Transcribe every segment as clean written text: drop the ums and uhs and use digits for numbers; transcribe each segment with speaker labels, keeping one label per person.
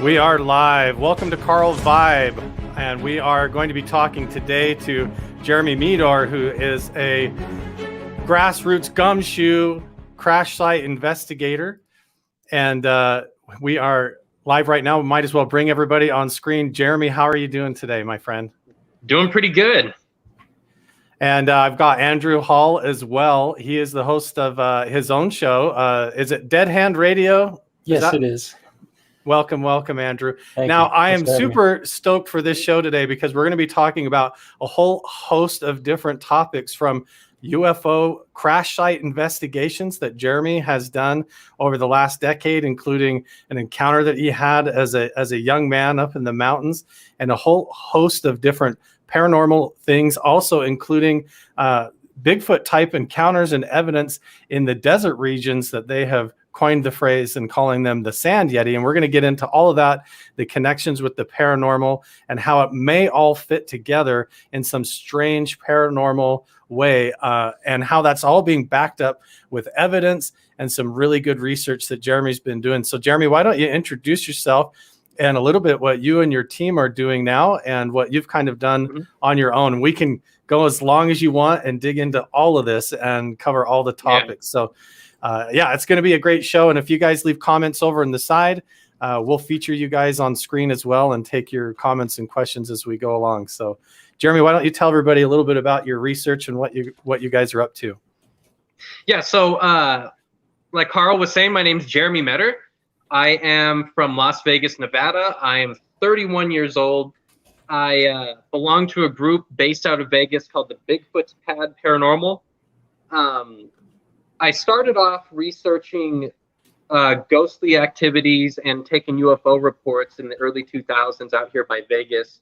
Speaker 1: We are live. Welcome to Carl's Vibe, and we are going to be talking today to Jeremy Meador, who is a grassroots gumshoe crash site investigator. And we are live right now. We might as well bring everybody on screen. Jeremy, how are you doing today, my friend?
Speaker 2: Doing pretty good.
Speaker 1: And I've got Andrew Hall as well. He is the host of his own show. Is it Dead Hand Radio?
Speaker 3: Yes, it is.
Speaker 1: Welcome, Andrew.
Speaker 3: Thank
Speaker 1: now,
Speaker 3: you.
Speaker 1: I am super stoked for this show today because we're going to be talking about a whole host of different topics, from UFO crash site investigations that Jeremy has done over the last decade, including an encounter that he had as a young man up in the mountains, and a whole host of different paranormal things, also including Bigfoot type encounters and evidence in the desert regions that they have coined the phrase and calling them the Sand Yeti. And we're going to get into all of that, the connections with the paranormal, and how it may all fit together in some strange paranormal way, and how that's all being backed up with evidence and some really good research that Jeremy's been doing. So Jeremy, why don't you introduce yourself and a little bit what you and your team are doing now and what you've kind of done on your own. We can go as long as you want and dig into all of this and cover all the topics. So it's going to be a great show. And if you guys leave comments over on the side, we'll feature you guys on screen as well and take your comments and questions as we go along. So Jeremy, why don't you tell everybody a little bit about your research and what you guys are up to?
Speaker 2: Yeah. So like Carl was saying, my name's Jeremy Meador. I am from Las Vegas, Nevada. I am 31 years old. I belong to a group based out of Vegas called the Bigfoot Pad Paranormal. I started off researching ghostly activities and taking UFO reports in the early 2000s out here by Vegas.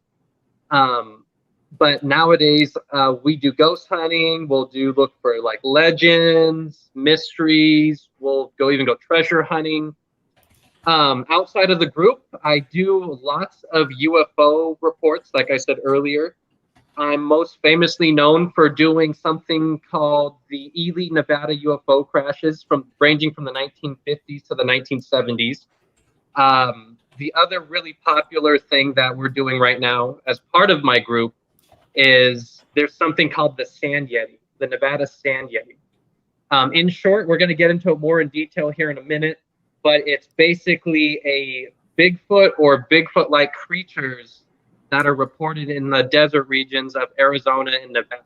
Speaker 2: But nowadays we do ghost hunting. We'll look for like legends, mysteries. We'll even go treasure hunting. Outside of the group, I do lots of UFO reports, like I said earlier. I'm most famously known for doing something called the Ely Nevada UFO crashes, ranging from the 1950s to the 1970s. The other really popular thing that we're doing right now as part of my group is there's something called the Sand Yeti, the Nevada Sand Yeti. In short, we're going to get into it more in detail here in a minute, but it's basically a Bigfoot or Bigfoot-like creatures that are reported in the desert regions of Arizona and Nevada.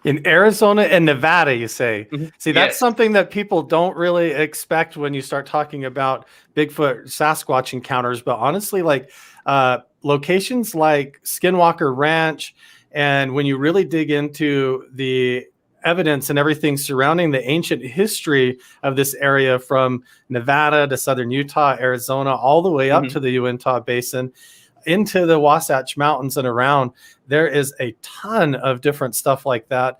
Speaker 1: In Arizona and Nevada, you say? Mm-hmm. See, that's something that people don't really expect when you start talking about Bigfoot Sasquatch encounters. But honestly, like locations like Skinwalker Ranch, and when you really dig into the evidence and everything surrounding the ancient history of this area, from Nevada to southern Utah, Arizona, all the way up to the Uinta Basin, into the Wasatch Mountains and around, there is a ton of different stuff like that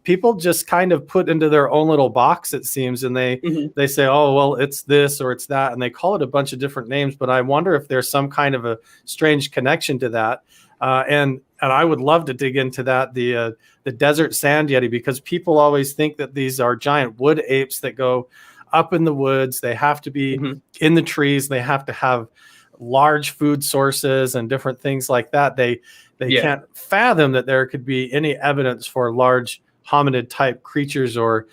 Speaker 1: people just kind of put into their own little box, it seems. And they say, oh, well, it's this or it's that. And they call it a bunch of different names. But I wonder if there's some kind of a strange connection to that. And I would love to dig into that, the desert Sand Yeti, because people always think that these are giant wood apes that go up in the woods. They have to be in the trees. They have to have large food sources and different things like that. They can't fathom that there could be any evidence for large hominid type creatures or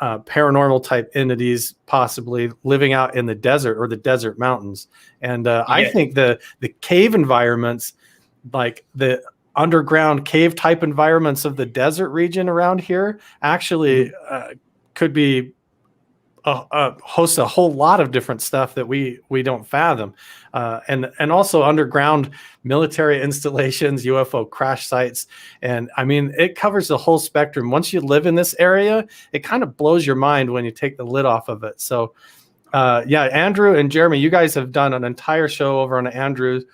Speaker 1: paranormal type entities possibly living out in the desert or the desert mountains. And I think the cave environments, like the underground cave type environments of the desert region around here, actually could be hosts a whole lot of different stuff that we don't fathom, and also underground military installations, UFO crash sites, and I mean it covers the whole spectrum. Once you live in this area, it kind of blows your mind when you take the lid off of it. So Andrew and Jeremy, you guys have done an entire show over on Andrew's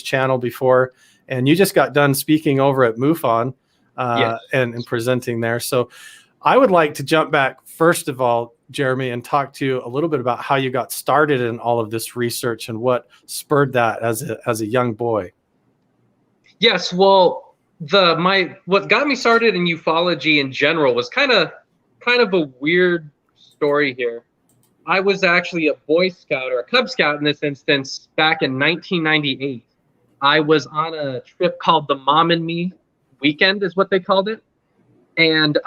Speaker 1: channel before, and you just got done speaking over at MUFON and presenting there. So I would like to jump back, first of all, Jeremy, and talk to you a little bit about how you got started in all of this research and what spurred that as a young boy.
Speaker 2: Yes, well, what got me started in ufology in general was kind of a weird story here. I was actually a Boy Scout or a Cub Scout in this instance back in 1998. I was on a trip called the Mom and Me weekend, is what they called it. And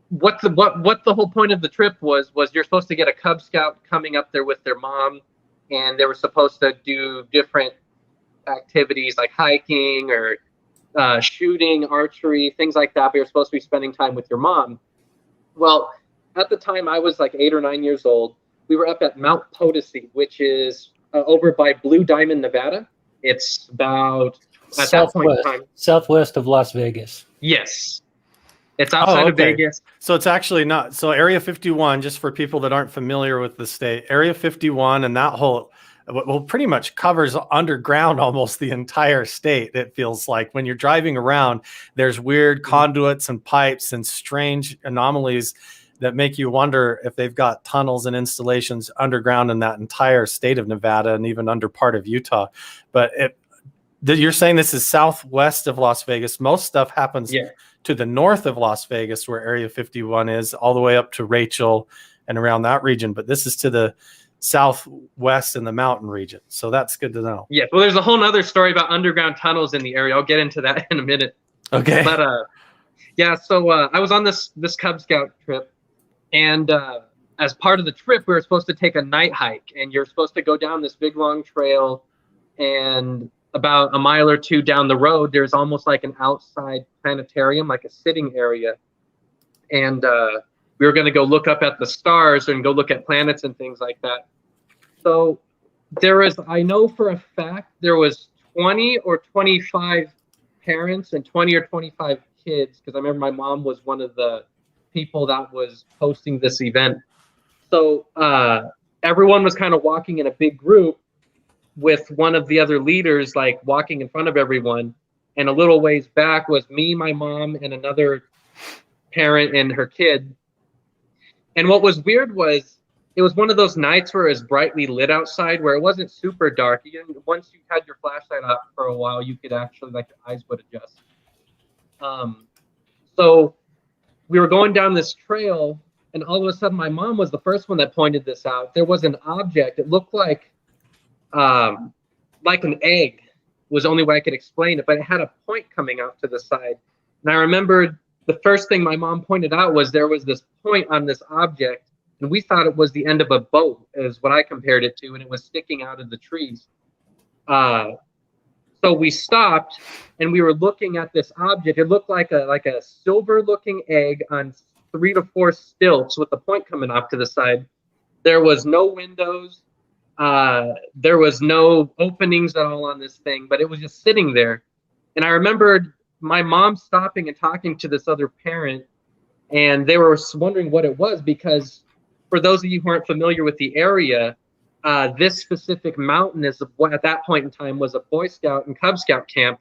Speaker 2: what the whole point of the trip was you're supposed to get a Cub Scout coming up there with their mom, and they were supposed to do different activities like hiking or shooting, archery, things like that. But you're supposed to be spending time with your mom. Well, at the time, I was like 8 or 9 years old. We were up at Mount Potosi, which is over by Blue Diamond, Nevada. It's about at that point in time
Speaker 3: southwest of Las Vegas.
Speaker 2: Yes, it's outside of Vegas.
Speaker 1: So it's actually not. So Area 51, just for people that aren't familiar with the state, Area 51 and that whole, well, pretty much covers underground almost the entire state. It feels like when you're driving around, there's weird conduits and pipes and strange anomalies that make you wonder if they've got tunnels and installations underground in that entire state of Nevada and even under part of Utah. But you're saying this is southwest of Las Vegas. Most stuff happens to the north of Las Vegas, where Area 51 is, all the way up to Rachel and around that region. But this is to the southwest in the mountain region. So that's good to know.
Speaker 2: Yeah. Well, there's a whole other story about underground tunnels in the area. I'll get into that in a minute.
Speaker 1: Okay.
Speaker 2: But yeah, so I was on this Cub Scout trip, and as part of the trip, we were supposed to take a night hike, and you're supposed to go down this big long trail, and about a mile or two down the road, there's almost like an outside planetarium, like a sitting area. And we were going to go look up at the stars and go look at planets and things like that. So I know for a fact, there was 20 or 25 parents and 20 or 25 kids, because I remember my mom was one of the people that was hosting this event. So everyone was kind of walking in a big group, with one of the other leaders like walking in front of everyone, and a little ways back was me, my mom, and another parent and her kid. And what was weird was it was one of those nights where it was brightly lit outside, where it wasn't super dark. Once you had your flashlight up for a while, you could actually, like, your eyes would adjust. So we were going down this trail, and all of a sudden my mom was the first one that pointed this out. There was an object. It looked like an egg was the only way I could explain it, but it had a point coming out to the side. And I remembered the first thing my mom pointed out was there was this point on this object, and we thought it was the end of a boat, is what I compared it to, and it was sticking out of the trees. So we stopped, and we were looking at this object. It looked like a silver-looking egg on 3 to 4 stilts with the point coming off to the side. There was no windows. There was no openings at all on this thing, but it was just sitting there. And I remembered my mom stopping and talking to this other parent, and they were wondering what it was, because for those of you who aren't familiar with the area, this specific mountain is what at that point in time was a Boy Scout and Cub Scout camp.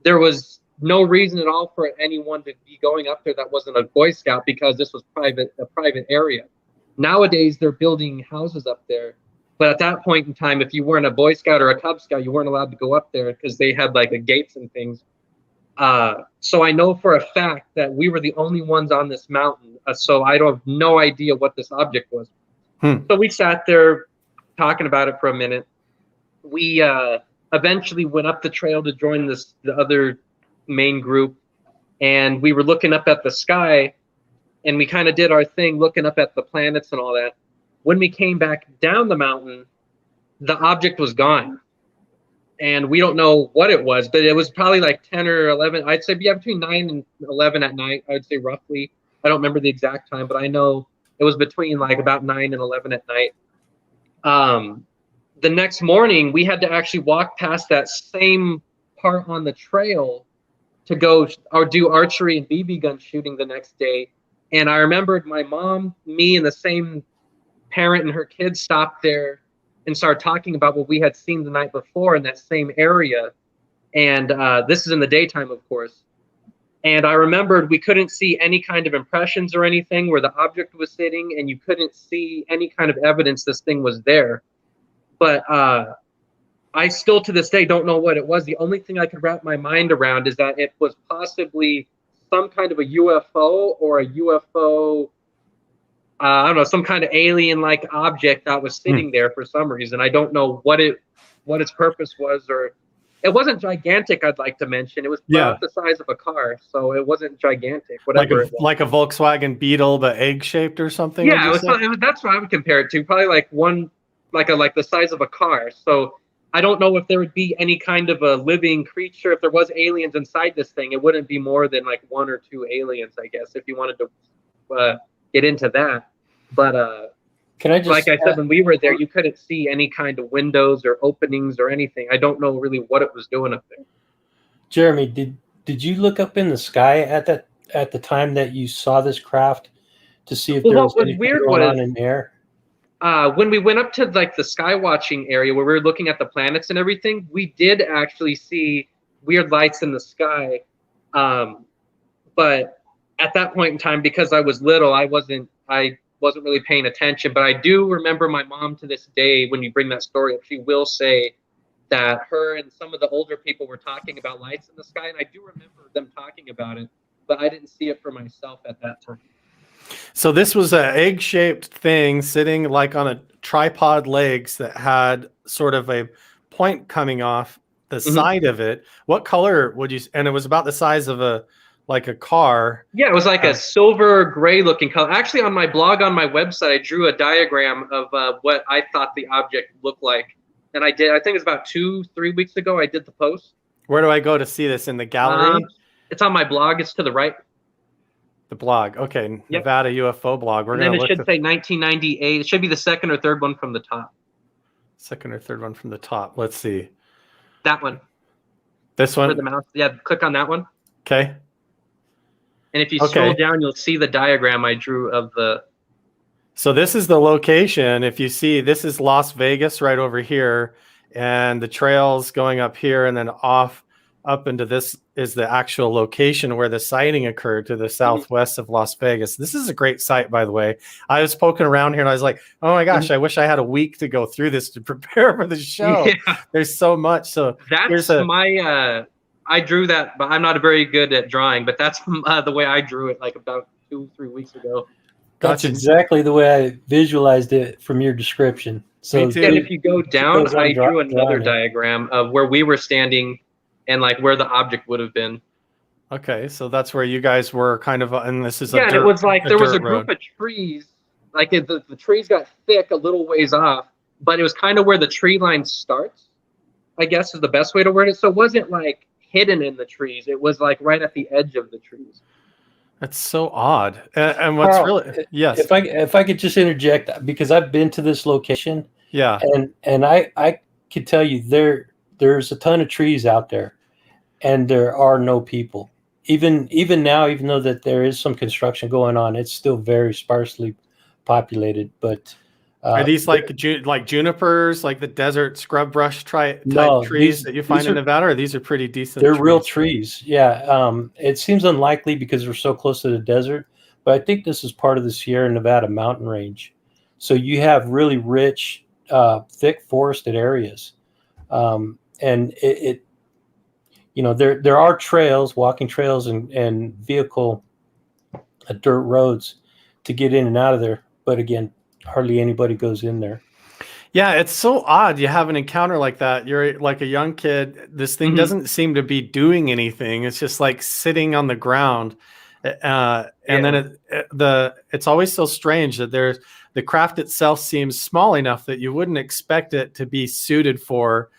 Speaker 2: There was no reason at all for anyone to be going up there that wasn't a Boy Scout, because this was a private area. Nowadays, they're building houses up there. But at that point in time, if you weren't a Boy Scout or a Cub Scout, you weren't allowed to go up there because they had like gates and things. So I know for a fact that we were the only ones on this mountain. So I have no idea what this object was. So we sat there talking about it for a minute. We eventually went up the trail to join the other main group. And we were looking up at the sky, and we kind of did our thing looking up at the planets and all that. When we came back down the mountain, the object was gone. And we don't know what it was, but it was probably like 10 or 11. I'd say between 9 and 11 at night, I would say roughly. I don't remember the exact time, but I know it was between like about 9 and 11 at night. The next morning, we had to actually walk past that same part on the trail to go or do archery and BB gun shooting the next day. And I remembered my mom, me, and the same parent and her kids stopped there and started talking about what we had seen the night before in that same area. And this is in the daytime, of course. And I remembered we couldn't see any kind of impressions or anything where the object was sitting, and you couldn't see any kind of evidence this thing was there. But I still to this day don't know what it was. The only thing I could wrap my mind around is that it was possibly some kind of a UFO or a UFO I don't know, some kind of alien-like object that was sitting there for some reason. I don't know what its purpose was, or it wasn't gigantic. I'd like to mention it was about the size of a car, so it wasn't gigantic. Whatever,
Speaker 1: like a Volkswagen Beetle, but egg-shaped or something.
Speaker 2: Yeah, that's what I would compare it to. Probably like like the size of a car. So I don't know if there would be any kind of a living creature. If there was aliens inside this thing, it wouldn't be more than like 1 or 2 aliens, I guess, if you wanted to get into that. But
Speaker 3: can I just,
Speaker 2: like I said, when we were there, you couldn't see any kind of windows or openings or anything. I don't know really what it was doing up there.
Speaker 3: Jeremy, did you look up in the sky at the time that you saw this craft to see if there was anything going on in the air?
Speaker 2: When we went up to like the sky watching area where we were looking at the planets and everything, we did actually see weird lights in the sky. But at that point in time, because I was little, I wasn't really paying attention. But I do remember my mom to this day, when you bring that story up, she will say that her and some of the older people were talking about lights in the sky. And I do remember them talking about it, but I didn't see it for myself at that time.
Speaker 1: So this was an egg-shaped thing sitting like on a tripod legs that had sort of a point coming off the side of it. What color would you? And it was about the size of a car.
Speaker 2: Yeah, it was like a silver gray looking color. Actually, on my blog on my website, I drew a diagram of what I thought the object looked like, and I think it was about 2-3 weeks ago. I did the post.
Speaker 1: Where do I go to see this? In the gallery?
Speaker 2: It's on my blog. It's to the right.
Speaker 1: The blog, okay. Yep. Nevada UFO blog.
Speaker 2: And then it should say 1998. It should be the second or third one from the top.
Speaker 1: Second or third one from the top. Let's see.
Speaker 2: That one.
Speaker 1: This one?
Speaker 2: For the mouse. Yeah, click on that one.
Speaker 1: Okay.
Speaker 2: And if you scroll down, you'll see the diagram I drew of the...
Speaker 1: So this is the location. If you see, this is Las Vegas right over here. And the trails going up here and then up into this is the actual location where the sighting occurred, to the southwest of Las Vegas. This is a great site, by the way. I was poking around here and I was like, oh my gosh, I wish I had a week to go through this to prepare for the show. Yeah. There's so much. So
Speaker 2: that's I drew that, but I'm not very good at drawing, but that's the way I drew it like about 2-3 weeks ago.
Speaker 3: That's exactly the way I visualized it from your description. So
Speaker 2: and if you go down, I drew another diagram of where we were standing and like where the object would have been.
Speaker 1: Okay, so that's where you guys were kind of, and this is
Speaker 2: and it was like there was a group of trees, like the trees got thick a little ways off, but it was kind of where the tree line starts, I guess is the best way to word it. So it wasn't like hidden in the trees. It was like right at the edge of the trees.
Speaker 1: That's so odd. And what's really, yes.
Speaker 3: If I could just interject, because I've been to this location.
Speaker 1: Yeah.
Speaker 3: And I could tell you there's a ton of trees out there. And there are no people. Even now, even though that there is some construction going on, it's still very sparsely populated. But
Speaker 1: are these like junipers, like the desert scrub brush type trees that you find in Nevada? Or these are pretty decent?
Speaker 3: They're real trees. Yeah. It seems unlikely because we're so close to the desert, but I think this is part of the Sierra Nevada mountain range. So you have really rich, thick forested areas, and it there are trails, walking trails, and vehicle dirt roads to get in and out of there. But again, hardly anybody goes in there.
Speaker 1: Yeah, it's so odd. You have an encounter like that. You're like a young kid. This thing doesn't seem to be doing anything. It's just like sitting on the ground. And then it's always so strange that the craft itself seems small enough that you wouldn't expect it to be suited for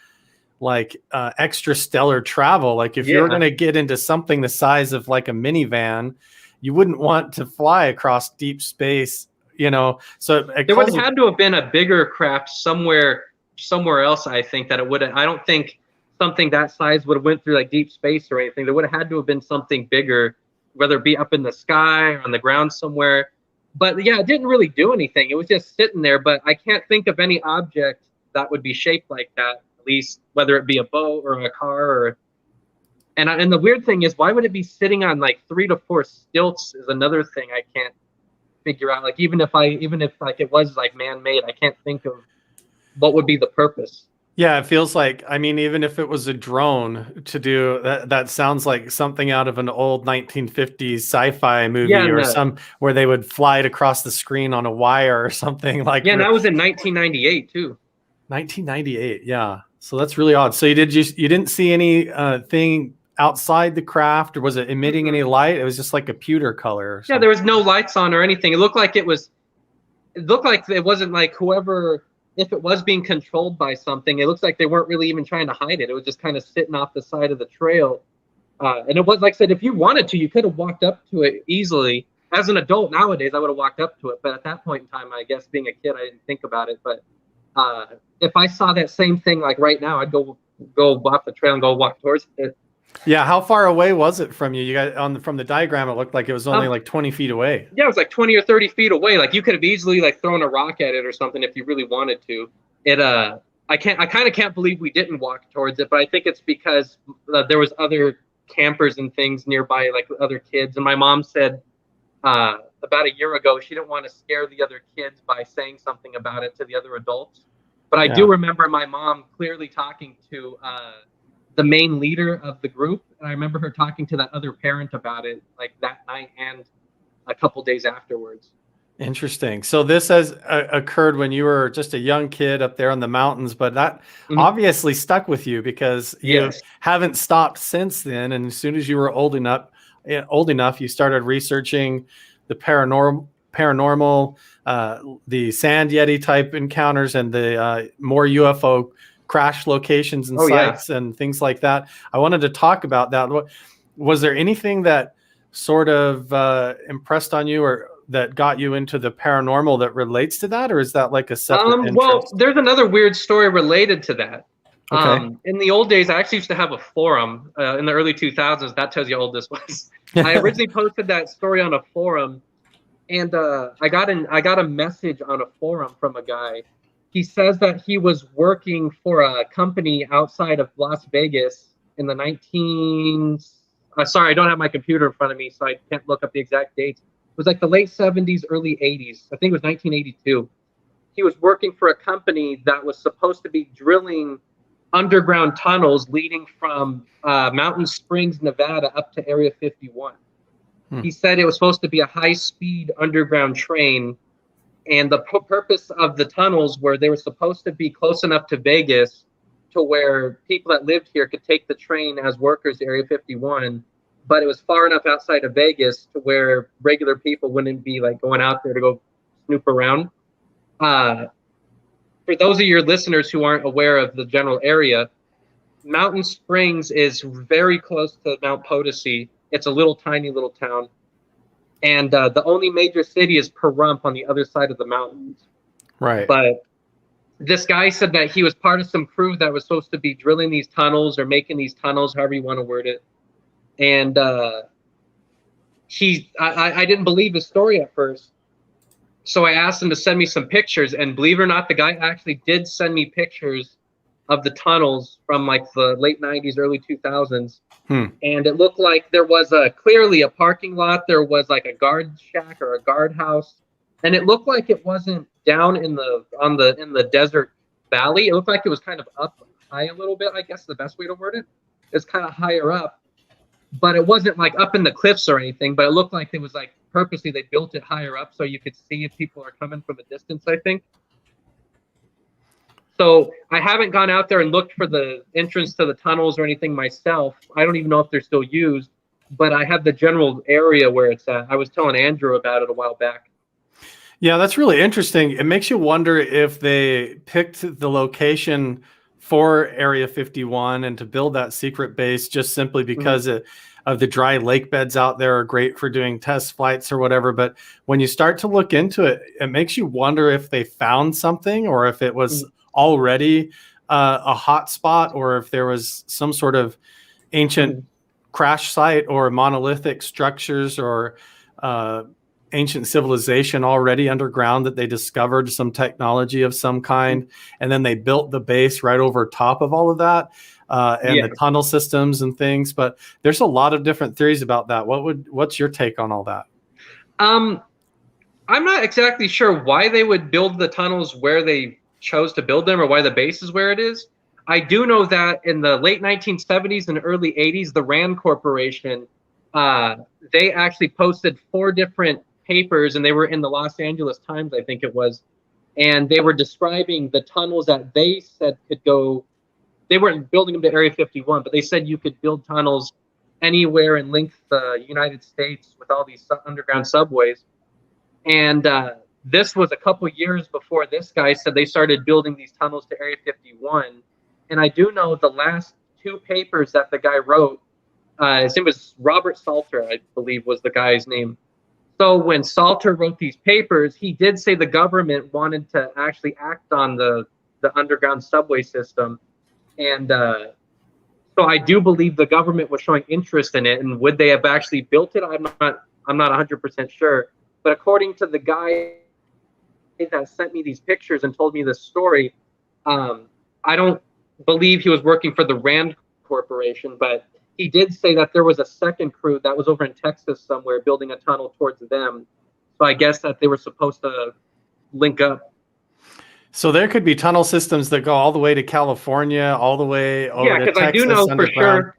Speaker 1: like extra stellar travel. Like if you're going to get into something the size of like a minivan, you wouldn't want to fly across deep space, so
Speaker 2: there would have had to have been a bigger craft somewhere else. I think that it would. I don't think something that size would have went through like deep space or anything. There would have had to have been something bigger, whether it be up in the sky or on the ground somewhere. But yeah, it didn't really do anything. It was just sitting there. But I can't think of any object that would be shaped like that. Least, whether it be a boat or a car, and the weird thing is, why would it be sitting on like 3 to 4 stilts is another thing I can't figure out. Like even if like it was like man-made, I can't think of what would be the purpose.
Speaker 1: Yeah, it feels like, I mean, even if it was a drone to do that, that sounds like something out of an old 1950s sci-fi movie
Speaker 2: Yeah,
Speaker 1: or
Speaker 2: no.
Speaker 1: some where they would fly it across the screen on a wire or something like
Speaker 2: Yeah, and that was in 1998 too.
Speaker 1: 1998. Yeah. So that's really odd. So you didn't see any thing outside the craft, or was it emitting any light? It was just like a pewter color or something.
Speaker 2: Yeah, there was no lights on or anything. It looked like it wasn't like whoever, if it was being controlled by something, it looks like they weren't really even trying to hide it. It was just kind of sitting off the side of the trail. And it was, like I said, if you wanted to, you could have walked up to it easily. As an adult nowadays, I would have walked up to it. But at that point in time, I guess being a kid, I didn't think about it. But if I saw that same thing like right now, I'd go off the trail and go walk towards it.
Speaker 1: Yeah, how far away was it from you? You got from the diagram, it looked like it was only like 20 feet away.
Speaker 2: Yeah, it was like 20 or 30 feet away. Like you could have easily like thrown a rock at it or something if you really wanted to. I kind of can't believe we didn't walk towards it, but I think it's because there was other campers and things nearby, like other kids. And my mom said about a year ago she didn't want to scare the other kids by saying something about it to the other adults. But I do remember my mom clearly talking to the main leader of the group, and I remember her talking to that other parent about it like that night and a couple days afterwards.
Speaker 1: Interesting. So this has occurred when you were just a young kid up there in the mountains, but that obviously stuck with you because you haven't stopped since then. And as soon as you were old enough, you started researching the paranormal, the Sand Yeti type encounters, and the more UFO crash locations and sites and things like that. I wanted to talk about that. Was there anything that sort of impressed on you or that got you into the paranormal that relates to that, or is that like a separate interest?
Speaker 2: Well, there's another weird story related to that.
Speaker 1: Okay.
Speaker 2: In the old days, I actually used to have a forum in the early 2000s. That tells you how old this was. I originally posted that story on a forum, and I got a message on a forum from a guy. He says that he was working for a company outside of Las Vegas in the sorry, I don't have my computer in front of me, so I can't look up the exact dates. It was like the late 70s, early 80s. I think it was 1982. He was working for a company that was supposed to be drilling underground tunnels leading from Mountain Springs, Nevada, up to Area 51. He said it was supposed to be a high-speed underground train, and the purpose of the tunnels were they were supposed to be close enough to Vegas to where people that lived here could take the train as workers to Area 51, but it was far enough outside of Vegas to where regular people wouldn't be like going out there to go snoop around. For those of your listeners who aren't aware of the general area, Mountain Springs is very close to Mount Potosi. It's a tiny little town. And the only major city is Pahrump on the other side of the mountains.
Speaker 1: Right.
Speaker 2: But this guy said that he was part of some crew that was supposed to be drilling these tunnels or making these tunnels, however you want to word it. And I didn't believe his story at first. So I asked him to send me some pictures. And believe it or not, the guy actually did send me pictures of the tunnels from like the late 90s, early 2000s. And it looked like there was clearly a parking lot. There was like a guard shack or a guard house. And it looked like it wasn't down in the desert valley. It looked like it was kind of up high a little bit, I guess the best way to word it. It's kind of higher up. But it wasn't like up in the cliffs or anything, but it looked like it was like purposely they built it higher up so you could see if people are coming from a distance, I think. So I haven't gone out there and looked for the entrance to the tunnels or anything myself. I don't even know if they're still used, but I have the general area where it's at. I was telling Andrew about it a while back.
Speaker 1: Yeah, that's really interesting. It makes you wonder if they picked the location for Area 51 and to build that secret base just simply because of the dry lake beds out there are great for doing test flights or whatever. But when you start to look into it, it makes you wonder if they found something or if it was already a hot spot or if there was some sort of ancient crash site or monolithic structures or ancient civilization already underground that they discovered some technology of some kind. And then they built the base right over top of all of that and the tunnel systems and things. But there's a lot of different theories about that. What's your take on all that?
Speaker 2: I'm not exactly sure why they would build the tunnels where they chose to build them or why the base is where it is. I do know that in the late 1970s and early 80s, the Rand Corporation, they actually posted 4 different papers, and they were in the Los Angeles Times, I think it was, and they were describing the tunnels that they said could go. They weren't building them to Area 51, but they said you could build tunnels anywhere and link the United States with all these underground subways. And this was a couple years before this guy said they started building these tunnels to Area 51. And I do know the last 2 papers that the guy wrote, his name was Robert Salter, I believe was the guy's name. So when Salter wrote these papers, he did say the government wanted to actually act on the underground subway system. And so I do believe the government was showing interest in it. And would they have actually built it? I'm not 100% sure. But according to the guy that sent me these pictures and told me this story, I don't believe he was working for the Rand Corporation, but he did say that there was a second crew that was over in Texas somewhere building a tunnel towards them. So I guess that they were supposed to link up.
Speaker 1: So there could be tunnel systems that go all the way to California, all the way over to Texas.
Speaker 2: Yeah, because I do know for sure.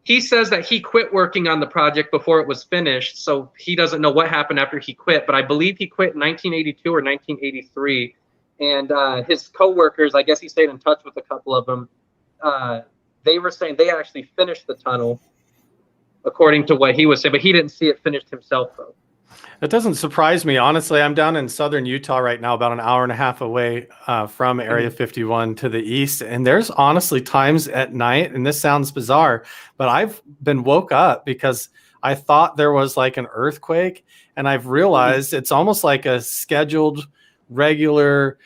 Speaker 2: He says that he quit working on the project before it was finished, so he doesn't know what happened after he quit. But I believe he quit in 1982 or 1983. And his coworkers, I guess he stayed in touch with a couple of them. They were saying they actually finished the tunnel, according to what he was saying, but he didn't see it finished himself, though.
Speaker 1: It doesn't surprise me. Honestly, I'm down in southern Utah right now, about an hour and a half away from Area 51 to the east. And there's honestly times at night, and this sounds bizarre, but I've been woke up because I thought there was like an earthquake, and I've realized it's almost like a scheduled, regular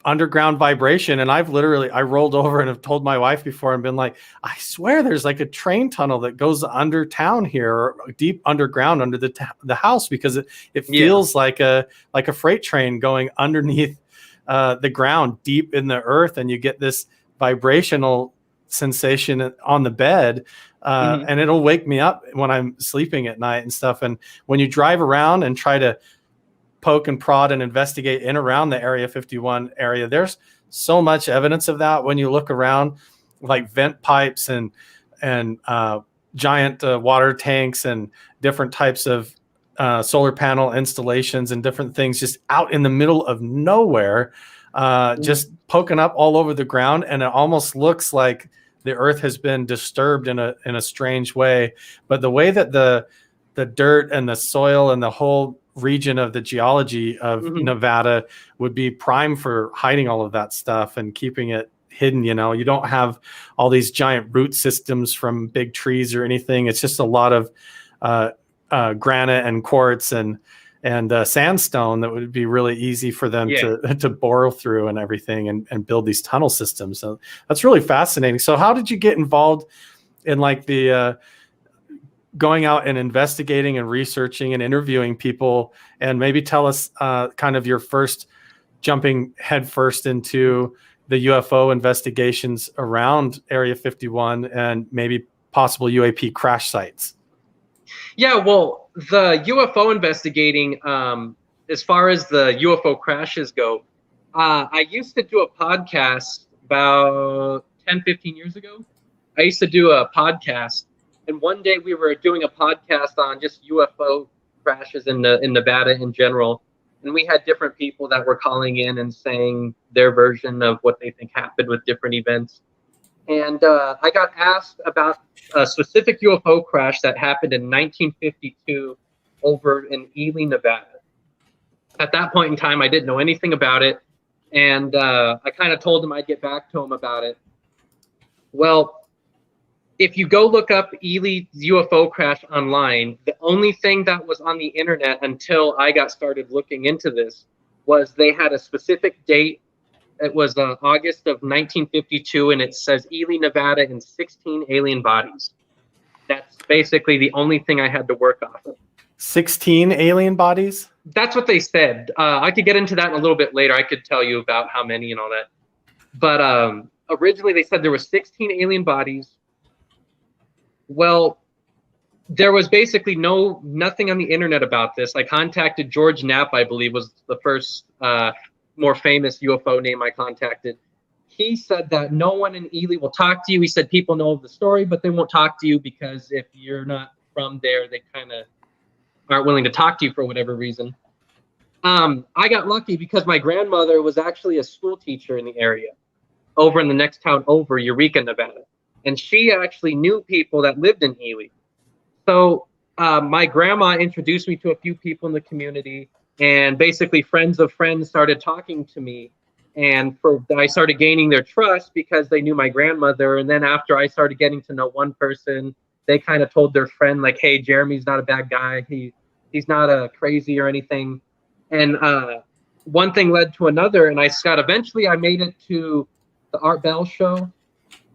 Speaker 1: underground vibration. And I rolled over and have told my wife before and been like, I swear there's like a train tunnel that goes under town here, or deep underground under the house, because it feels like a freight train going underneath the ground deep in the earth, and you get this vibrational sensation on the bed, and it'll wake me up when I'm sleeping at night and stuff. And when you drive around and try to poke and prod and investigate in around the Area 51 area, there's so much evidence of that. When you look around, like vent pipes and giant water tanks and different types of solar panel installations and different things just out in the middle of nowhere, just poking up all over the ground. And it almost looks like the earth has been disturbed in a strange way. But the way that the dirt and the soil and the whole region of the geology of Nevada would be prime for hiding all of that stuff and keeping it hidden. You know, you don't have all these giant root systems from big trees or anything. It's just a lot of granite and quartz and sandstone that would be really easy for them to bore through and everything and build these tunnel systems. So that's really fascinating. So how did you get involved in like the going out and investigating and researching and interviewing people? And maybe tell us kind of your first jumping headfirst into the UFO investigations around Area 51 and maybe possible UAP crash sites.
Speaker 2: Yeah, well, the UFO investigating, as far as the UFO crashes go, I used to do a podcast about 10, 15 years ago. I used to do a podcast. And one day we were doing a podcast on just UFO crashes in Nevada in general. And we had different people that were calling in and saying their version of what they think happened with different events. And I got asked about a specific UFO crash that happened in 1952 over in Ely, Nevada. At that point in time, I didn't know anything about it. And I kind of told him I'd get back to him about it. Well, if you go look up Ely UFO crash online, the only thing that was on the internet until I got started looking into this was they had a specific date. It was August of 1952, and it says Ely, Nevada, and 16 alien bodies. That's basically the only thing I had to work off of.
Speaker 1: 16 alien bodies?
Speaker 2: That's what they said. I could get into that a little bit later. I could tell you about how many and all that. But originally they said there were 16 alien bodies. Well, there was basically nothing on the internet about this. I contacted George Knapp, I believe was the first more famous UFO name I contacted. he said that no one in Ely will talk to you. He said people know the story, but they won't talk to you because if you're not from there, they kind of aren't willing to talk to you for whatever reason. I got lucky because my grandmother was actually a school teacher in the area over in the next town over, Eureka, Nevada. And she actually knew people that lived in Ely. So my grandma introduced me to a few people in the community, and basically friends of friends started talking to me. And I started gaining their trust because they knew my grandmother. And then after I started getting to know one person, they kind of told their friend, like, hey, Jeremy's not a bad guy. He's not a crazy or anything. And one thing led to another. And eventually I made it to the Art Bell show,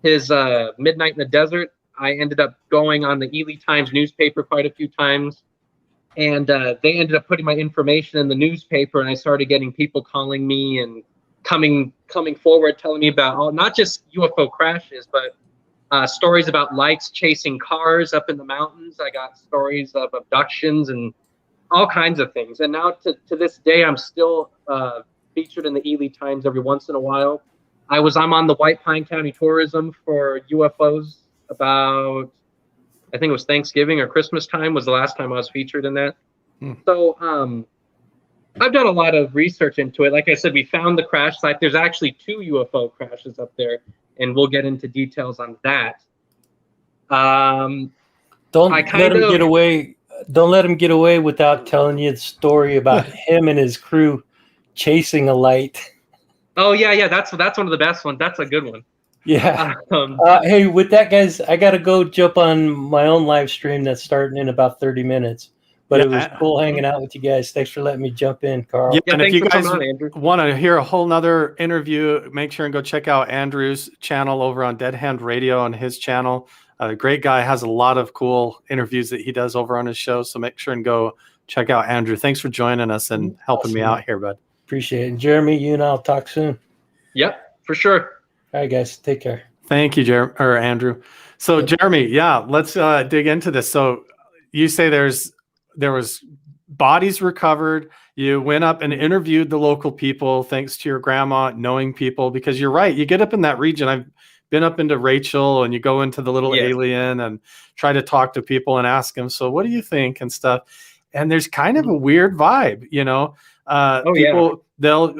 Speaker 2: his Midnight in the Desert. I ended up going on the Ely Times newspaper quite a few times. And they ended up putting my information in the newspaper. And I started getting people calling me and coming forward, telling me about not just UFO crashes, but stories about lights chasing cars up in the mountains. I got stories of abductions and all kinds of things. And now to this day, I'm still featured in the Ely Times every once in a while. I'm on the White Pine County Tourism for UFOs about, I think it was Thanksgiving or Christmas time was the last time I was featured in that. So I've done a lot of research into it. Like I said, we found the crash site. There's actually 2 UFO crashes up there, and we'll get into details on that.
Speaker 3: Don't let him get away. Don't let him get away without telling you the story about him and his crew chasing a light.
Speaker 2: Oh yeah, that's one of the best ones. That's a good one.
Speaker 3: Yeah. Hey, with that, guys, I got to go jump on my own live stream that's starting in about 30 minutes. But it was cool hanging out with you guys. Thanks for letting me jump in, Carl.
Speaker 1: Yeah, and if you guys want to hear a whole nother interview, make sure and go check out Andrew's channel over on Dead Hand Radio on his channel. Great guy, has a lot of cool interviews that he does over on his show. So make sure and go check out Andrew. Thanks for joining us and helping me out here, bud.
Speaker 3: Appreciate it. Jeremy, you and I'll talk soon.
Speaker 2: Yep, for sure.
Speaker 3: All right, guys, take care.
Speaker 1: Thank you, Andrew. So Jeremy, let's dig into this. So you say there was bodies recovered. You went up and interviewed the local people, thanks to your grandma knowing people, because you're right. You get up in that region. I've been up into Rachel, and you go into the little alien and try to talk to people and ask them, so what do you think and stuff? And there's kind of a weird vibe, people,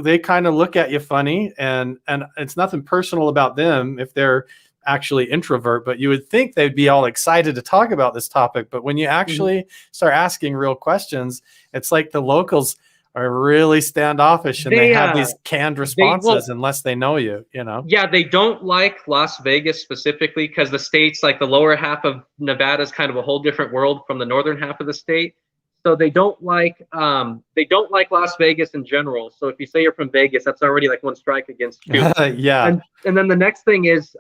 Speaker 1: they kind of look at you funny, and it's nothing personal about them if they're actually introvert, but you would think they'd be all excited to talk about this topic. But when you actually start asking real questions, it's like the locals are really standoffish, and they have these canned responses unless they know you,
Speaker 2: Yeah, they don't like Las Vegas specifically because the state's like the lower half of Nevada is kind of a whole different world from the northern half of the state. So they don't like Las Vegas in general. So if you say you're from Vegas, that's already like one strike against you.
Speaker 1: Yeah.
Speaker 2: And then the next thing is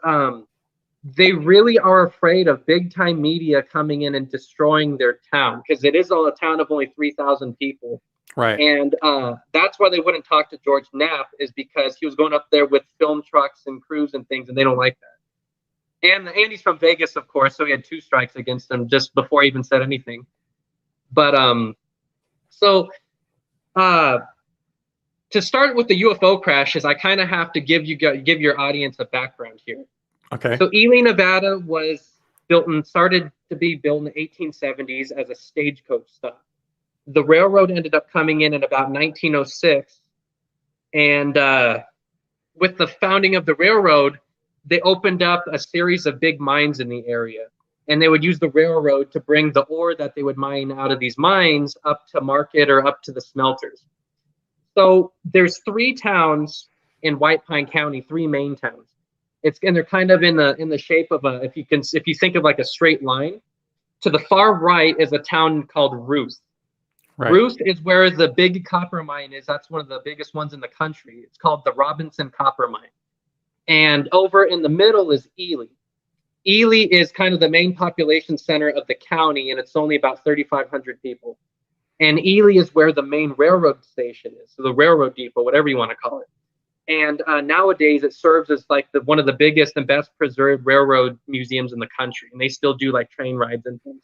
Speaker 2: they really are afraid of big time media coming in and destroying their town, because it is a town of only 3,000 people.
Speaker 1: Right.
Speaker 2: And that's why they wouldn't talk to George Knapp, is because he was going up there with film trucks and crews and things, and they don't like that. And he's from Vegas, of course, so he had 2 strikes against him just before he even said anything. But to start with the UFO crashes, I kind of have to give your audience a background here.
Speaker 1: Okay.
Speaker 2: So Ely, Nevada was started to be built in the 1870s as a stagecoach stop. The railroad ended up coming in about 1906, and with the founding of the railroad, they opened up a series of big mines in the area, and they would use the railroad to bring the ore that they would mine out of these mines up to market or up to the smelters. So there's 3 towns in White Pine County, 3 main towns. And they're kind of in the shape of if you think of like a straight line. To the far right is a town called Ruth. Right. Ruth is where the big copper mine is. That's one of the biggest ones in the country. It's called the Robinson Copper Mine. And over in the middle is Ely. Ely is kind of the main population center of the county, and it's only about 3,500 people. And Ely is where the main railroad station is, so the railroad depot, whatever you want to call it. And nowadays it serves as like one of the biggest and best preserved railroad museums in the country. And they still do like train rides and things.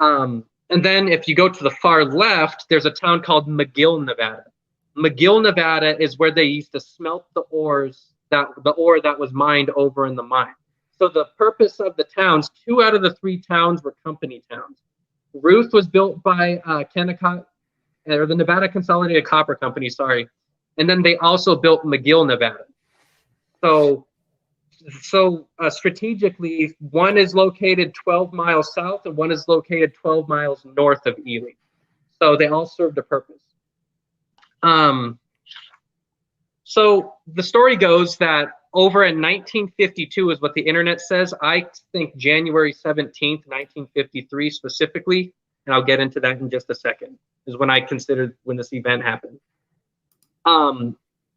Speaker 2: And then if you go to the far left, there's a town called McGill, Nevada. McGill, Nevada is where they used to smelt the ores that the ore that was mined over in the mine. So the purpose of the towns, 2 out of the 3 towns were company towns. Ruth was built by Kennecott, or the Nevada Consolidated Copper Company, sorry. And then they also built McGill, Nevada. So strategically, one is located 12 miles south and one is located 12 miles north of Ely. So they all served a purpose. So the story goes that over in 1952 is what the internet says. I think January 17th, 1953 specifically, and I'll get into that in just a second, is when I considered when this event happened.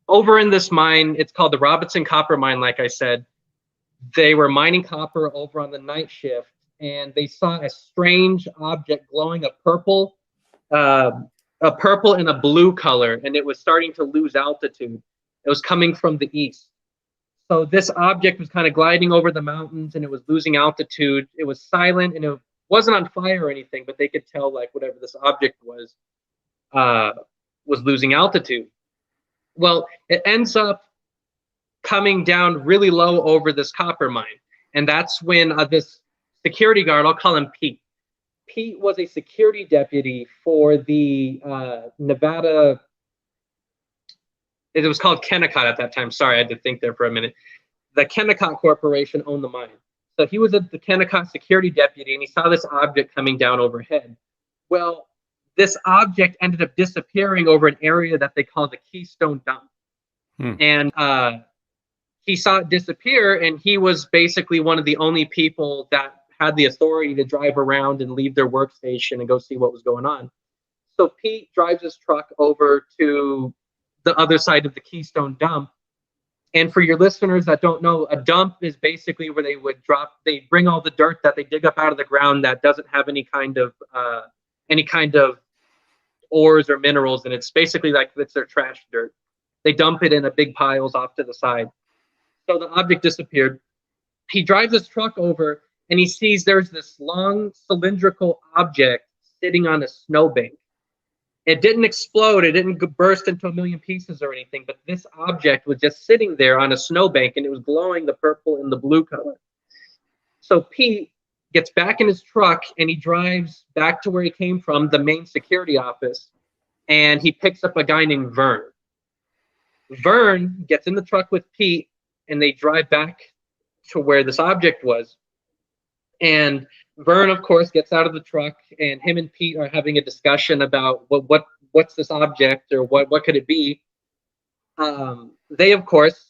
Speaker 2: Over in this mine, it's called the Robinson Copper Mine, like I said. They were mining copper over on the night shift, and they saw a strange object glowing a purple and a blue color, and it was starting to lose altitude. It was coming from the east. So this object was kind of gliding over the mountains, and it was losing altitude. It was silent, and it wasn't on fire or anything, but they could tell like whatever this object was losing altitude. Well, it ends up coming down really low over this copper mine. And that's when this security guard, I'll call him Pete. Pete was a security deputy for the Nevada, it was called Kennecott at that time. Sorry, I had to think there for a minute. The Kennecott Corporation owned the mine. So he was the Kennecott security deputy, and he saw this object coming down overhead. Well, this object ended up disappearing over an area that they call the Keystone Dump. And he saw it disappear, and he was basically one of the only people that had the authority to drive around and leave their workstation and go see what was going on. So Pete drives his truck over to the other side of the Keystone Dump. And for your listeners that don't know, a dump is basically where they bring all the dirt that they dig up out of the ground that doesn't have any kind of ores or minerals, and it's basically like it's their trash dirt. They dump it in a big piles off to the side. So the object disappeared. He drives his truck over, and he sees there's this long cylindrical object sitting on a snowbank. It didn't explode. It didn't burst into a million pieces or anything, but this object was just sitting there on a snowbank, and it was glowing the purple and the blue color. So Pete gets back in his truck, and he drives back to where he came from, the main security office, and he picks up a guy named Vern. Vern gets in the truck with Pete, and they drive back to where this object was. And Vern, of course, gets out of the truck, and him and Pete are having a discussion about what's this object, or what could it be. They, of course,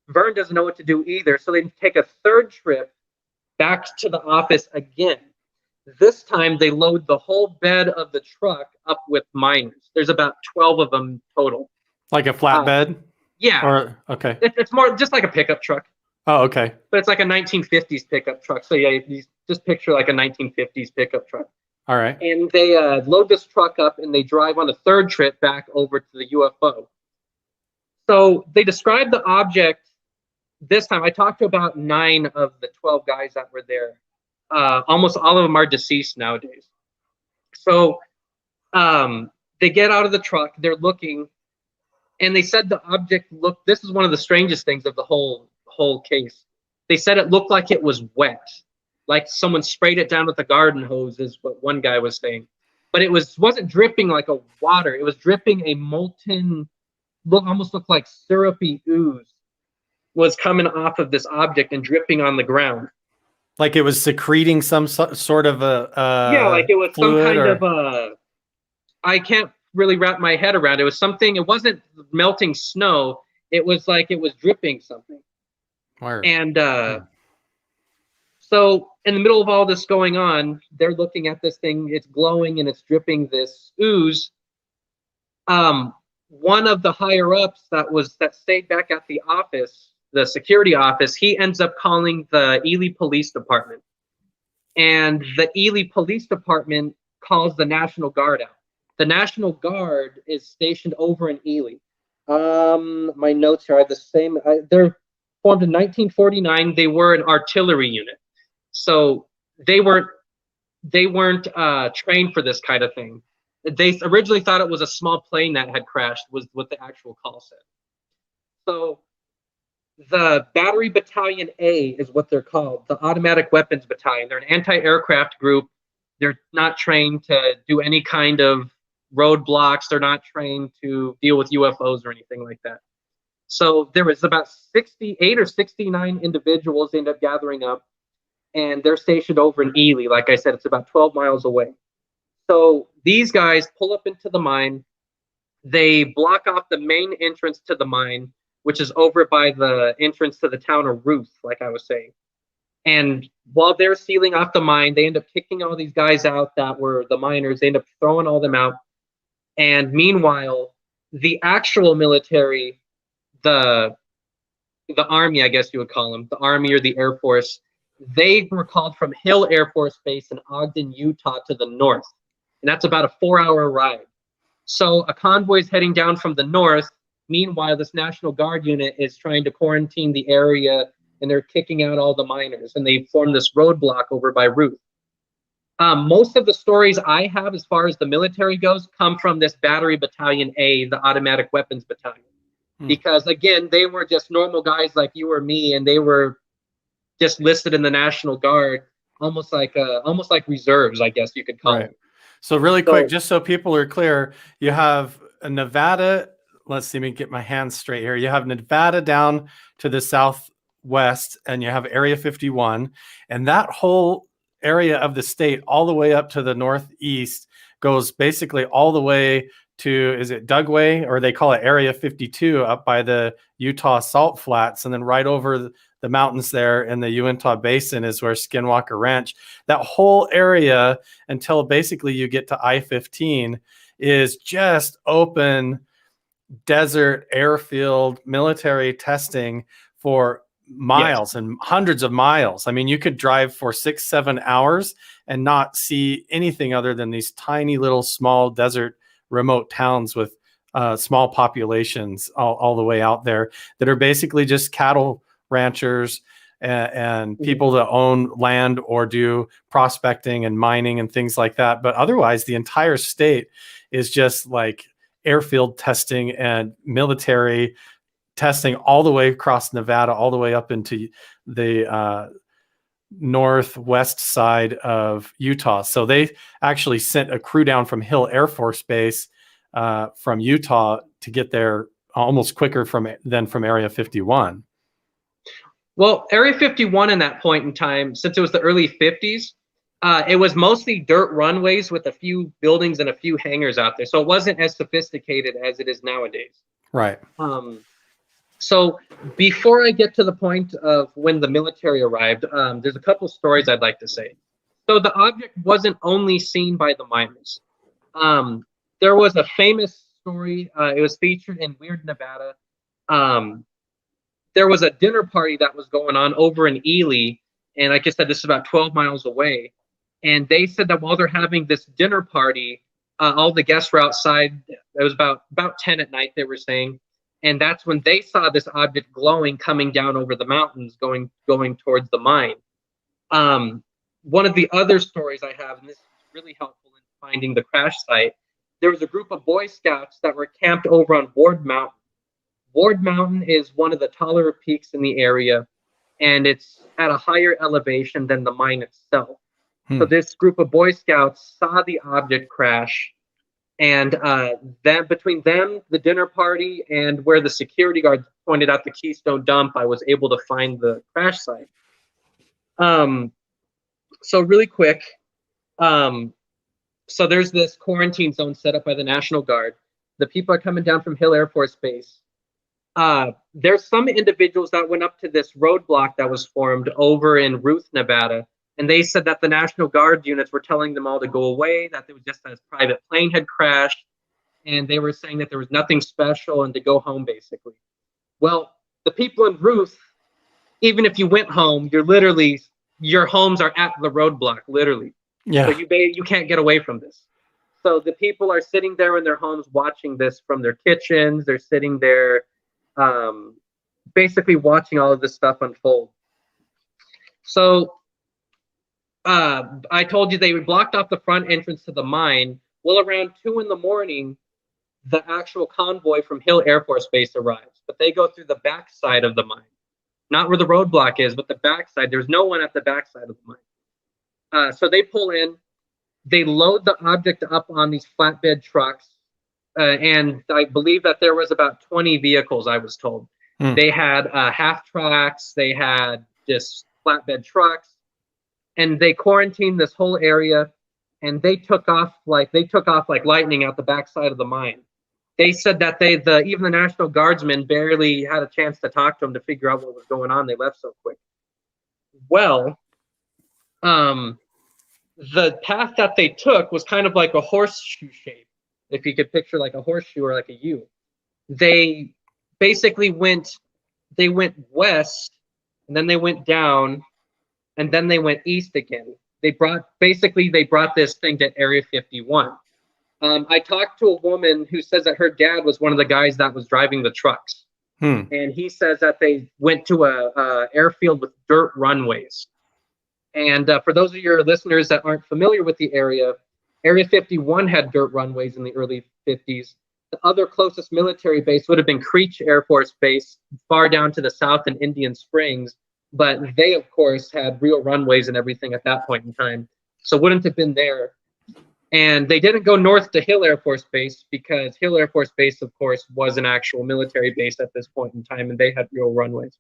Speaker 2: Vern doesn't know what to do either, so they take a third trip back to the office again. This time, they load the whole bed of the truck up with miners. There's about 12 of them total.
Speaker 1: Like a flatbed?
Speaker 2: Yeah.
Speaker 1: Or okay.
Speaker 2: It's more just like a pickup truck.
Speaker 1: Oh, okay.
Speaker 2: But it's like a 1950s pickup truck. So yeah, you just picture like a 1950s pickup truck.
Speaker 1: All right.
Speaker 2: And they load this truck up, and they drive on a third trip back over to the UFO. So they described the object this time. I talked to about 9 of the 12 guys that were there. Almost all of them are deceased nowadays. So they get out of the truck. They're looking, and they said the object looked. This is one of the strangest things of the whole case. They said it looked like it was wet, like someone sprayed it down with a garden hose, is what one guy was saying. But it wasn't dripping like a water. It was dripping a molten, almost looked like syrupy ooze was coming off of this object and dripping on the ground.
Speaker 1: Like it was secreting some sort of a
Speaker 2: yeah, like it was some kind
Speaker 1: or...
Speaker 2: of a. I can't really wrap my head around it. It was something. It wasn't melting snow. It was like it was dripping something.
Speaker 1: Word.
Speaker 2: And so in the middle of all this going on, they're looking at this thing. It's glowing and it's dripping this ooze. One of the higher ups that stayed back at the office, the security office, he ends up calling the Ely Police Department. And the Ely Police Department calls the National Guard out. The National Guard is stationed over in Ely. My notes here are the same. They're formed in 1949. They were an artillery unit, so they weren't trained for this kind of thing. They originally thought it was a small plane that had crashed, was what the actual call said. So The Battery Battalion A is what they're called, the Automatic Weapons Battalion. They're an anti-aircraft group. They're not trained to do any kind of roadblocks. They're not trained to deal with UFOs or anything like that. So there was about 68 or 69 individuals end up gathering up, and they're stationed over in Ely. Like I said, it's about 12 miles away. So these guys pull up into the mine. They block off the main entrance to the mine, which is over by the entrance to the town of Ruth, like I was saying. And while they're sealing off the mine, they end up kicking all these guys out that were the miners. They end up throwing all them out. And meanwhile, the actual military, the army, I guess you would call them, the army or the Air Force, they were called from Hill Air Force Base in Ogden, Utah to the north. And that's about a 4-hour ride. So a convoy is heading down from the north. Meanwhile, this National Guard unit is trying to quarantine the area, and they're kicking out all the miners, and they form this roadblock over by Ruth. Most of the stories I have as far as the military goes come from this Battery Battalion A, the Automatic Weapons Battalion. Because, again, they were just normal guys like you or me, and they were just listed in the National Guard, almost like reserves, I guess you could call them.
Speaker 1: So really quick, just so people are clear, you have a Nevada. Let's see me get my hands straight here. You have Nevada down to the southwest, and you have Area 51, and that whole area of the state all the way up to the northeast goes basically all the way to, is it Dugway, or they call it Area 52 up by the Utah Salt Flats, and then right over the mountains there in the Uintah Basin is where Skinwalker Ranch. That whole area until basically you get to I-15 is just open desert, airfield, military testing for miles and hundreds of miles. I mean, you could drive for 6-7 hours and not see anything other than these tiny little small desert remote towns with small populations all the way out there that are basically just cattle ranchers and people that own land or do prospecting and mining and things like that. But otherwise, the entire state is just like airfield testing and military testing all the way across Nevada, all the way up into the northwest side of Utah. So they actually sent a crew down from Hill Air Force Base from Utah to get there almost quicker than from Area 51.
Speaker 2: Well, Area 51 in that point in time, since it was the early 50s, it was mostly dirt runways with a few buildings and a few hangars out there. So it wasn't as sophisticated as it is nowadays.
Speaker 1: Right.
Speaker 2: So before I get to the point of when the military arrived, there's a couple stories I'd like to say. So the object wasn't only seen by the miners. There was a famous story. It was featured in Weird Nevada. There was a dinner party that was going on over in Ely. And like I said, this is about 12 miles away. And they said that while they're having this dinner party, all the guests were outside. It was about 10 at night, they were saying. And that's when they saw this object glowing coming down over the mountains, going towards the mine. One of the other stories I have, and this is really helpful in finding the crash site, there was a group of Boy Scouts that were camped over on Ward Mountain. Ward Mountain is one of the taller peaks in the area, and it's at a higher elevation than the mine itself. So this group of Boy Scouts saw the object crash, and then between them, the dinner party, and where the security guard pointed out the Keystone dump, I was able to find the crash site. So really quick, so there's this quarantine zone set up by the National Guard. The people are coming down from Hill Air Force Base. There's some individuals that went up to this roadblock that was formed over in Ruth, Nevada, and they said that the National Guard units were telling them all to go away, that it was just a private plane had crashed, and they were saying that there was nothing special and to go home, basically. Well, the people in Ruth, even if you went home, your homes are at the roadblock, literally.
Speaker 1: Yeah.
Speaker 2: So you can't get away from this. So the people are sitting there in their homes watching this from their kitchens. They're sitting there basically watching all of this stuff unfold. So I told you they blocked off the front entrance to the mine. Well, around 2 in the morning, the actual convoy from Hill Air Force Base arrives, but they go through the back side of the mine. not where the roadblock is, but the backside. There's no one at the backside of the mine. So they pull in, they load the object up on these flatbed trucks, and I believe that there was about 20 vehicles, I was told. They had half tracks, they had just flatbed trucks, and they quarantined this whole area, and they took off like lightning out the backside of the mine. They said that even the National Guardsmen barely had a chance to talk to them to figure out what was going on. They left so quick. Well, the path that they took was kind of like a horseshoe shape, if you could picture like a horseshoe or like a U. They basically went west, and then they went down, and then they went east again. They brought this thing to Area 51. I talked to a woman who says that her dad was one of the guys that was driving the trucks. And he says that they went to a airfield with dirt runways. And for those of your listeners that aren't familiar with the area, Area 51 had dirt runways in the early 50s. The other closest military base would have been Creech Air Force Base, far down to the south in Indian Springs. But they, of course, had real runways and everything at that point in time. So wouldn't have been there. And they didn't go north to Hill Air Force Base because Hill Air Force Base, of course, was an actual military base at this point in time, and they had real runways.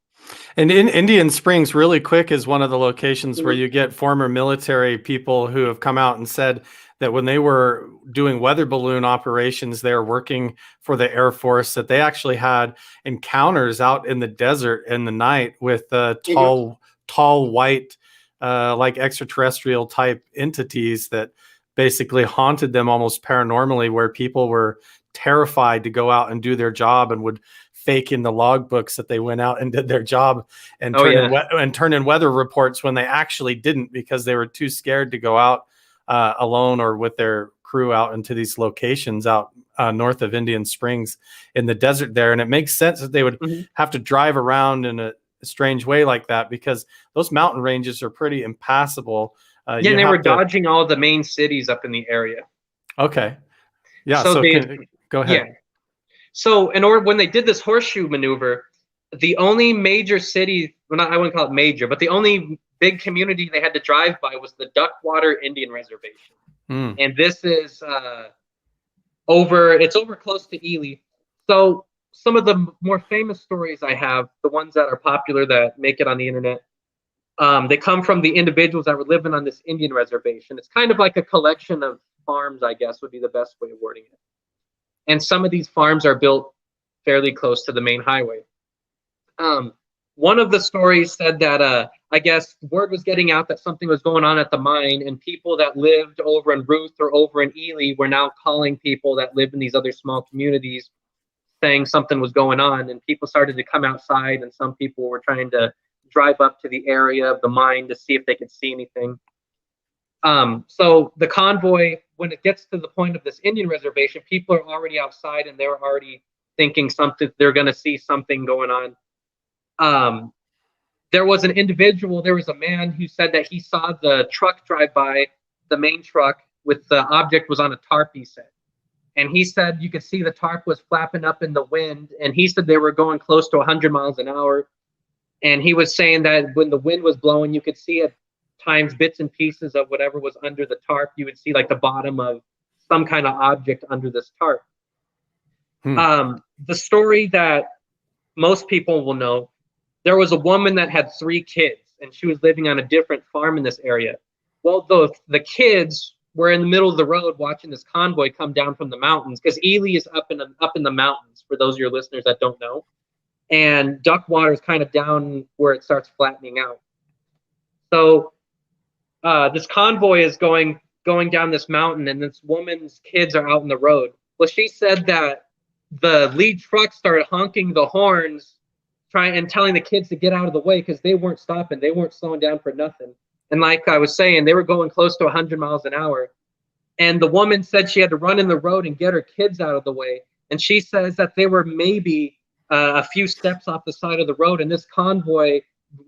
Speaker 1: And in Indian Springs, really quick, is one of the locations where you get former military people who have come out and said that when they were doing weather balloon operations, they were working for the Air Force, that they actually had encounters out in the desert in the night with tall white, like extraterrestrial type entities that basically haunted them almost paranormally, where people were terrified to go out and do their job and would fake in the logbooks that they went out and did their job and turn in weather reports when they actually didn't, because they were too scared to go out alone or with their crew out into these locations out north of Indian Springs in the desert there. And it makes sense that they would have to drive around in a strange way like that, because those mountain ranges are pretty impassable.
Speaker 2: And they were dodging all the main cities up in the area.
Speaker 1: Okay. Yeah.
Speaker 2: So
Speaker 1: go ahead.
Speaker 2: Yeah. So when they did this horseshoe maneuver, the only major city, I wouldn't call it major, but the only big community they had to drive by was the Duckwater Indian Reservation. And this is over close to Ely. So some of the more famous stories I have, the ones that are popular that make it on the internet, they come from the individuals that were living on this Indian reservation. It's kind of like a collection of farms, I guess, would be the best way of wording it. And some of these farms are built fairly close to the main highway. One of the stories said that, I guess, word was getting out that something was going on at the mine, and people that lived over in Ruth or over in Ely were now calling people that live in these other small communities saying something was going on, and people started to come outside, and some people were trying to drive up to the area of the mine to see if they could see anything. So the convoy, when it gets to the point of this Indian reservation, people are already outside and they're already thinking they're going to see something going on. There was a man who said that he saw the truck drive by, the main truck, with the object was on a tarp, he said. And he said you could see the tarp was flapping up in the wind, and he said they were going close to 100 miles an hour. And he was saying that when the wind was blowing, you could see at times bits and pieces of whatever was under the tarp. You would see like the bottom of some kind of object under this tarp. The story that most people will know, there was a woman that had 3 kids, and she was living on a different farm in this area. Well, the kids were in the middle of the road watching this convoy come down from the mountains, because Ely is up in the mountains, for those of your listeners that don't know. And Duckwater is kind of down where it starts flattening out. So this convoy is going down this mountain, and this woman's kids are out in the road. Well, she said that the lead truck started honking the horns, and telling the kids to get out of the way, because they weren't stopping. They weren't slowing down for nothing. And like I was saying, they were going close to 100 miles an hour. And the woman said she had to run in the road and get her kids out of the way. And she says that they were maybe a few steps off the side of the road, and this convoy,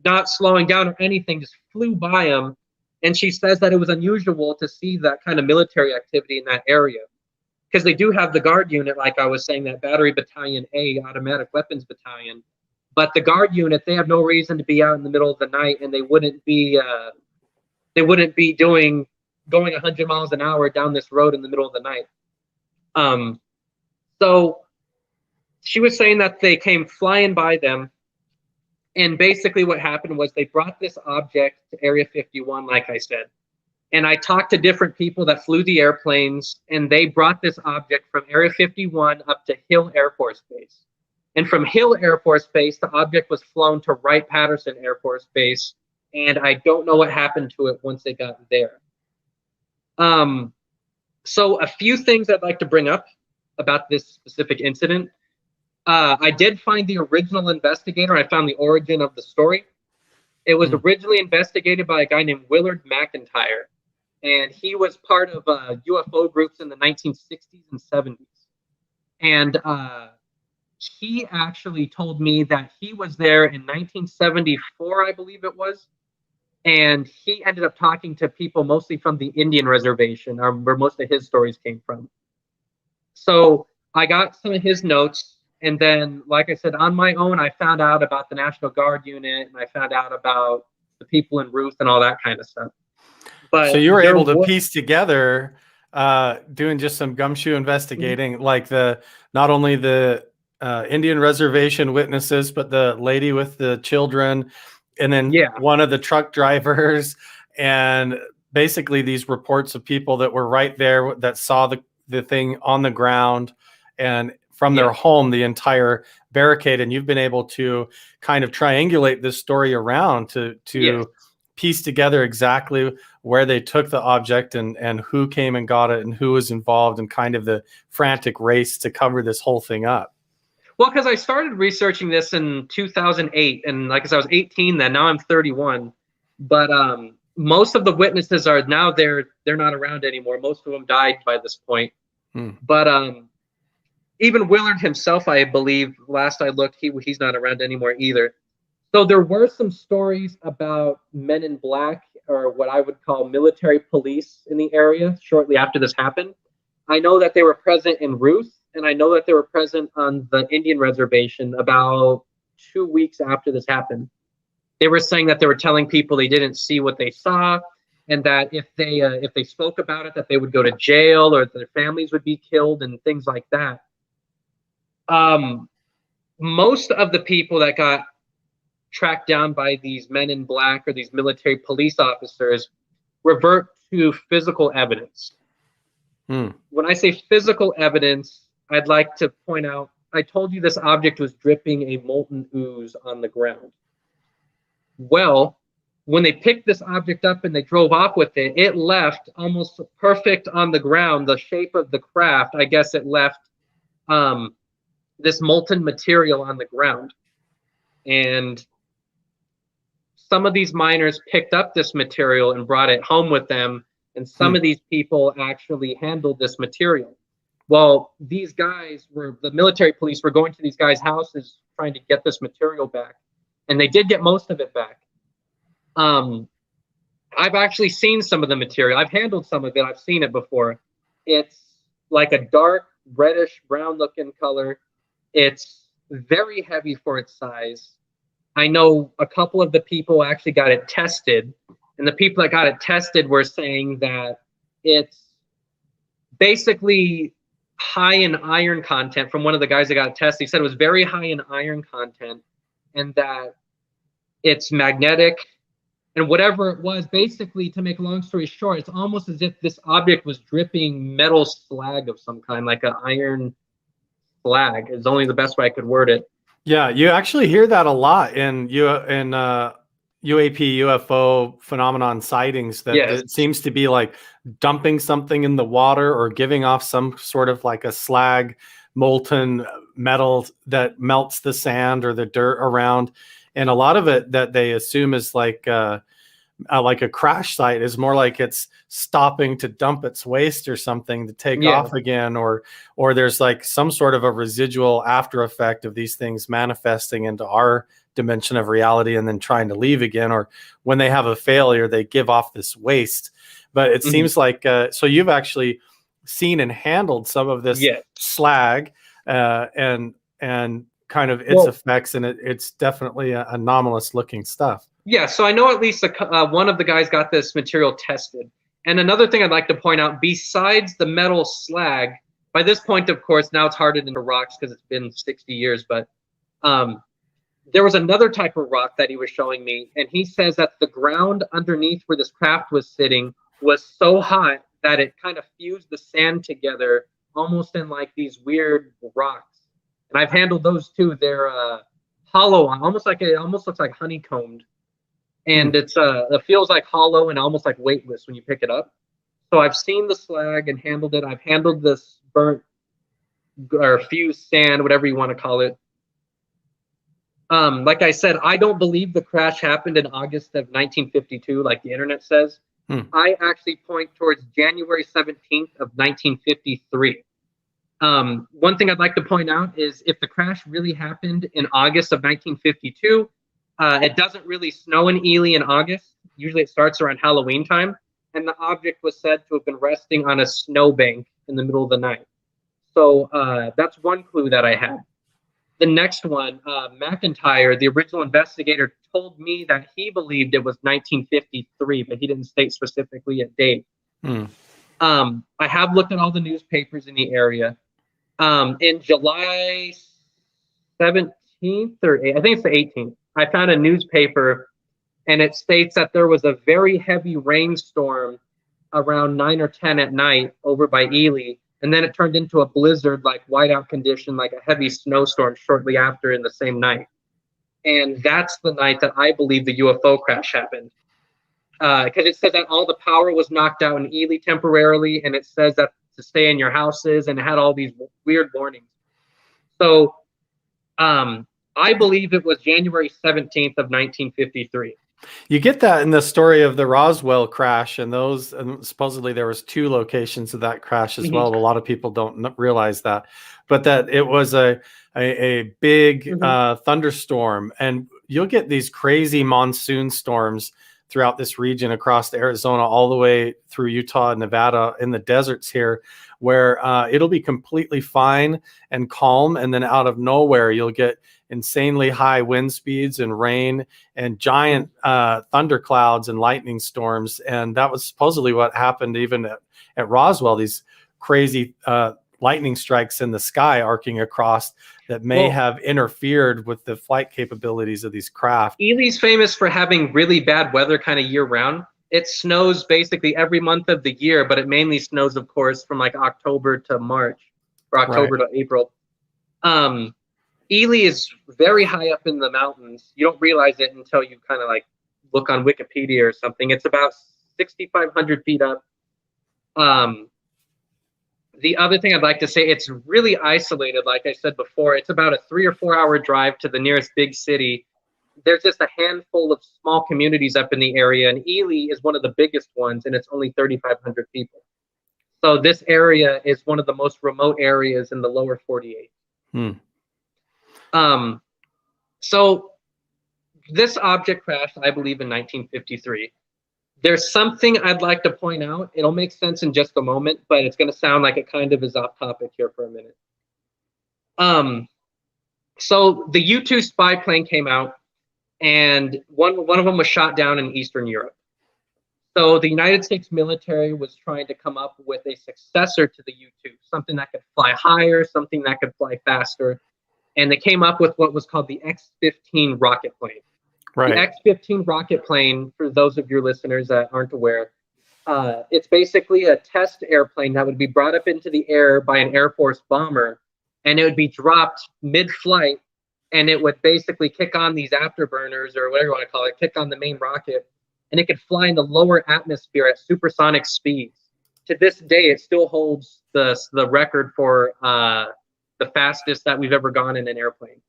Speaker 2: not slowing down or anything, just flew by them. And she says that it was unusual to see that kind of military activity in that area, because they do have the guard unit, like I was saying, that Battery Battalion A, Automatic Weapons Battalion. But the guard unit, they have no reason to be out in the middle of the night, and they wouldn't be going 100 miles an hour down this road in the middle of the night. So she was saying that they came flying by them, and basically what happened was they brought this object to Area 51, like I said. And I talked to different people that flew the airplanes, and they brought this object from Area 51 up to Hill Air Force Base. And from Hill Air Force Base, the object was flown to Wright-Patterson Air Force Base, and I don't know what happened to it once it got there. So a few things I'd like to bring up about this specific incident. I did find the original investigator. I found the origin of the story. It was originally investigated by a guy named Willard McIntyre, and he was part of UFO groups in the 1960s and 70s. And he actually told me that he was there in 1974, I believe it was, and he ended up talking to people mostly from the Indian reservation, where most of his stories came from. So I got some of his notes, and then, like I said, on my own, I found out about the National Guard unit, and I found out about the people in Ruth and all that kind of stuff. But
Speaker 1: so you were able to piece together, doing just some gumshoe investigating, like not only the Indian reservation witnesses, but the lady with the children, and then one of the truck drivers, and basically these reports of people that were right there that saw the thing on the ground, and from their home, the entire barricade. And you've been able to kind of triangulate this story around to piece together exactly where they took the object and who came and got it and who was involved in kind of the frantic race to cover this whole thing up.
Speaker 2: Well, because I started researching this in 2008, and like I said, I was 18 then. Now I'm 31. But most of the witnesses are now they're not around anymore. Most of them died by this point. But even Willard himself, I believe, last I looked, he's not around anymore either. So there were some stories about men in black, or what I would call military police, in the area shortly after this happened. I know that they were present in Ruth, and I know that they were present on the Indian reservation about 2 weeks after this happened. They were saying that they were telling people they didn't see what they saw, and that if they spoke about it, that they would go to jail, or that their families would be killed, and things like that. Most of the people that got tracked down by these men in black, or these military police officers, revert to physical evidence. When I say physical evidence, I'd like to point out, I told you this object was dripping a molten ooze on the ground. Well, when they picked this object up and they drove off with it, it left almost perfect on the ground. The shape of the craft, I guess it left this molten material on the ground. And some of these miners picked up this material and brought it home with them. And some of these people actually handled this material. Well, these guys the military police were going to these guys' houses trying to get this material back. And they did get most of it back. I've actually seen some of the material. I've handled some of it. I've seen it before. It's like a dark reddish brown looking color. It's very heavy for its size. I know a couple of the people actually got it tested, and the people that got it tested were saying that it's basically high in iron content. From one of the guys that got it tested, he said it was very high in iron content, and that it's magnetic. And whatever it was, basically, to make a long story short, it's almost as if this object was dripping metal slag of some kind, like an iron slag is only the best way I could word it.
Speaker 1: Yeah, you actually hear that a lot in UAP UFO phenomenon sightings, that it seems to be like dumping something in the water or giving off some sort of like a slag molten metal that melts the sand or the dirt around. And a lot of it that they assume is like a crash site is more like it's stopping to dump its waste or something to take off again, or there's like some sort of a residual after effect of these things manifesting into our dimension of reality and then trying to leave again, or when they have a failure, they give off this waste. But it seems like, so you've actually seen and handled some of this slag, and kind of its effects, and it's definitely anomalous looking stuff.
Speaker 2: Yeah, so I know at least one of the guys got this material tested. And another thing I'd like to point out, besides the metal slag, by this point, of course, now it's hardened into rocks because it's been 60 years, but there was another type of rock that he was showing me, and he says that the ground underneath where this craft was sitting was so hot that it kind of fused the sand together almost in like these weird rocks. And I've handled those too. They're hollow, almost looks like honeycombed. And it feels like hollow and almost like weightless when you pick it up. So I've seen the slag and handled it. I've handled this burnt or fused sand, whatever you want to call it. Like I said, I don't believe the crash happened in August of 1952, like the internet says. I actually point towards January 17th of 1953. One thing I'd like to point out is if the crash really happened in August of 1952, it doesn't really snow in Ely in August. Usually it starts around Halloween time. And the object was said to have been resting on a snowbank in the middle of the night. So that's one clue that I had. The next one, McIntyre, the original investigator, told me that he believed it was 1953, but he didn't state specifically a date. I have looked at all the newspapers in the area. In July 17th or I think it's the 18th, I found a newspaper, and it states that there was a very heavy rainstorm around 9 or 10 at night over by Ely. And then it turned into a blizzard, like whiteout condition, like a heavy snowstorm shortly after in the same night. And that's the night that I believe the UFO crash happened. Because it said that all the power was knocked out in Ely temporarily, and it says that to stay in your houses, and it had all these weird warnings. So I believe it was January 17th of 1953.
Speaker 1: You get that in the story of the Roswell crash, and supposedly there was 2 locations of that crash as well. A lot of people don't realize that, but that it was a big thunderstorm, and you'll get these crazy monsoon storms throughout this region across Arizona, all the way through Utah and Nevada in the deserts here, where it'll be completely fine and calm, and then out of nowhere you'll get insanely high wind speeds and rain and giant thunder clouds and lightning storms. And that was supposedly what happened even at Roswell, these crazy lightning strikes in the sky arcing across that may have interfered with the flight capabilities of these craft.
Speaker 2: Ely's famous for having really bad weather kind of year round. It snows basically every month of the year, but it mainly snows, of course, from like October to March or October to April. Ely is very high up in the mountains. You don't realize it until you kind of like look on Wikipedia or something. It's about 6,500 feet up. The other thing I'd like to say, it's really isolated. Like I said before, it's about a 3 or 4 hour drive to the nearest big city. There's just a handful of small communities up in the area, and Ely is one of the biggest ones, and it's only 3,500 people. So this area is one of the most remote areas in the lower 48. So this object crashed, I believe, in 1953. There's something I'd like to point out. It'll make sense in just a moment, but it's going to sound like it kind of is off topic here for a minute. So the U-2 spy plane came out, and one of them was shot down in Eastern Europe. So the United States military was trying to come up with a successor to the U-2, something that could fly higher, something that could fly faster. And they came up with what was called the X-15 rocket plane. Right. The X-15 rocket plane, for those of your listeners that aren't aware, it's basically a test airplane that would be brought up into the air by an Air Force bomber, and it would be dropped mid-flight, and it would basically kick on these afterburners, or whatever you want to call it, kick on the main rocket, and it could fly in the lower atmosphere at supersonic speeds. To this day, it still holds the record for the fastest that we've ever gone in an airplane.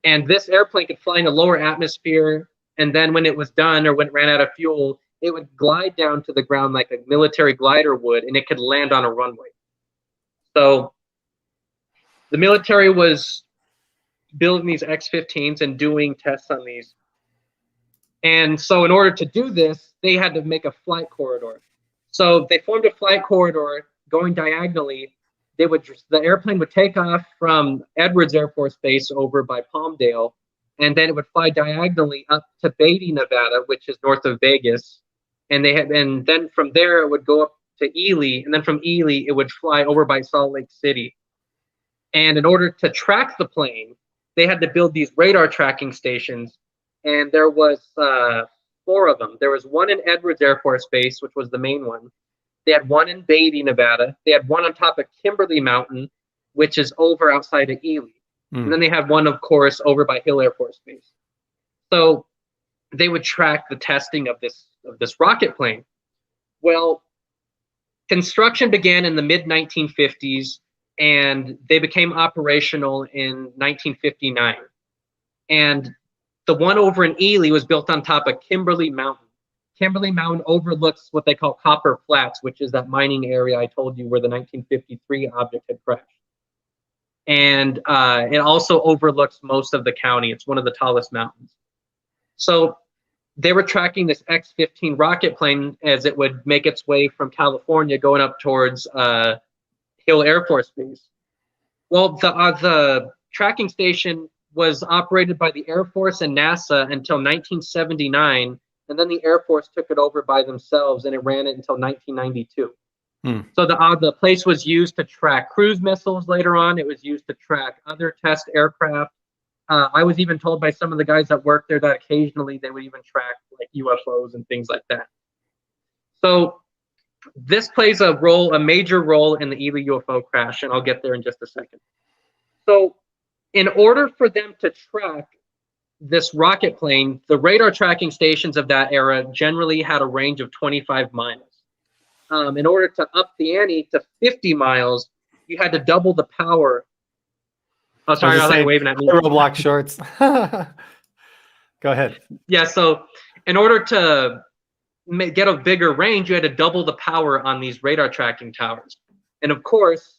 Speaker 2: And this airplane could fly in a lower atmosphere, and then when it was done or when it ran out of fuel, it would glide down to the ground like a military glider would, and it could land on a runway. So the military was building these X-15s and doing tests on these. And so in order to do this, they had to make a flight corridor. So they formed a flight corridor going diagonally the airplane would take off from Edwards Air Force Base over by Palmdale, and then it would fly diagonally up to Beatty, Nevada, which is north of Vegas, and then from there it would go up to Ely, and then from Ely it would fly over by Salt Lake City. And in order to track the plane, they had to build these radar tracking stations, and there was 4 of them. There was one in Edwards Air Force Base, which was the main one. They had one in Beatty, Nevada. They had one on top of Kimberly Mountain, which is over outside of Ely. And then they had one, of course, over by Hill Air Force Base. So they would track the testing of this rocket plane. Well, construction began in the mid-1950s, and they became operational in 1959. And the one over in Ely was built on top of Kimberly Mountain. Kimberly Mountain overlooks what they call Copper Flats, which is that mining area I told you where the 1953 object had crashed. And it also overlooks most of the county. It's one of the tallest mountains. So they were tracking this X-15 rocket plane as it would make its way from California going up towards Hill Air Force Base. Well, the tracking station was operated by the Air Force and NASA until 1979, and then the Air Force took it over by themselves, and it ran it until 1992. So the place was used to track cruise missiles later on. It was used to track other test aircraft. I was even told by some of the guys that worked there that occasionally they would even track like UFOs and things like that. So this plays a major role in the Ely UFO crash, and I'll get there in just a second. So in order for them to track this rocket plane, the radar tracking stations of that era generally had a range of 25 miles. In order to up the ante to 50 miles, you had to double the power. Oh, sorry, I was waving at me.
Speaker 1: Roblox shorts. Go ahead.
Speaker 2: Yeah, so in order to get a bigger range, you had to double the power on these radar tracking towers. And of course,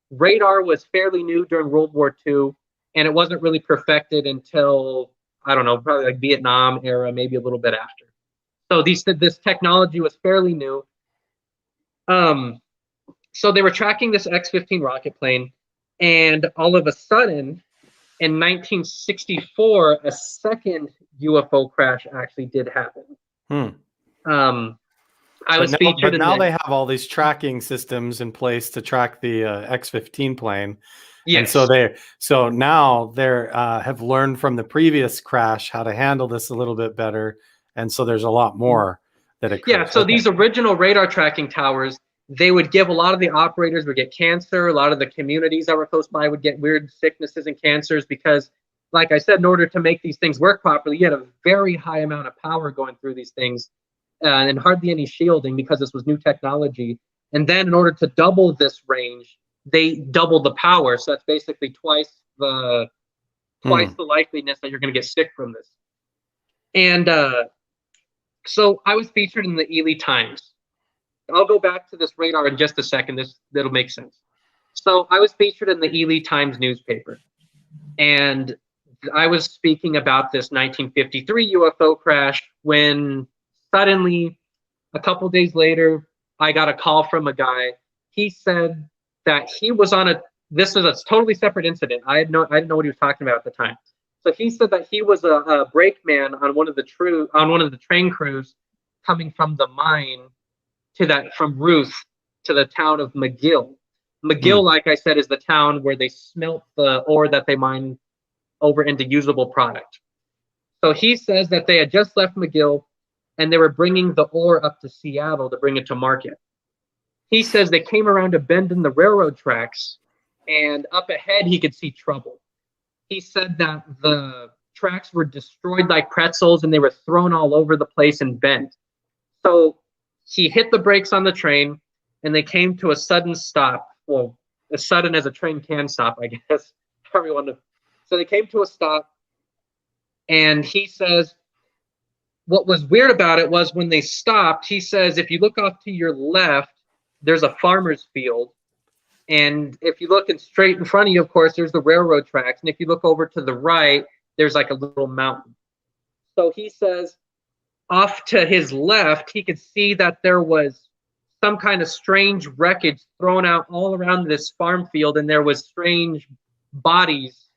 Speaker 2: radar was fairly new during World War II, and it wasn't really perfected until, I don't know, probably like Vietnam era, maybe a little bit after. So this technology was fairly new. So they were tracking this X-15 rocket plane, and all of a sudden, in 1964, a second UFO crash actually did happen.
Speaker 1: Now they have all these tracking systems in place to track the X-15 plane.
Speaker 2: Yes.
Speaker 1: And so now they have learned from the previous crash how to handle this a little bit better, and so there's a lot more that occurs.
Speaker 2: Yeah. So these original radar tracking towers, they would give a lot of the operators would get cancer. A lot of the communities that were close by would get weird sicknesses and cancers because, like I said, in order to make these things work properly, you had a very high amount of power going through these things, and hardly any shielding because this was new technology. And then in order to double this range, they doubled the power. So that's basically twice the likeliness that you're going to get sick from this. And so I was featured in the Ely Times. I'll go back to this radar in just a second. That'll make sense. So I was featured in the Ely Times newspaper, and I was speaking about this 1953 UFO crash when suddenly, a couple days later, I got a call from a guy. He said that he was on this was a totally separate incident. I didn't know what he was talking about at the time. So he said that he was a brakeman on one of the train crews coming from the mine from Ruth to the town of McGill. McGill, like I said, is the town where they smelt the ore that they mine over into usable product. So he says that they had just left McGill and they were bringing the ore up to Seattle to bring it to market. He says they came around a bend in the railroad tracks, and up ahead he could see trouble. He said that the tracks were destroyed like pretzels and they were thrown all over the place and bent. So he hit the brakes on the train, and they came to a sudden stop. Well, as sudden as a train can stop, I guess. So they came to a stop, and he says what was weird about it was when they stopped, he says, if you look off to your left, there's a farmer's field. And if you look straight in front of you, of course, there's the railroad tracks. And if you look over to the right, there's like a little mountain. So he says, off to his left, he could see that there was some kind of strange wreckage thrown out all around this farm field, and there was strange bodies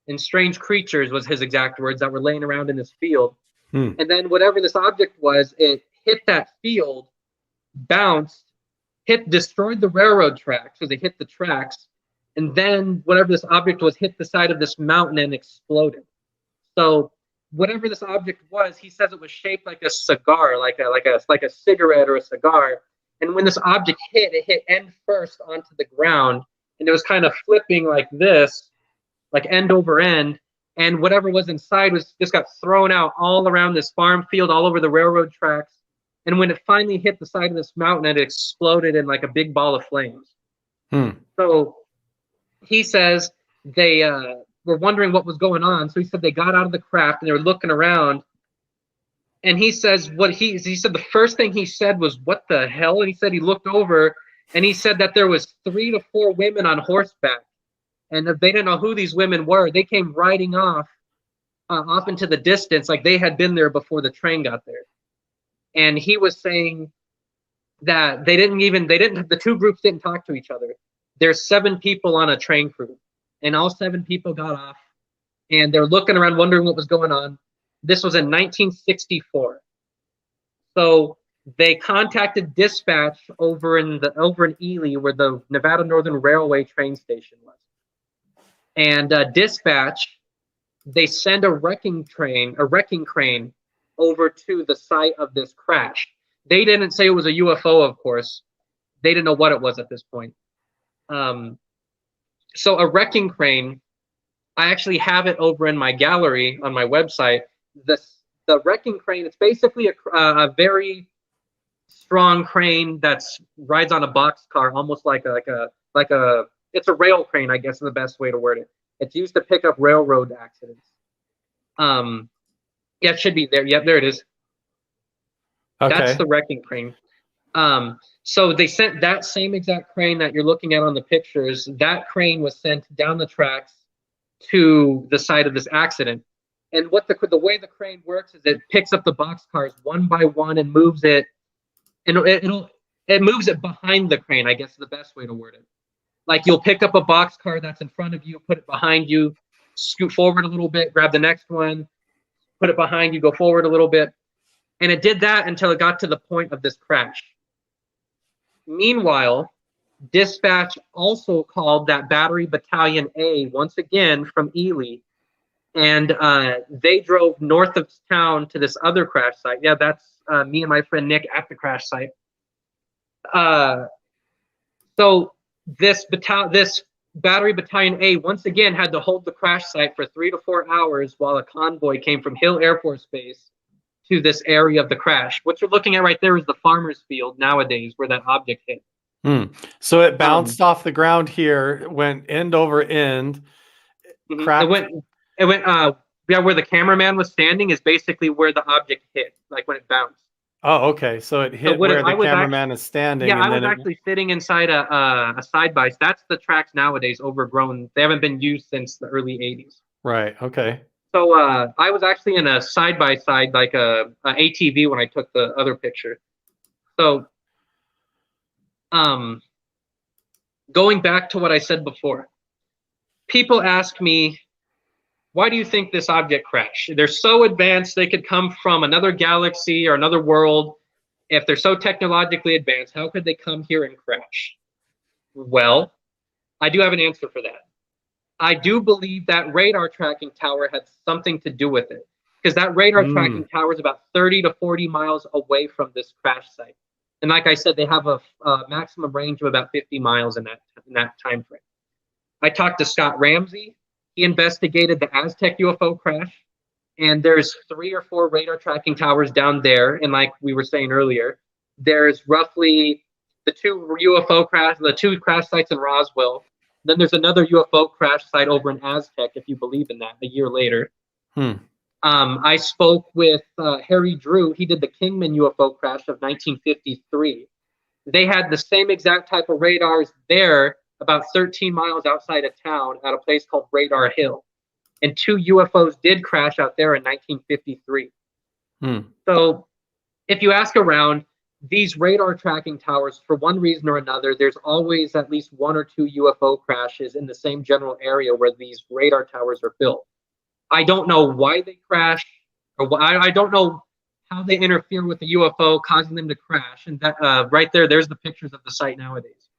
Speaker 2: and strange creatures, was his exact words, that were laying around in this field. And then whatever this object was, it hit that field, bounced, destroyed the railroad tracks, so they hit the tracks, and then whatever this object was hit the side of this mountain and exploded. So whatever this object was, he says it was shaped like a cigar, like a cigarette or a cigar. And when this object hit, it hit end first onto the ground, and it was kind of flipping like this, like end over end. And whatever was inside was just got thrown out all around this farm field, all over the railroad tracks. And when it finally hit the side of this mountain, it exploded in like a big ball of flames. So he says they were wondering what was going on. So he said they got out of the craft and they were looking around. And he says he said the first thing he said was, "What the hell?" And he said he looked over and he said that there was 3 to 4 women on horseback. And if they didn't know who these women were, they came riding off into the distance, like they had been there before the train got there. And he was saying that the two groups didn't talk to each other. There's 7 people on a train crew, and all 7 people got off, and they're looking around wondering what was going on. This was in 1964. So they contacted dispatch over in Ely, where the Nevada Northern Railway train station was. And dispatch, they send a wrecking crane over to the site of this crash. They didn't say it was a UFO, of course. They didn't know what it was at this point. So a wrecking crane, I actually have it over in my gallery on my website. The wrecking crane, it's basically a very strong crane that rides on a boxcar, almost like a it's a rail crane, I guess is the best way to word it. It's used to pick up railroad accidents. Yeah, it should be there. Yep, there it is. Okay. That's the wrecking crane. So they sent that same exact crane that you're looking at on the pictures. That crane was sent down the tracks to the site of this accident. And what the way the crane works is it picks up the boxcars one by one and moves it. And it moves it behind the crane, I guess is the best way to word it. Like you'll pick up a boxcar that's in front of you, put it behind you, scoot forward a little bit, grab the next one, put it behind you, go forward a little bit. And it did that until it got to the point of this crash. Meanwhile, dispatch also called that Battery Battalion A once again from Ely. And they drove north of town to this other crash site. Yeah, that's me and my friend Nick at the crash site. So this Battery Battalion A once again had to hold the crash site for 3 to 4 hours while a convoy came from Hill Air Force Base to this area of the crash. What you're looking at right there is the farmer's field nowadays where that object hit.
Speaker 1: So it bounced off the ground here, went end over end. It went
Speaker 2: where the cameraman was standing is basically where the object hit, like when it bounced.
Speaker 1: Oh, okay. So it hit where the cameraman is standing.
Speaker 2: Yeah, I was actually sitting inside a side by. That's the tracks nowadays, overgrown. They haven't been used since the early 80s.
Speaker 1: Right. Okay.
Speaker 2: So I was actually in a side by side, like a ATV, when I took the other picture. So, going back to what I said before, people ask me, why do you think this object crashed? They're so advanced, they could come from another galaxy or another world. If they're so technologically advanced, how could they come here and crash? Well, I do have an answer for that. I do believe that radar tracking tower had something to do with it, because that radar tracking tower is about 30 to 40 miles away from this crash site. And like I said, they have a maximum range of about 50 miles in that time frame. I talked to Scott Ramsey. He investigated the Aztec UFO crash, and there's 3 or 4 radar tracking towers down there. And like we were saying earlier, there's roughly the 2 crash sites in Roswell. Then there's another UFO crash site over in Aztec, if you believe in that, a year later. I spoke with Harry Drew. He did the Kingman UFO crash of 1953. They had the same exact type of radars there, about 13 miles outside of town at a place called Radar Hill. And 2 UFOs did crash out there in 1953. So if you ask around, these radar tracking towers, for one reason or another, there's always at least 1 or 2 UFO crashes in the same general area where these radar towers are built. I don't know why they crash, or I don't know how they interfere with the UFO, causing them to crash. And that right there's the pictures of the site nowadays.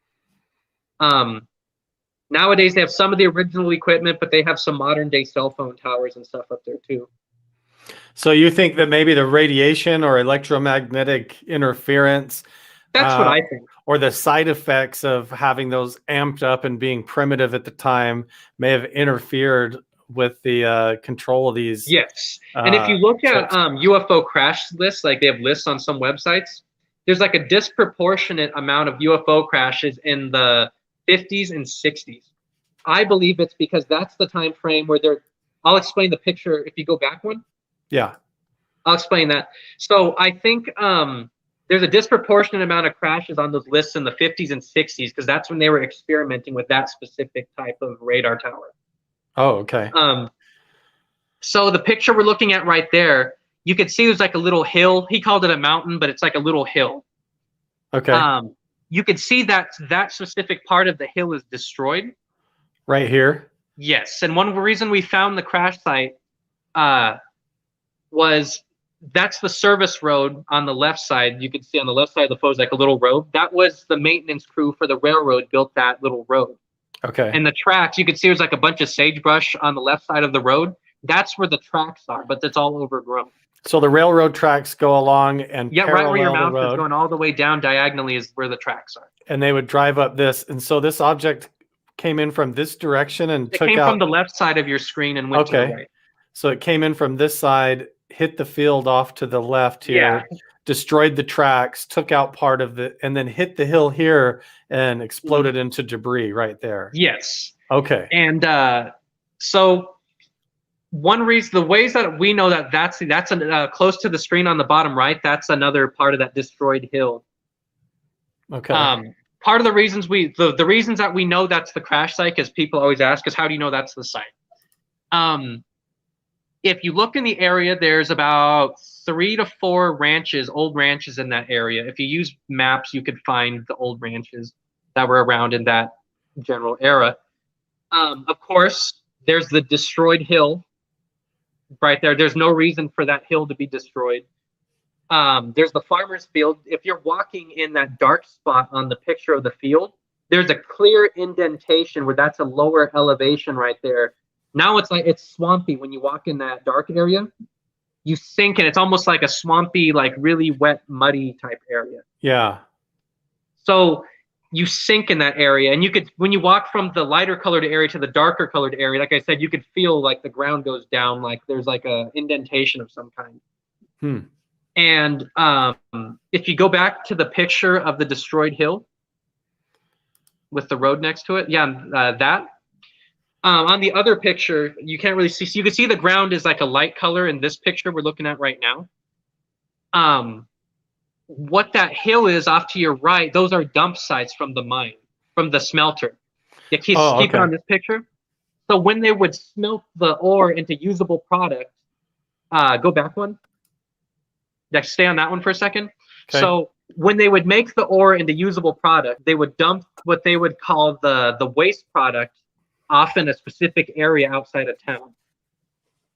Speaker 2: Nowadays, they have some of the original equipment, but they have some modern day cell phone towers and stuff up there too.
Speaker 1: So you think that maybe the radiation or electromagnetic interference,
Speaker 2: that's what I think,
Speaker 1: or the side effects of having those amped up and being primitive at the time may have interfered with the control of these.
Speaker 2: Yes. And if you look at UFO crash lists, like they have lists on some websites, there's like a disproportionate amount of UFO crashes in the 50s and 60s. I believe it's because that's the time frame where I'll explain the picture if you go back one.
Speaker 1: Yeah.
Speaker 2: I'll explain that. So I think there's a disproportionate amount of crashes on those lists in the 50s and 60s because that's when they were experimenting with that specific type of radar tower.
Speaker 1: Oh, okay.
Speaker 2: So the picture we're looking at right there, you can see there's like a little hill. He called it a mountain, but it's like a little hill.
Speaker 1: Okay.
Speaker 2: You can see that specific part of the hill is destroyed.
Speaker 1: Right here?
Speaker 2: Yes. And one reason we found the crash site was that's the service road on the left side. You can see on the left side of the photo is like a little road. That was the maintenance crew for the railroad built that little road.
Speaker 1: Okay.
Speaker 2: And the tracks, you can see there's like a bunch of sagebrush on the left side of the road. That's where the tracks are, but it's all overgrown.
Speaker 1: So the railroad tracks go along and
Speaker 2: right where your mouth is going all the way down diagonally is where the tracks are.
Speaker 1: And they would drive up this. And so this object came in from this direction and
Speaker 2: it came from the left side of your screen and went to the right.
Speaker 1: So it came in from this side, hit the field off to the left here, destroyed the tracks, took out part of it, and then hit the hill here and exploded into debris right there.
Speaker 2: Yes.
Speaker 1: Okay.
Speaker 2: And so one reason, the ways that we know that that's close to the screen on the bottom right, that's another part of that destroyed hill.
Speaker 1: Okay.
Speaker 2: Part of the reasons the reasons that we know that's the crash site, because people always ask us, how do you know that's the site? If you look in the area, there's about 3 to 4 ranches, old ranches in that area. If you use maps, you could find the old ranches that were around in that general era. Of course, there's the destroyed hill right there. There's no reason for that hill to be destroyed. There's the farmer's field. If you're walking in that dark spot on the picture of the field, there's a clear indentation where that's a lower elevation right there. Now it's swampy when you walk in that dark area. You sink and it's almost like a swampy, like really wet, muddy type area.
Speaker 1: Yeah.
Speaker 2: So you sink in that area, and you could, when you walk from the lighter colored area to the darker colored area, like I said, you could feel like the ground goes down, like there's like a indentation of some kind. And if you go back to the picture of the destroyed hill with the road next to it, that. On the other picture, you can't really see. So you can see the ground is like a light color in this picture we're looking at right now. What that hill is off to your right, those are dump sites from the mine, from the smelter. You keep it on this picture. So when they would smelt the ore into usable product, go back one. Stay on that one for a second. Okay. So when they would make the ore into usable product, they would dump what they would call the waste product off in a specific area outside of town.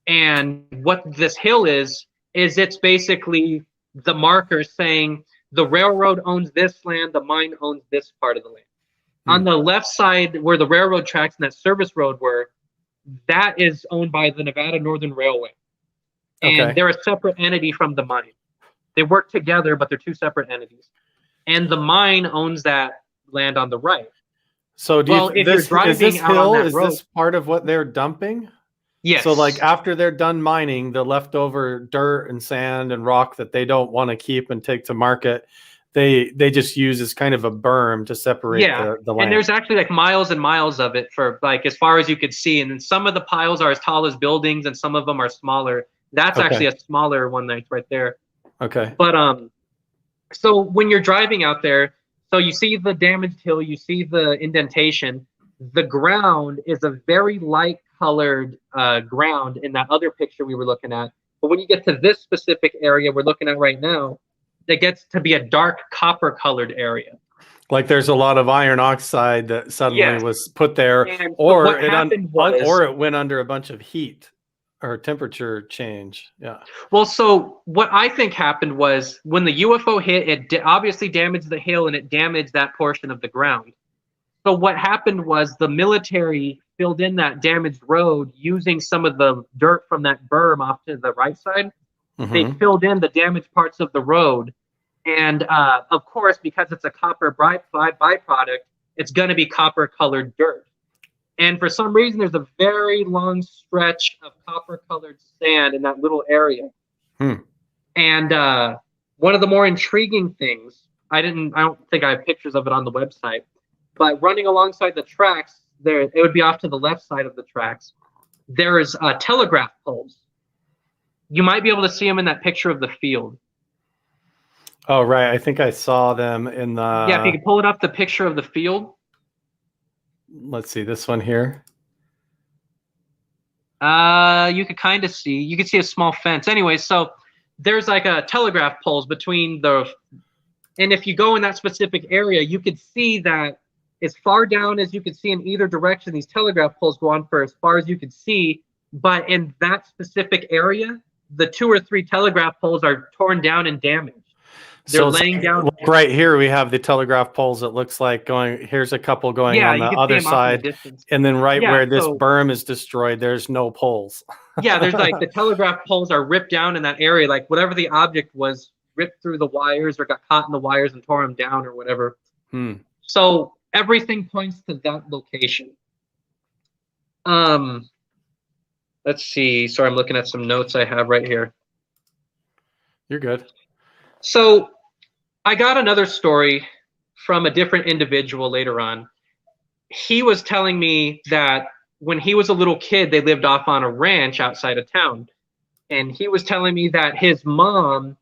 Speaker 2: And what this hill is it's basically the marker saying the railroad owns this land, the mine owns this part of the land. On the left side where the railroad tracks and that service road were, that is owned by the Nevada Northern Railway. And they're a separate entity from the mine. They work together, but they're 2 separate entities. And the mine owns that land on the right.
Speaker 1: So is this hill, is this part of what they're dumping?
Speaker 2: Yes.
Speaker 1: So like after they're done mining, the leftover dirt and sand and rock that they don't want to keep and take to market, they just use as kind of a berm to separate the land.
Speaker 2: And there's actually like miles and miles of it for like as far as you could see. And then some of the piles are as tall as buildings and some of them are smaller. That's actually a smaller one that's right there.
Speaker 1: Okay.
Speaker 2: But so when you're driving out there, so you see the damaged hill, you see the indentation. The ground is a very light colored ground in that other picture we were looking at. But when you get to this specific area we're looking at right now, it gets to be a dark copper colored area.
Speaker 1: Like there's a lot of iron oxide that suddenly was put there,
Speaker 2: And
Speaker 1: or
Speaker 2: so
Speaker 1: it went under a bunch of heat or temperature change. Yeah.
Speaker 2: Well, so what I think happened was when the UFO hit, it obviously damaged the hill and it damaged that portion of the ground. So what happened was the military filled in that damaged road using some of the dirt from that berm off to the right side. They filled in the damaged parts of the road. And of course, because it's a copper byproduct, it's going to be copper colored dirt. And for some reason, there's a very long stretch of copper colored sand in that little area. And one of the more intriguing things, I don't think I have pictures of it on the website, but running alongside the tracks, it would be off to the left side of the tracks. There's telegraph poles. You might be able to see them in that picture of the field.
Speaker 1: Oh, right. I think I saw them in the...
Speaker 2: Yeah, if you can pull it up, the picture of the field.
Speaker 1: Let's see, this one here.
Speaker 2: You could kind of see. You could see a small fence. Anyway, so there's like a telegraph poles between the... And if you go in that specific area, you could see that as far down as you could see in either direction, these telegraph poles go on for as far as you could see. But in that specific area, the 2 or 3 telegraph poles are torn down and damaged. They're laying down.
Speaker 1: Like right here, we have the telegraph poles. It looks like going. Here's a couple going on the other side, and then where this berm is destroyed, there's no poles.
Speaker 2: Yeah, there's like the telegraph poles are ripped down in that area. Like whatever the object was, ripped through the wires or got caught in the wires and tore them down or whatever. So everything points to that location. Let's see. Sorry, I'm looking at some notes I have right here.
Speaker 1: You're good.
Speaker 2: So I got another story from a different individual later on. He was telling me that when he was a little kid, they lived off on a ranch outside of town. And he was telling me that his mom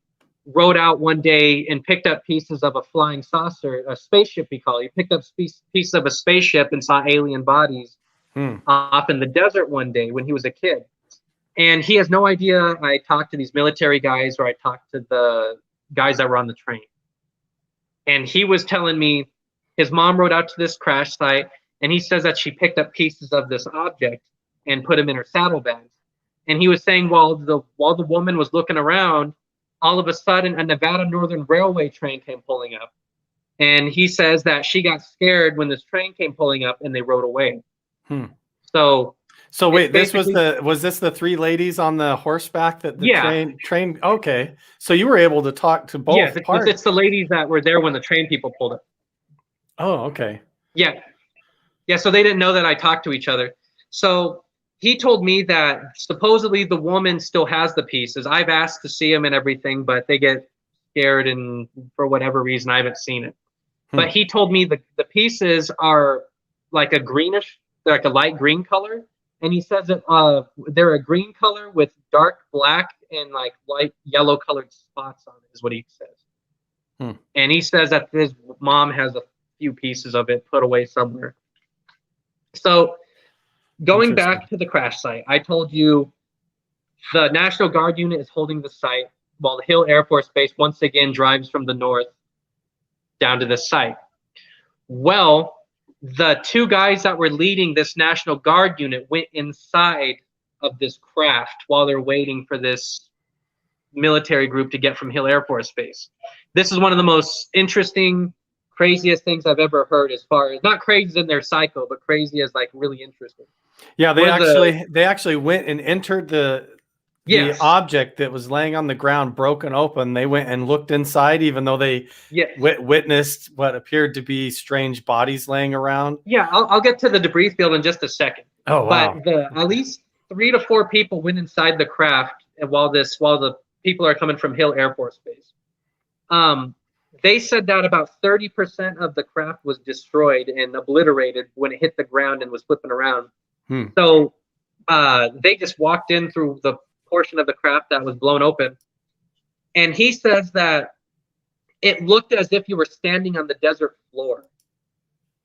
Speaker 2: rode out one day and picked up pieces of a flying saucer, a spaceship, we call it. He picked up pieces of a spaceship and saw alien bodies off in the desert one day when he was a kid. And he has no idea I talked to these military guys or I talked to the guys that were on the train. And he was telling me his mom rode out to this crash site, and he says that she picked up pieces of this object and put them in her saddlebags. And he was saying while the woman was looking around, all of a sudden a Nevada Northern Railway train came pulling up. And he says that she got scared when this train came pulling up and they rode away.
Speaker 1: So wait, was this the 3 ladies on the horseback that the train? Okay, so you were able to talk to both.
Speaker 2: Yeah, it's the ladies that were there when the train people pulled up.
Speaker 1: Oh, okay.
Speaker 2: Yeah. So they didn't know that I talked to each other. So he told me that supposedly the woman still has the pieces. I've asked to see them and everything, but they get scared, and for whatever reason, I haven't seen it. But he told me the pieces are like a greenish, like a light green color. And he says that they're a green color with dark black and like light yellow colored spots on it, is what he says. And he says that his mom has a few pieces of it put away somewhere. So going back to the crash site, I told you the National Guard unit is holding the site while the Hill Air Force Base once again drives from the north down to the site. Well, the 2 guys that were leading this National Guard unit went inside of this craft while they're waiting for this military group to get from Hill Air Force Base. This is one of the most interesting, craziest things I've ever heard, as far as not crazy in their psycho, but crazy as like really interesting.
Speaker 1: Yeah, they actually went and entered the object that was laying on the ground, broken open. They went and looked inside, even though they witnessed what appeared to be strange bodies laying around.
Speaker 2: Yeah, I'll get to the debris field in just a second.
Speaker 1: Oh, wow.
Speaker 2: But at least 3 to 4 people went inside the craft while the people are coming from Hill Air Force Base. They said that about 30% of the craft was destroyed and obliterated when it hit the ground and was flipping around. So they just walked in through the portion of the craft that was blown open. And he says that it looked as if you were standing on the desert floor.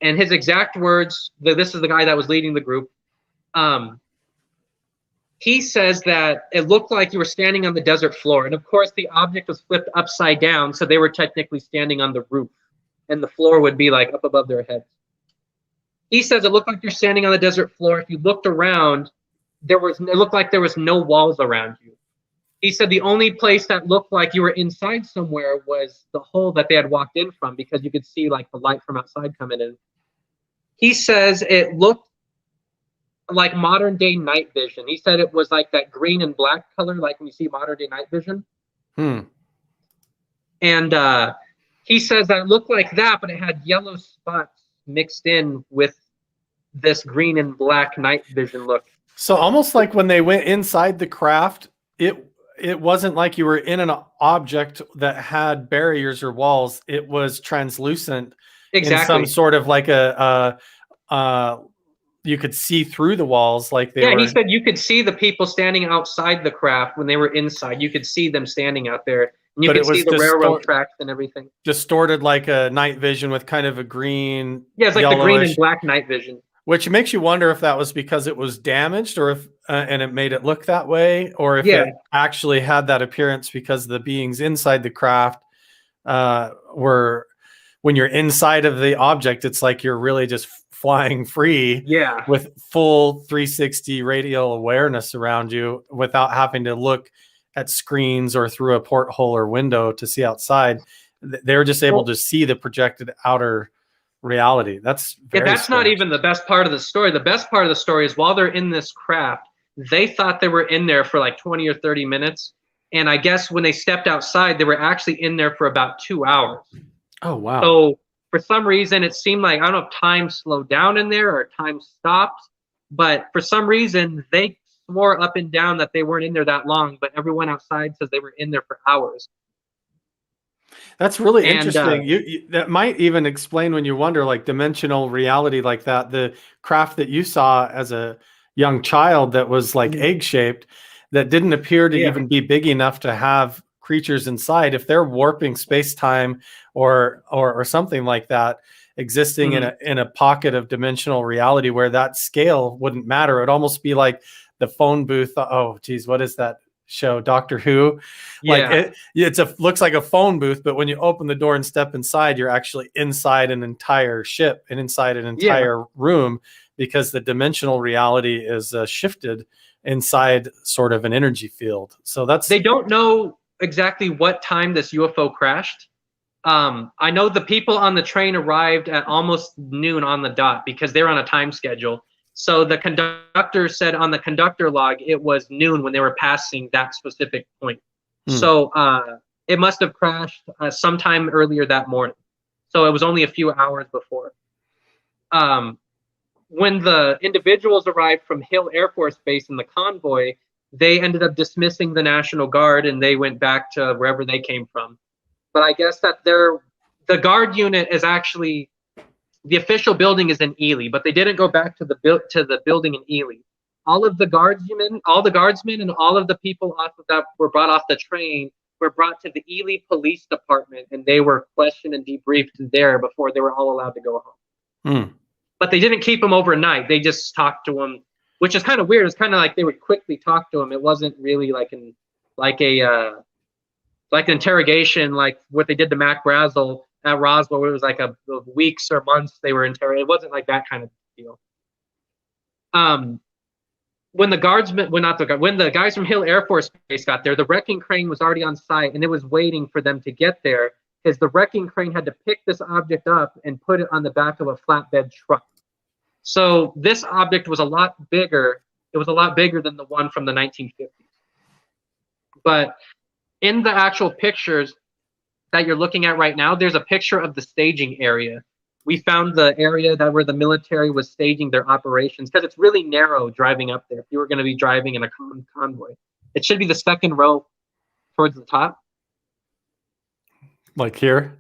Speaker 2: And his exact words, this is the guy that was leading the group. he says that it looked like you were standing on the desert floor. And of course, the object was flipped upside down, so they were technically standing on the roof, and the floor would be like up above their heads. He says it looked like you're standing on the desert floor. If you looked around, it looked like there was no walls around you. He said the only place that looked like you were inside somewhere was the hole that they had walked in from, because you could see like the light from outside coming in. He says it looked like modern day night vision. He said it was like that green and black color, like when you see modern day night vision. And he says that it looked like that, but it had yellow spots mixed in with this green and black night vision look.
Speaker 1: So almost like when they went inside the craft, it wasn't like you were in an object that had barriers or walls. It was translucent.
Speaker 2: Exactly.
Speaker 1: In some sort of like you could see through the walls, like they were.
Speaker 2: He said you could see the people standing outside the craft when they were inside. You could see them standing out there, and you could see the railroad tracks and everything.
Speaker 1: Distorted like a night vision with kind of a green.
Speaker 2: Yeah, it's like the green and black night vision.
Speaker 1: Which makes you wonder if that was because it was damaged, or if and it made it look that way, or if it actually had that appearance because the beings inside the craft were. When you're inside of the object, it's like you're really just flying free with full 360 radial awareness around you without having to look at screens or through a porthole or window to see outside. They're just able to see the projected outer reality. That's
Speaker 2: not even the best part of the story. The best part of the story is while they're in this craft, they thought they were in there for like 20 or 30 minutes. And I guess when they stepped outside, they were actually in there for about 2 hours.
Speaker 1: Oh, wow.
Speaker 2: So for some reason, it seemed like, I don't know if time slowed down in there or time stopped, but for some reason, they swore up and down that they weren't in there that long, but everyone outside says they were in there for hours.
Speaker 1: That's really interesting. You that might even explain when you wonder, like dimensional reality like that, the craft that you saw as a young child that was like egg-shaped, that didn't appear to even be big enough to have creatures inside. If they're warping space-time or something like that, existing in a pocket of dimensional reality where that scale wouldn't matter, it'd almost be like the phone booth. Oh geez, what is that show, Doctor Who? Like looks like a phone booth, but when you open the door and step inside, you're actually inside an entire ship and inside an entire room, because the dimensional reality is shifted inside sort of an energy field. So they
Speaker 2: don't know exactly what time this UFO crashed. I know the people on the train arrived at almost noon on the dot because they're on a time schedule. So the conductor said on the conductor log it was noon when they were passing that specific point. So it must have crashed sometime earlier that morning. So it was only a few hours before. When the individuals arrived from Hill Air Force Base in the convoy, they ended up dismissing the National Guard and they went back to wherever they came from. But I guess that the guard unit is actually, the official building is in Ely, but they didn't go back to the building in Ely. All of the guardsmen, and all of the people that were brought off the train were brought to the Ely Police Department, and they were questioned and debriefed there before they were all allowed to go home. But they didn't keep them overnight. They just talked to them, which is kind of weird. It's kind of like they would quickly talk to them. It wasn't really like an interrogation, like what they did to Mac Brazel at Roswell, where it was like a weeks or months they were interrogated. It wasn't like that kind of deal. When the guys from Hill Air Force Base got there, the wrecking crane was already on site, and it was waiting for them to get there, because the wrecking crane had to pick this object up and put it on the back of a flatbed truck. So this object was a lot bigger. It was a lot bigger than the one from the 1950s. But in the actual pictures that you're looking at right now, there's a picture of the staging area. We found the area where the military was staging their operations, because it's really narrow driving up there. If you were going to be driving in a convoy, it should be the second row towards the top.
Speaker 1: Like here?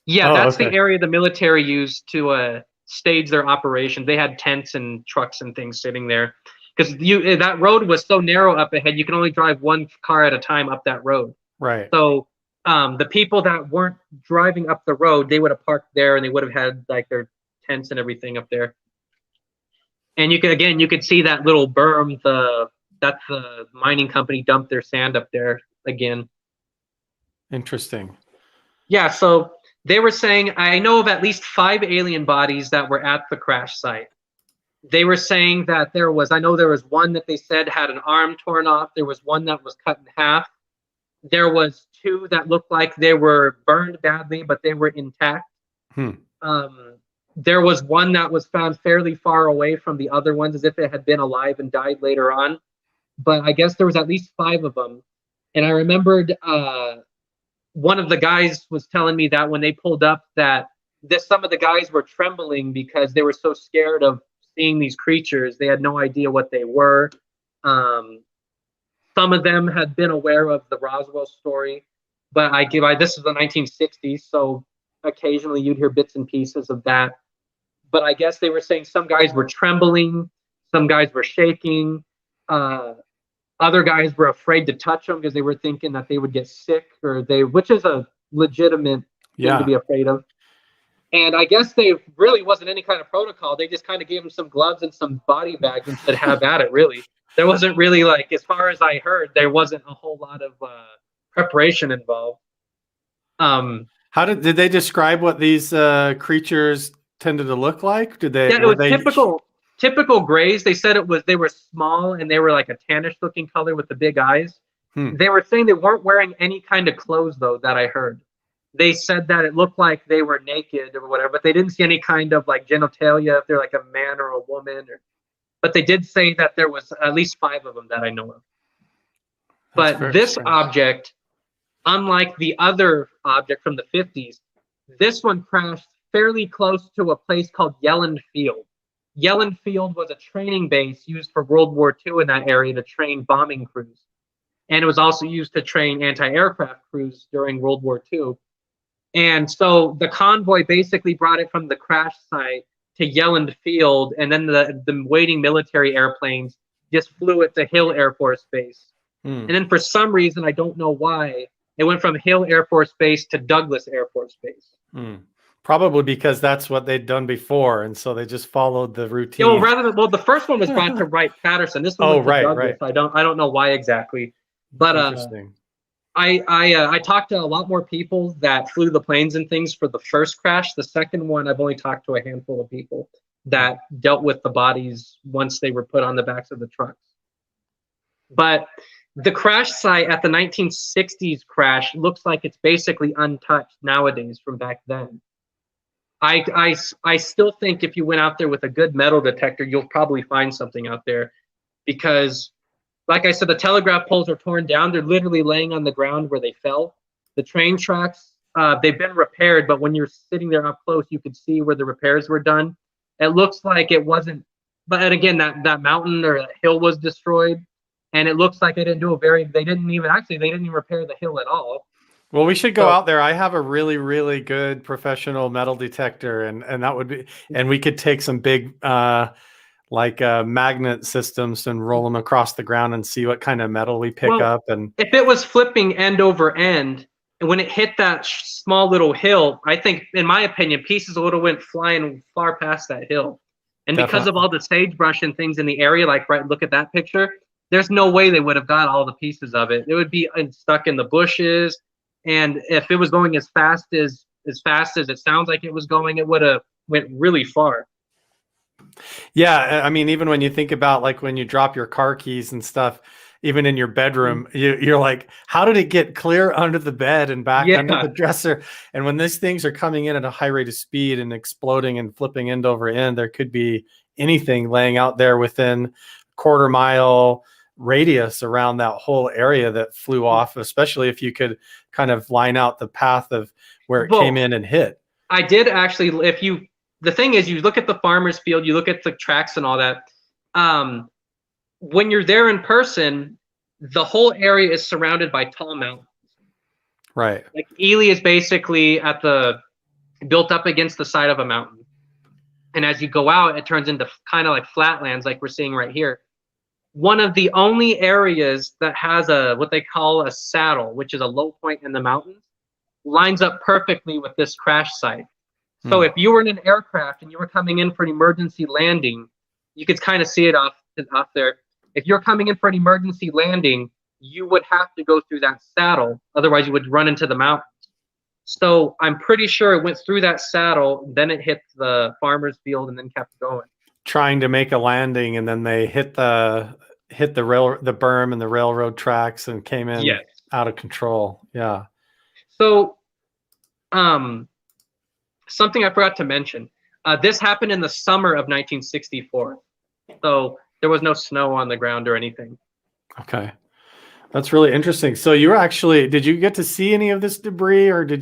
Speaker 2: Yeah, that's the area the military used to stage their operations. They had tents and trucks and things sitting there, because that road was so narrow up ahead, you can only drive one car at a time up that road.
Speaker 1: Right.
Speaker 2: So the people that weren't driving up the road, they would have parked there, and they would have had like their tents and everything up there. And you could see that little berm. That's the mining company dumped their sand up there again.
Speaker 1: Interesting.
Speaker 2: Yeah, so they were saying, I know of at least 5 alien bodies that were at the crash site. They were saying that I know there was one that they said had an arm torn off. There was one that was cut in half. There was 2 that looked like they were burned badly, but they were intact. There was one that was found fairly far away from the other ones, as if it had been alive and died later on. But I guess there was at least 5 of them. And I remembered one of the guys was telling me that when they pulled up, that some of the guys were trembling because they were so scared of seeing these creatures. They had no idea what they were. Some of them had been aware of the Roswell story, but this is the 1960s, so occasionally you'd hear bits and pieces of that. But I guess they were saying some guys were trembling, some guys were shaking, other guys were afraid to touch them because they were thinking that they would get sick, which is a legitimate thing to be afraid of. And I guess they really wasn't any kind of protocol. They just kind of gave them some gloves and some body bags and said, have at it, really. There wasn't really, like, as far as I heard, there wasn't a whole lot of preparation involved.
Speaker 1: Did they describe what these creatures tended to look like?
Speaker 2: Yeah, it was typical grays. They said they were small and they were like a tannish looking color with the big eyes. They were saying they weren't wearing any kind of clothes, though, that I heard. They said that it looked like they were naked or whatever, but they didn't see any kind of like genitalia, if they're like a man or a woman. But they did say that there was at least 5 of them that I know of. But this object, unlike the other object from the 50s, this one crashed fairly close to a place called Yellen Field. Yellen Field was a training base used for World War II in that area to train bombing crews. And it was also used to train anti-aircraft crews during World War II. And so the convoy basically brought it from the crash site to Yellen Field, and then the waiting military airplanes just flew it to Hill Air Force Base. And then for some reason, I don't know why, it went from Hill Air Force Base to Douglas Air Force Base.
Speaker 1: Probably because that's what they'd done before, and so they just followed the routine.
Speaker 2: The first one was brought to Wright-Patterson. This one went to Douglas. I don't know why exactly, but
Speaker 1: interesting.
Speaker 2: I talked to a lot more people that flew the planes and things for the first crash. The second one, I've only talked to a handful of people that dealt with the bodies once they were put on the backs of the trucks. But the crash site at the 1960s crash looks like it's basically untouched nowadays from back then. I still think if you went out there with a good metal detector, you'll probably find something out there, because like I said, the telegraph poles are torn down. They're literally laying on the ground where they fell. The train tracks, they've been repaired, but when you're sitting there up close, you could see where the repairs were done. It looks like it wasn't, but again, that mountain or that hill was destroyed, and it looks like they didn't even repair the hill at all.
Speaker 1: Well, we should go out there. I have a really, really good professional metal detector, and that would be, and we could take some big magnet systems and roll them across the ground and see what kind of metal we pick up. And
Speaker 2: if it was flipping end over end, and when it hit that small little hill, I think, in my opinion, pieces would have went flying far past that hill. And because of all the sagebrush and things in the area, look at that picture, there's no way they would have got all the pieces of it. It would be stuck in the bushes. And if it was going as fast as it sounds like it was going, it would have went really far.
Speaker 1: Yeah, I mean, even when you think about like when you drop your car keys and stuff, even in your bedroom, you're like, how did it get clear under the bed and back under the dresser? And when these things are coming in at a high rate of speed and exploding and flipping end over end, there could be anything laying out there within quarter-mile radius around that whole area that flew off, especially if you could kind of line out the path of where it came in and hit.
Speaker 2: I did actually, the thing is, you look at the farmer's field, you look at the tracks and all that. When you're there in person, the whole area is surrounded by tall mountains.
Speaker 1: Right.
Speaker 2: Like Ely is basically built up against the side of a mountain. And as you go out, it turns into kind of like flatlands like we're seeing right here. One of the only areas that has what they call a saddle, which is a low point in the mountains, lines up perfectly with this crash site. So if you were in an aircraft and you were coming in for an emergency landing, you could kind of see it off there. If you're coming in for an emergency landing, you would have to go through that saddle. Otherwise, you would run into the mountains. So I'm pretty sure it went through that saddle, then it hit the farmer's field, and then kept going.
Speaker 1: Trying to make a landing, and then they hit the berm and the railroad tracks and came in out of control. Yeah.
Speaker 2: So, something I forgot to mention. This happened in the summer of 1964. So there was no snow on the ground or anything.
Speaker 1: Okay. That's really interesting. So you were actually, did you get to see any of this debris, or
Speaker 2: the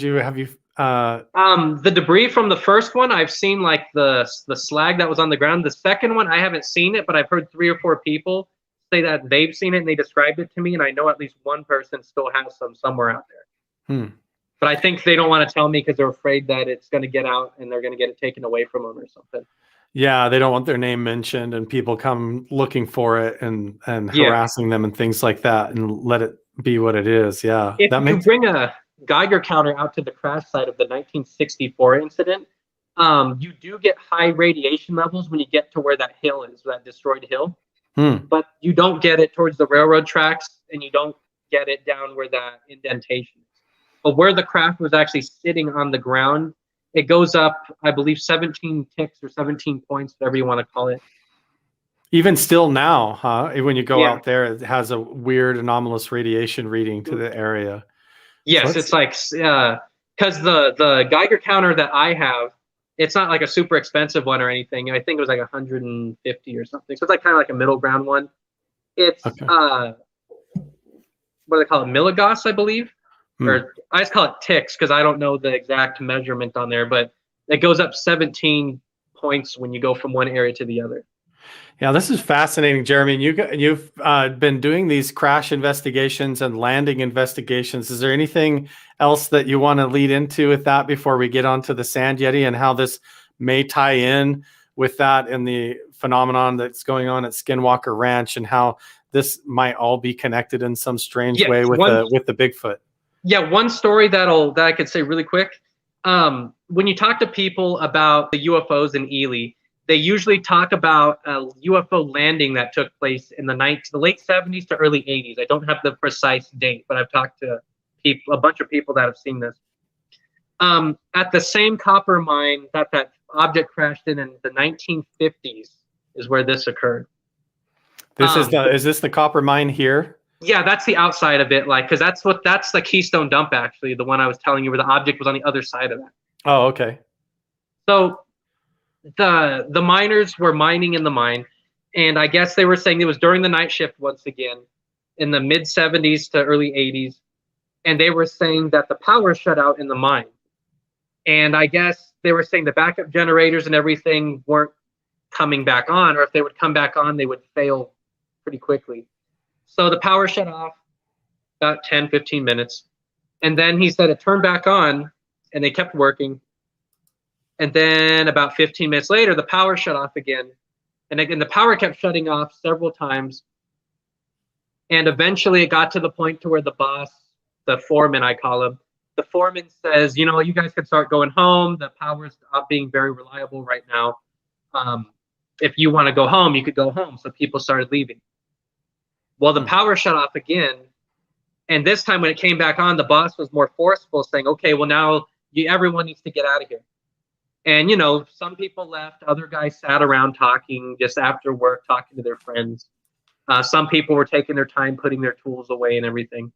Speaker 2: debris from the first one, I've seen like the slag that was on the ground. The second one, I haven't seen it, but I've heard 3 or 4 people say that they've seen it and they described it to me, and I know at least one person still has some somewhere out there. But I think they don't want to tell me because they're afraid that it's going to get out and they're going to get it taken away from them or something.
Speaker 1: Yeah, they don't want their name mentioned and people come looking for it and harassing them and things like that, and let it be what it is. Yeah.
Speaker 2: If you bring a Geiger counter out to the crash site of the 1964 incident, you do get high radiation levels when you get to where that hill is, that destroyed hill. But you don't get it towards the railroad tracks, and you don't get it down where that indentation is. But where the craft was actually sitting on the ground, it goes up, I believe, 17 ticks or 17 points, whatever you want to call it.
Speaker 1: Even still now, huh? When you go out there, it has a weird anomalous radiation reading to the area.
Speaker 2: Yes, it's like, because the Geiger counter that I have, it's not like a super expensive one or anything. I think it was like 150 or something. So it's like kind of like a middle ground one. It's, what do they call it? Milligauss, I believe. Or I just call it ticks because I don't know the exact measurement on there, but it goes up 17 points when you go from one area to the other.
Speaker 1: Yeah, this is fascinating, Jeremy. You've been doing these crash investigations and landing investigations. Is there anything else that you want to lead into with that before we get onto the Sand Yeti and how this may tie in with that and the phenomenon that's going on at Skinwalker Ranch, and how this might all be connected in some strange way with the Bigfoot?
Speaker 2: Yeah, one story that I could say really quick. When you talk to people about the UFOs in Ely, they usually talk about a UFO landing that took place in the late 70s to early 80s. I don't have the precise date, but I've talked to a bunch of people that have seen this. At the same copper mine that object crashed in the 1950s is where this occurred.
Speaker 1: Is this the copper mine here?
Speaker 2: Yeah, that's the outside of it, because that's the Keystone Dump, actually, the one I was telling you, where the object was on the other side of that.
Speaker 1: Oh, okay.
Speaker 2: So the miners were mining in the mine, and I guess they were saying it was during the night shift once again, in the mid 70s to early 80s, and they were saying that the power shut out in the mine. And I guess they were saying the backup generators and everything weren't coming back on, or if they would come back on, they would fail pretty quickly. So the power shut off about 10, 15 minutes. And then he said it turned back on and they kept working. And then about 15 minutes later, the power shut off again. And again, the power kept shutting off several times. And eventually it got to the point to where the boss, the foreman, I call him, the foreman says, you guys can start going home. The power's not being very reliable right now. If you want to go home, you could go home. So people started leaving. Well, the power shut off again, and this time when it came back on, the boss was more forceful, saying, okay, well, now everyone needs to get out of here. And, some people left. Other guys sat around talking just after work, talking to their friends. Some people were taking their time, putting their tools away and everything.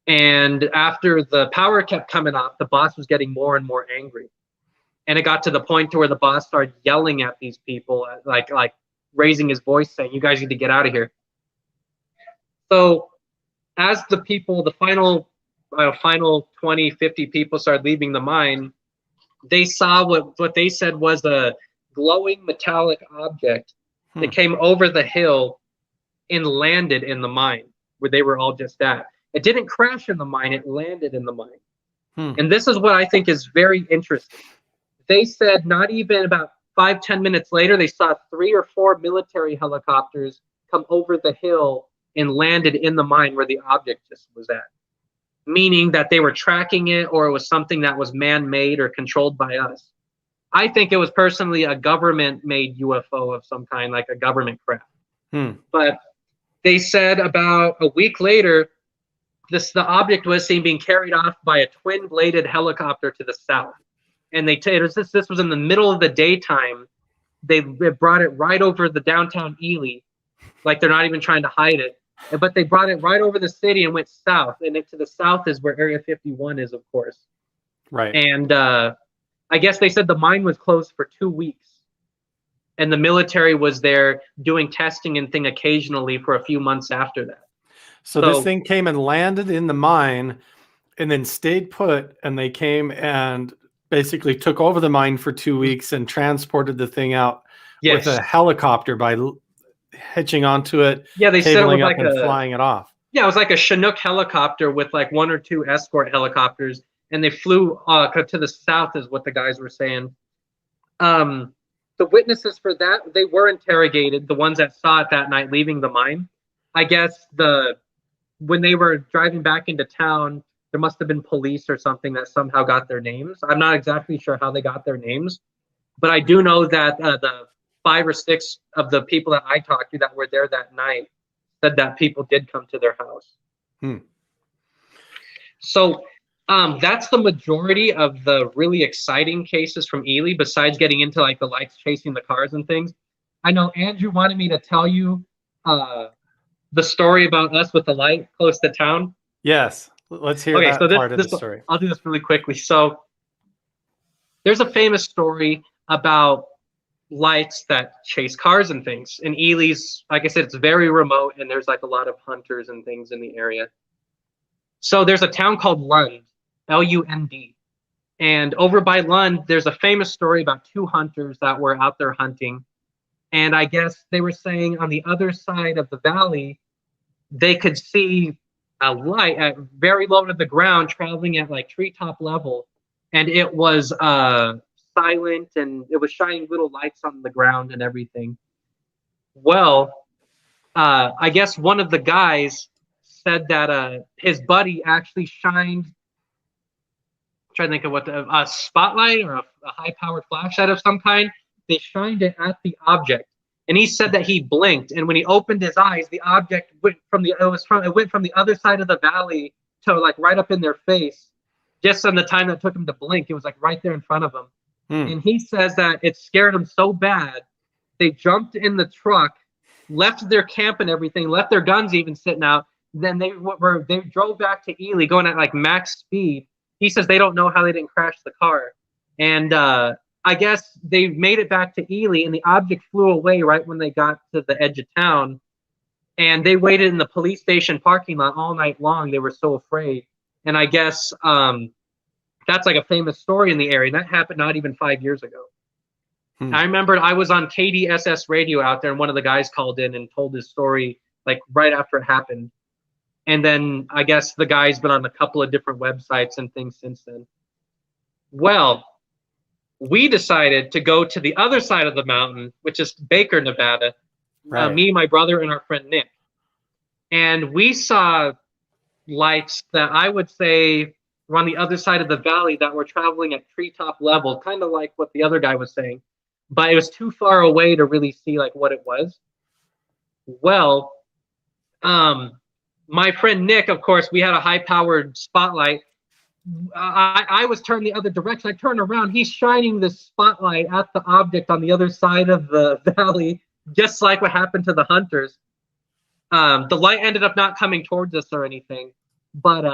Speaker 2: And after the power kept coming off, the boss was getting more and more angry. And it got to the point to where the boss started yelling at these people, like raising his voice, saying, you guys need to get out of here. So as the final 20, 50 people started leaving the mine, they saw what they said was a glowing metallic object that came over the hill and landed in the mine where they were all just at. It didn't crash in the mine, it landed in the mine. And this is what I think is very interesting. They said not even about 5-10 minutes later, they saw 3 or 4 military helicopters come over the hill and landed in the mine where the object just was at, meaning that they were tracking it, or it was something that was man-made or controlled by us. I think it was personally a government-made UFO of some kind, like a government craft. But they said about a week later, the object was seen being carried off by a twin-bladed helicopter to the south. And this was in the middle of the daytime. They brought it right over the downtown Ely, like they're not even trying to hide it. But they brought it right over the city and went south. And to the south is where Area 51 is, of course.
Speaker 1: Right.
Speaker 2: And I guess they said the mine was closed for 2 weeks. And the military was there doing testing and thing occasionally for a few months after that.
Speaker 1: So this thing came and landed in the mine and then stayed put, and they came and basically took over the mine for 2 weeks and transported the thing out with a helicopter by hitching onto it.
Speaker 2: Yeah, they said it was like
Speaker 1: flying it off.
Speaker 2: Yeah, it was like a Chinook helicopter with like 1 or 2 escort helicopters, and they flew to the south, is what the guys were saying. The witnesses for that, they were interrogated, the ones that saw it that night leaving the mine. I guess when they were driving back into town, there must have been police or something that somehow got their names. I'm not exactly sure how they got their names, but I do know that the 5 or 6 of the people that I talked to that were there that night said that people did come to their house. So that's the majority of the really exciting cases from Ely, besides getting into like the lights chasing the cars and things. I know Andrew wanted me to tell you the story about us with the light close to town.
Speaker 1: Yes, let's hear that part of the story.
Speaker 2: I'll do this really quickly. So there's a famous story about lights that chase cars and things. And Ely's, like I said, it's very remote, and there's like a lot of hunters and things in the area. So there's a town called Lund, L-U-N-D. And over by Lund, there's a famous story about 2 hunters that were out there hunting. And I guess they were saying on the other side of the valley, they could see a light at very low to the ground traveling at like treetop level. And it was silent, and it was shining little lights on the ground and everything. Well, I guess one of the guys said that his buddy actually shined, I'm trying to think of what a spotlight or a high-powered flashlight of some kind. They shined it at the object, and he said that he blinked, and when he opened his eyes, the object went from the other side of the valley to like right up in their face. Just on the time that took him to blink, it was like right there in front of him. And he says that it scared him so bad, they jumped in the truck, left their camp and everything, left their guns even sitting out. Then they drove back to Ely going at like max speed. He says they don't know how they didn't crash the car. And I guess they made it back to Ely, and the object flew away right when they got to the edge of town. And they waited in the police station parking lot all night long. They were so afraid. And I guess that's like a famous story in the area. And that happened not even 5 years ago. I remember I was on KDSS radio out there, and one of the guys called in and told his story like right after it happened. And then I guess the guy's been on a couple of different websites and things since then. Well, we decided to go to the other side of the mountain, which is Baker, Nevada. Right. Me, my brother, and our friend Nick. And we saw lights that I would say were on the other side of the valley that were traveling at treetop level, kind of like what the other guy was saying. But it was too far away to really see like what it was. Well, my friend Nick, of course, we had a high-powered spotlight. I was turned the other direction. I turned around. He's shining this spotlight at the object on the other side of the valley, just like what happened to the hunters. The light ended up not coming towards us or anything, but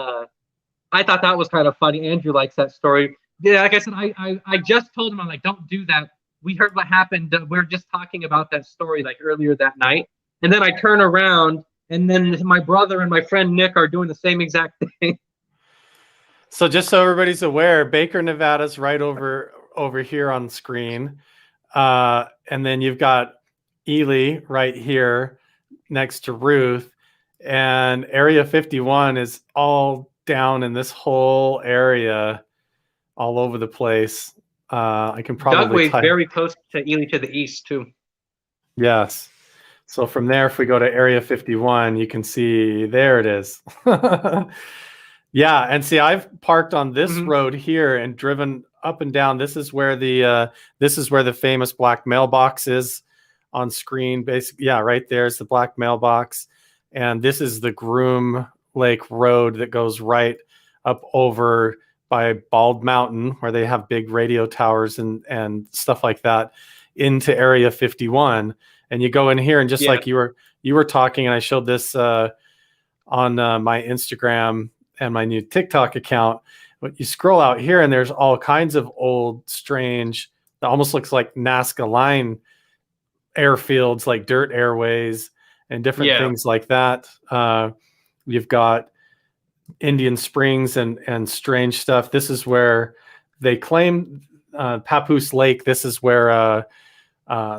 Speaker 2: I thought that was kind of funny. Andrew likes that story. Yeah, like I said, I just told him, I'm like, don't do that. We heard what happened. We were just talking about that story like earlier that night. And then I turn around, and then my brother and my friend Nick are doing the same exact thing.
Speaker 1: So just so everybody's aware, Baker, Nevada's right over here on screen. And then you've got Ely right here next to Ruth. And Area 51 is all down in this whole area, all over the place. I can probably
Speaker 2: Dugway's very close to Ely to the east, too.
Speaker 1: Yes. So from there, if we go to Area 51, you can see there it is. Yeah, and see, I've parked on this road here and driven up and down. This is where the famous black mailbox is on screen. Basically, yeah, right there's the black mailbox, and this is the Groom Lake Road that goes right up over by Bald Mountain, where they have big radio towers and stuff like that, into Area 51. And you go in here, and just like you were talking, and I showed this on my Instagram and my new TikTok account. But you scroll out here, and there's all kinds of old, strange, it almost looks like Nazca line airfields, like dirt airways and different things like that. You've got Indian Springs and strange stuff. This is where they claim Papoose Lake. This is where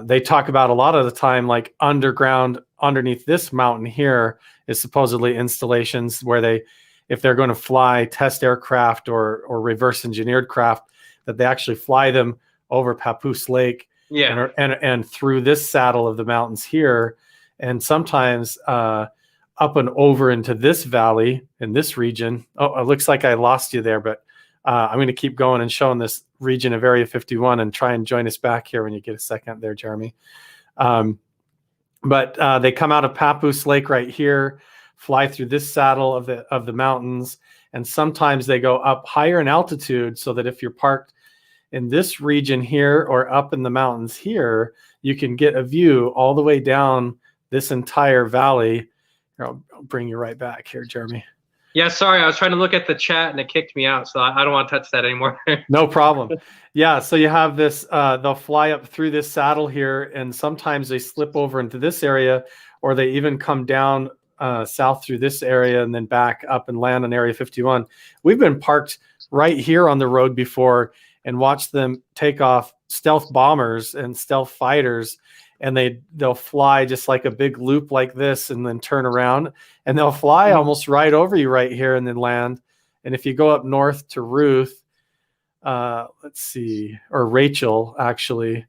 Speaker 1: they talk about a lot of the time, like underground underneath this mountain here is supposedly installations where if they're going to fly test aircraft or reverse engineered craft, that they actually fly them over Papoose Lake and through this saddle of the mountains here. And sometimes up and over into this valley in this region. Oh, it looks like I lost you there, but I'm going to keep going and showing this region of Area 51 and try and join us back here when you get a second there, Jeremy. But they come out of Papoose Lake right here, fly through this saddle of the mountains, and sometimes they go up higher in altitude so that if you're parked in this region here or up in the mountains here, you can get a view all the way down this entire valley. I'll bring you right back here, Jeremy.
Speaker 2: Yeah, sorry, I was trying to look at the chat and it kicked me out, so I don't want to touch that anymore.
Speaker 1: No problem. Yeah, so you have this, they'll fly up through this saddle here, and sometimes they slip over into this area, or they even come down south through this area and then back up and land on Area 51. We've been parked right here on the road before and watched them take off stealth bombers and stealth fighters, and they'll fly just like a big loop like this and then turn around, and they'll fly almost right over you right here and then land. And if you go up north to Ruth, let's see, or Rachel, actually,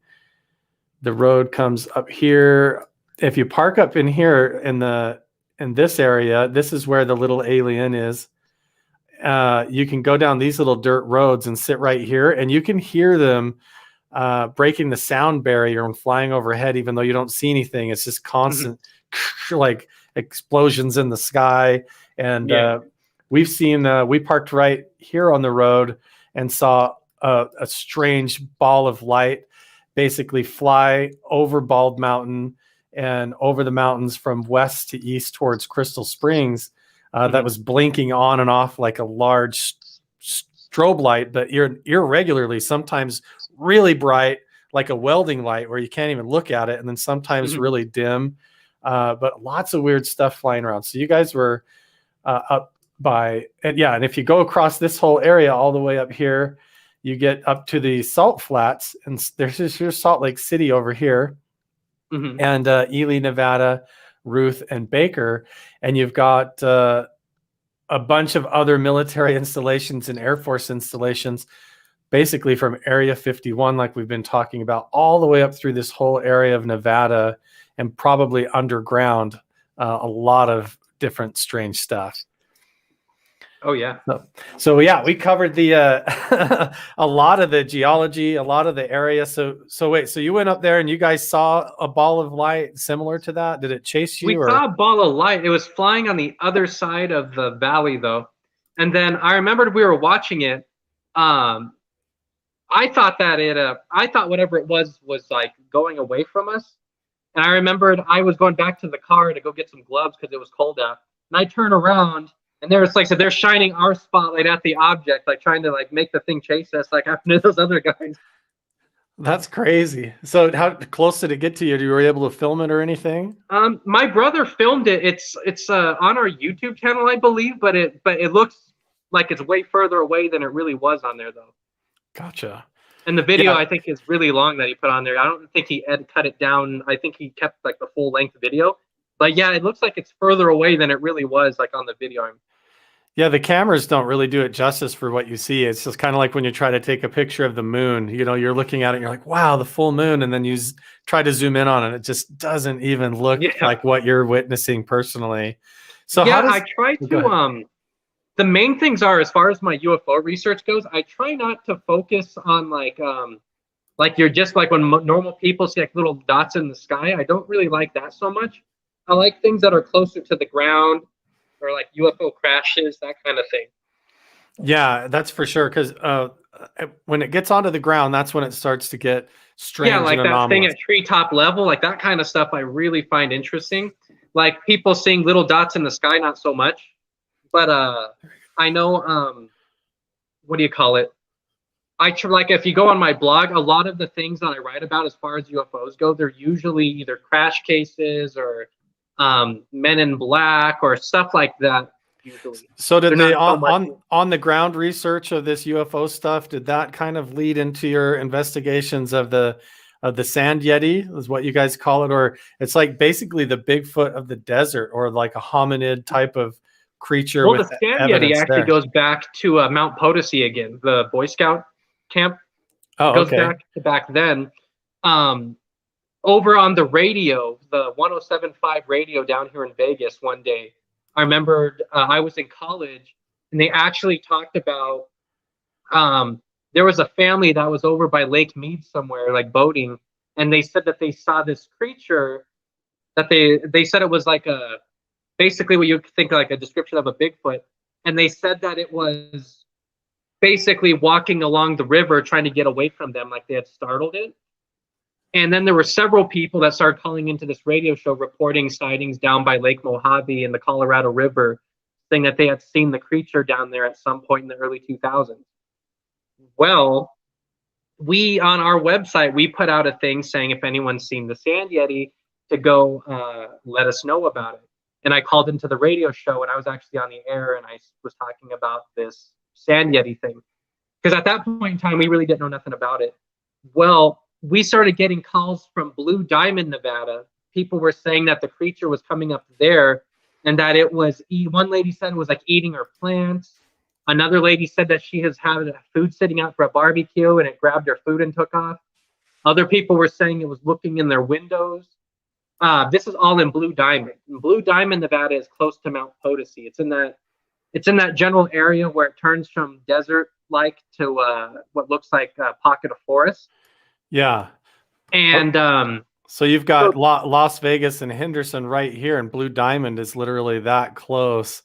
Speaker 1: the road comes up here. If you park up in here in this area, this is where the little alien is. You can go down these little dirt roads and sit right here, and you can hear them breaking the sound barrier and flying overhead, even though you don't see anything. It's just constant like explosions in the sky. And we've seen we parked right here on the road and saw a strange ball of light basically fly over Bald Mountain and over the mountains from west to east towards Crystal Springs. That was blinking on and off like a large strobe light, but irregularly, sometimes really bright, like a welding light where you can't even look at it, and then sometimes really dim, but lots of weird stuff flying around. So you guys were up by, and if you go across this whole area all the way up here, you get up to the Salt Flats, and here's Salt Lake City over here, and Ely, Nevada, Ruth, and Baker, and you've got a bunch of other military installations and Air Force installations, basically from Area 51, like we've been talking about, all the way up through this whole area of Nevada, and probably underground, a lot of different strange stuff.
Speaker 2: Oh yeah.
Speaker 1: So we covered the a lot of the geology, a lot of the area. So wait, so you went up there and you guys saw a ball of light similar to that? Did it chase you?
Speaker 2: We saw a ball of light. It was flying on the other side of the valley though. And then I remembered we were watching it. I thought that I thought whatever it was like going away from us. And I remembered I was going back to the car to go get some gloves because it was cold out. And I turn around, and there's like, so they're shining our spotlight at the object, like trying to like make the thing chase us, like after those other guys.
Speaker 1: That's crazy. So how close did it get to you? You were able to film it or anything?
Speaker 2: My brother filmed it. It's on our YouTube channel, I believe, but it looks like it's way further away than it really was on there though.
Speaker 1: Gotcha.
Speaker 2: And the video I think is really long that he put on there. I don't think he cut it down. I think he kept like the full length video. But yeah, it looks like it's further away than it really was, like on the video.
Speaker 1: Yeah, the cameras don't really do it justice for what you see. It's just kind of like when you try to take a picture of the moon. You know, you're looking at it and you're like, wow, the full moon. And then you try to zoom in on it. It just doesn't even look like what you're witnessing personally. So
Speaker 2: I tried to the main things are, as far as my UFO research goes, I try not to focus on like you're just like when normal people see like little dots in the sky. I don't really like that so much. I like things that are closer to the ground, or like UFO crashes, that kind of thing.
Speaker 1: Yeah, that's for sure. Because when it gets onto the ground, that's when it starts to get strange.
Speaker 2: Yeah, like
Speaker 1: and
Speaker 2: that
Speaker 1: anomalous.
Speaker 2: thing at treetop level, like that kind of stuff I really find interesting. Like people seeing little dots in the sky, not so much. But I know, what do you call it? Like if you go on my blog, a lot of the things that I write about as far as UFOs go, they're usually either crash cases or Men in Black or stuff like that. Usually.
Speaker 1: So did
Speaker 2: They're
Speaker 1: the
Speaker 2: not so much.
Speaker 1: on the ground research of this UFO stuff, did that kind of lead into your investigations of the Sand Yeti, is what you guys call it, or it's like basically the Bigfoot of the desert, or like a hominid type of creature
Speaker 2: Well,
Speaker 1: with
Speaker 2: the Sand Yeti
Speaker 1: evidence
Speaker 2: actually
Speaker 1: there?
Speaker 2: goes back to Mount Potosi again, the Boy Scout camp.
Speaker 1: Oh,
Speaker 2: Goes
Speaker 1: okay.
Speaker 2: back to back then. Over on the radio, the 107.5 radio down here in Vegas one day, I remembered I was in college, and they actually talked about there was a family that was over by Lake Mead somewhere, like boating, and they said that they saw this creature that they said it was like a basically what you think like a description of a Bigfoot, and they said that it was basically walking along the river trying to get away from them, like they had startled it. And then there were several people that started calling into this radio show reporting sightings down by Lake Mojave and the Colorado River, saying that they had seen the creature down there at some point in the early 2000s. Well, we on our website, we put out a thing saying if anyone's seen the Sand Yeti to go let us know about it. And I called into the radio show, and I was actually on the air, and I was talking about this Sand Yeti thing. Because at that point in time, we really didn't know nothing about it. Well, we started getting calls from Blue Diamond, Nevada. People were saying that the creature was coming up there, and that it was, one lady said it was like eating her plants. Another lady said that she has had food sitting out for a barbecue, and it grabbed her food and took off. Other people were saying it was looking in their windows. This is all in Blue Diamond. Blue Diamond, Nevada is close to Mount Potosi. It's in that general area where it turns from desert-like to what looks like a pocket of forest.
Speaker 1: Yeah.
Speaker 2: And
Speaker 1: so you've got Las Vegas and Henderson right here, and Blue Diamond is literally that close.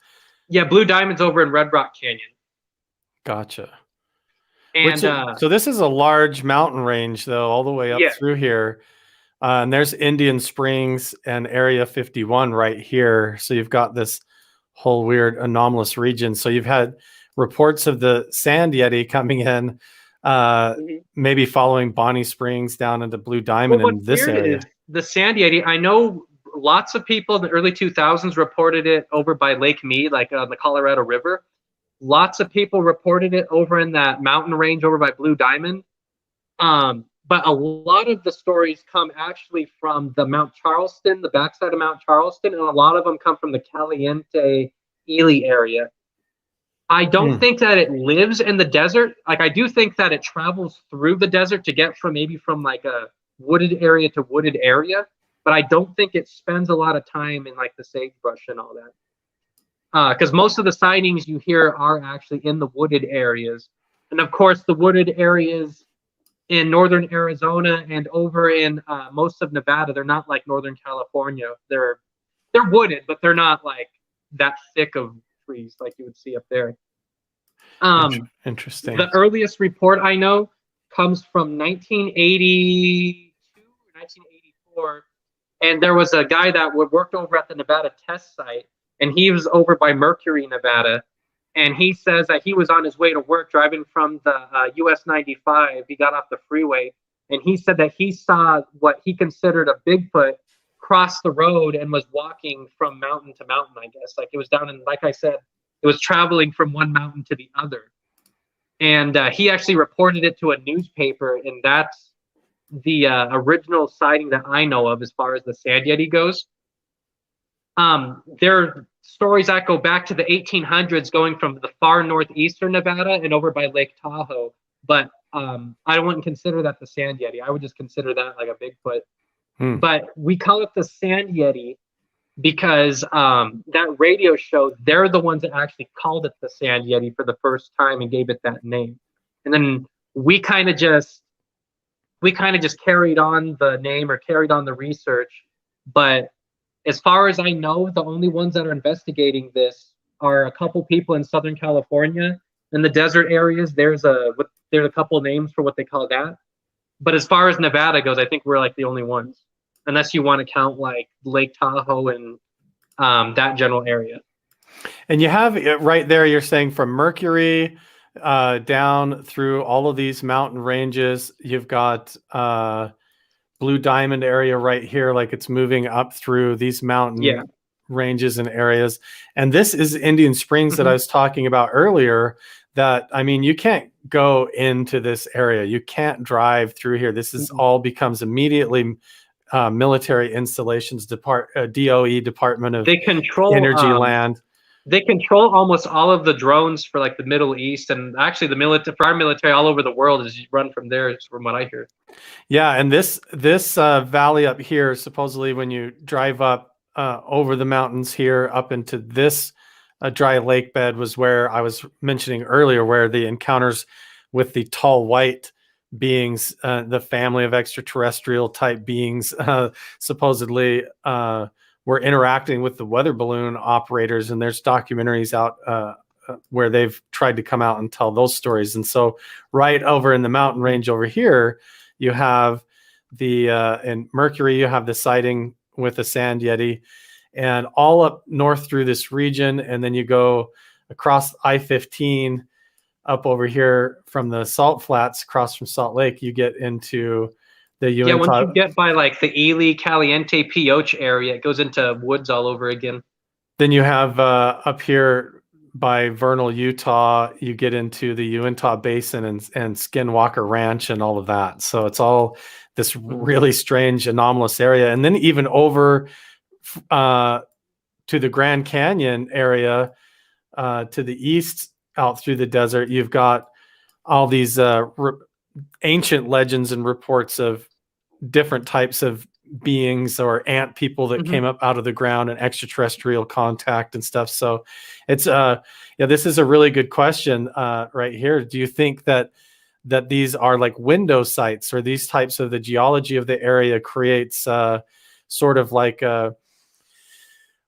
Speaker 2: Yeah, Blue Diamond's over in Red Rock Canyon.
Speaker 1: Gotcha.
Speaker 2: And
Speaker 1: so this is a large mountain range, though, all the way up through here. And there's Indian Springs and Area 51 right here. So you've got this whole weird anomalous region. So you've had reports of the Sand Yeti coming in, maybe following Bonnie Springs down into Blue Diamond in this area.
Speaker 2: The Sand Yeti, I know lots of people in the early 2000s reported it over by Lake Mead, like on the Colorado River. Lots of people reported it over in that mountain range over by Blue Diamond. But a lot of the stories come actually from the Mount Charleston, the backside of Mount Charleston, and a lot of them come from the Caliente, Ely area. I don't think that it lives in the desert. Like, I do think that it travels through the desert to get from like a wooded area to wooded area, but I don't think it spends a lot of time in like the sagebrush and all that. Because most of the sightings you hear are actually in the wooded areas. And of course, the wooded areas in northern Arizona and over in most of Nevada, they're not like Northern California. They're wooded, but they're not like that thick of trees like you would see up there.
Speaker 1: Interesting.
Speaker 2: The earliest report I know comes from 1982 or 1984, and there was a guy that worked over at the Nevada test site, and he was over by Mercury, Nevada. And he says that he was on his way to work driving from the US 95. He got off the freeway, and he said that he saw what he considered a Bigfoot cross the road and was walking from mountain to mountain, I guess. Like, it was down in, like I said, it was traveling from one mountain to the other. And he actually reported it to a newspaper, and that's the original sighting that I know of as far as the Sand Yeti goes. There are stories that go back to the 1800s, going from the far northeastern Nevada and over by Lake Tahoe. But I wouldn't consider that the Sand Yeti. I would just consider that like a Bigfoot. But we call it the Sand Yeti because that radio show, they're the ones that actually called it the Sand Yeti for the first time and gave it that name. And then we kind of just carried on the name or carried on the research. But as far as I know, the only ones that are investigating this are a couple people in Southern California. In the desert areas, there's a couple names for what they call that. But as far as Nevada goes, I think we're like the only ones, unless you want to count like Lake Tahoe and that general area.
Speaker 1: And you have it right there, you're saying from Mercury down through all of these mountain ranges. You've got Blue Diamond area right here, like it's moving up through these mountain ranges and areas. And this is Indian Springs that I was talking about earlier. That, I mean, you can't go into this area. You can't drive through here. This is all becomes immediately military installations, DOE, Department of Energy land.
Speaker 2: They control almost all of the drones for like the Middle East, and actually the military, for our military all over the world, is run from there, from what I hear.
Speaker 1: Yeah, and this valley up here, supposedly when you drive up over the mountains here up into this dry lake bed, was where I was mentioning earlier, where the encounters with the tall white beings, the family of extraterrestrial type beings, supposedly were interacting with the weather balloon operators, and there's documentaries out where they've tried to come out and tell those stories. And so right over in the mountain range over here, you have in Mercury, you have the sighting with the Sand Yeti, and all up north through this region. And then you go across I-15 up over here from the Salt Flats, across from Salt Lake, you get into the Uinta.
Speaker 2: Yeah, once you get by like the Ely Caliente Pioche area, it goes into woods all over again.
Speaker 1: Then you have up here by Vernal, Utah, you get into the Uinta Basin and Skinwalker Ranch and all of that. So it's all this really strange, anomalous area. And then even over to the Grand Canyon area, to the east, out through the desert, you've got all these ancient legends and reports of different types of beings or ant people that came up out of the ground and extraterrestrial contact and stuff. So it's this is a really good question right here. Do you think that these are like window sites, or these types of the geology of the area creates sort of like well,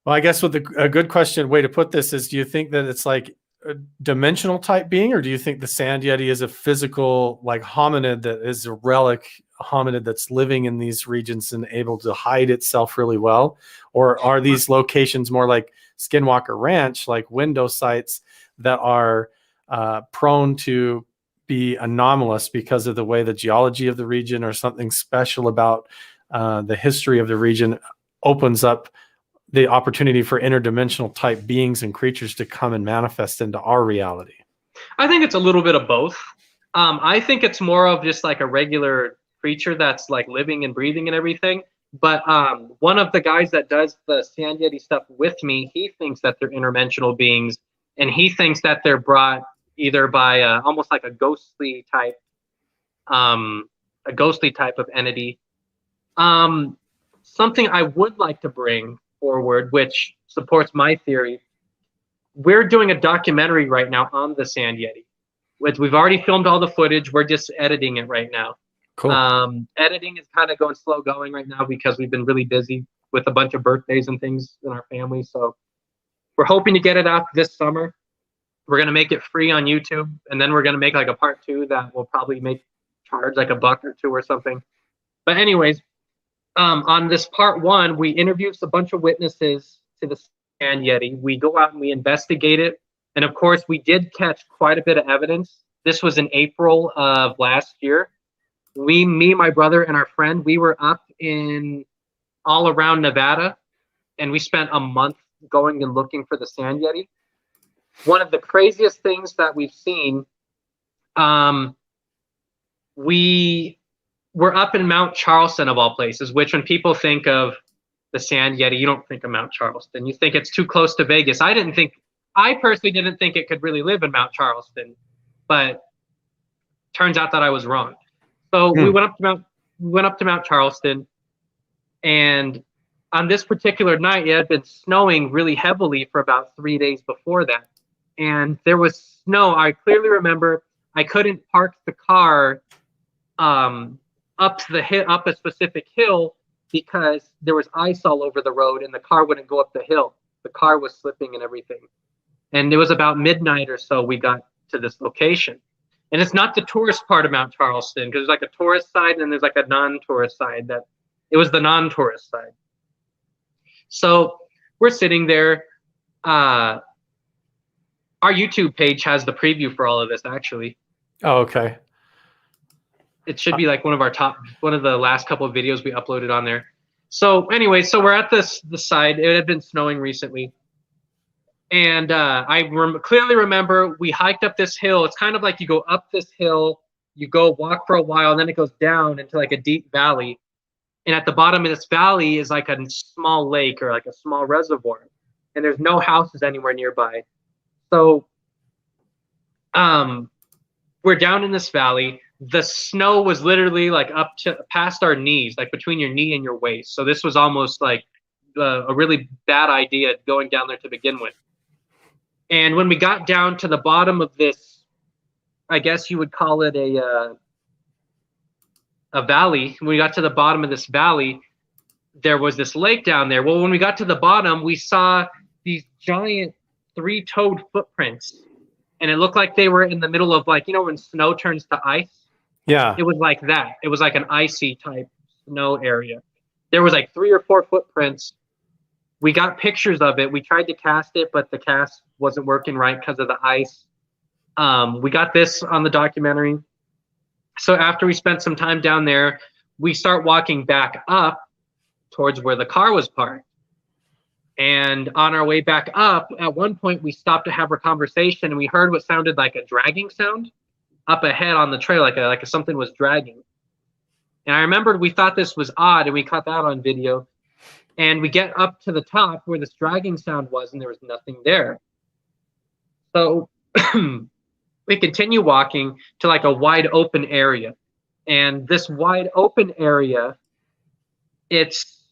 Speaker 1: I guess with a good way to put this is, do you think that it's like a dimensional type being, or do you think the Sand Yeti is a physical like hominid that is a relic hominid that's living in these regions and able to hide itself really well? Or are these locations more like Skinwalker Ranch, like window sites that are prone to be anomalous because of the way the geology of the region, or something special about the history of the region opens up the opportunity for interdimensional type beings and creatures to come and manifest into our reality?
Speaker 2: I think it's a little bit of both. I think it's more of just like a regular creature that's like living and breathing and everything. But one of the guys that does the Sand Yeti stuff with me, he thinks that they're interdimensional beings, and he thinks that they're brought either by almost like a ghostly type of entity. Something I would like to bring forward, which supports my theory. We're doing a documentary right now on the Sand Yeti. We've already filmed all the footage. We're just editing it right now.
Speaker 1: Cool.
Speaker 2: Editing is kind of slow going right now because we've been really busy with a bunch of birthdays and things in our family. So we're hoping to get it out this summer. We're going to make it free on YouTube, and then we're going to make like a part 2 that will probably charge like $1 or $2 or something. But anyways, on this part 1, we interviewed a bunch of witnesses to the Sand Yeti. We go out and we investigate it. And of course, we did catch quite a bit of evidence. This was in April of last year. Me, my brother, and our friend, we were up in all around Nevada, and we spent a month going and looking for the Sand Yeti. One of the craziest things that we've seen, we were up in Mount Charleston, of all places, which when people think of the Sand Yeti, you don't think of Mount Charleston. You think it's too close to Vegas. I personally didn't think it could really live in Mount Charleston, but turns out that I was wrong. So we went up to Mount Charleston, and on this particular night, it had been snowing really heavily for about 3 days before that. And there was snow. I clearly remember I couldn't park the car up a specific hill because there was ice all over the road and the car wouldn't go up the hill. The car was slipping and everything. And it was about midnight or so we got to this location. And it's not the tourist part of Mount Charleston, because there's like a tourist side and there's like a non-tourist side. It was the non-tourist side. So we're sitting there. Our YouTube page has the preview for all of this, actually.
Speaker 1: Oh, okay.
Speaker 2: It should be like one of the last couple of videos we uploaded on there. So anyway, so we're at the side. It had been snowing recently. And I clearly remember we hiked up this hill. It's kind of like you go up this hill, you go walk for a while, and then it goes down into like a deep valley. And at the bottom of this valley is like a small lake or like a small reservoir. And there's no houses anywhere nearby. So we're down in this valley. The snow was literally like up to past our knees, like between your knee and your waist. So this was almost like a really bad idea going down there to begin with. And when we got down to the bottom of this, I guess you would call it a valley. When we got to the bottom of this valley, there was this lake down there. Well, when we got to the bottom, we saw these giant 3-toed footprints. And it looked like they were in the middle of, like, you know, when snow turns to ice?
Speaker 1: Yeah.
Speaker 2: It was like that. It was like an icy type snow area. There was like 3 or 4 footprints. We got pictures of it. We tried to cast it, but the cast wasn't working right because of the ice. We got this on the documentary. So after we spent some time down there, we start walking back up towards where the car was parked. And on our way back up, at one point, we stopped to have a conversation, and we heard what sounded like a dragging sound up ahead on the trail, like something was dragging. And I remembered we thought this was odd, and we caught that on video. And we get up to the top where this dragging sound was, and there was nothing there. So we continue walking to like a wide open area. And this wide open area, it's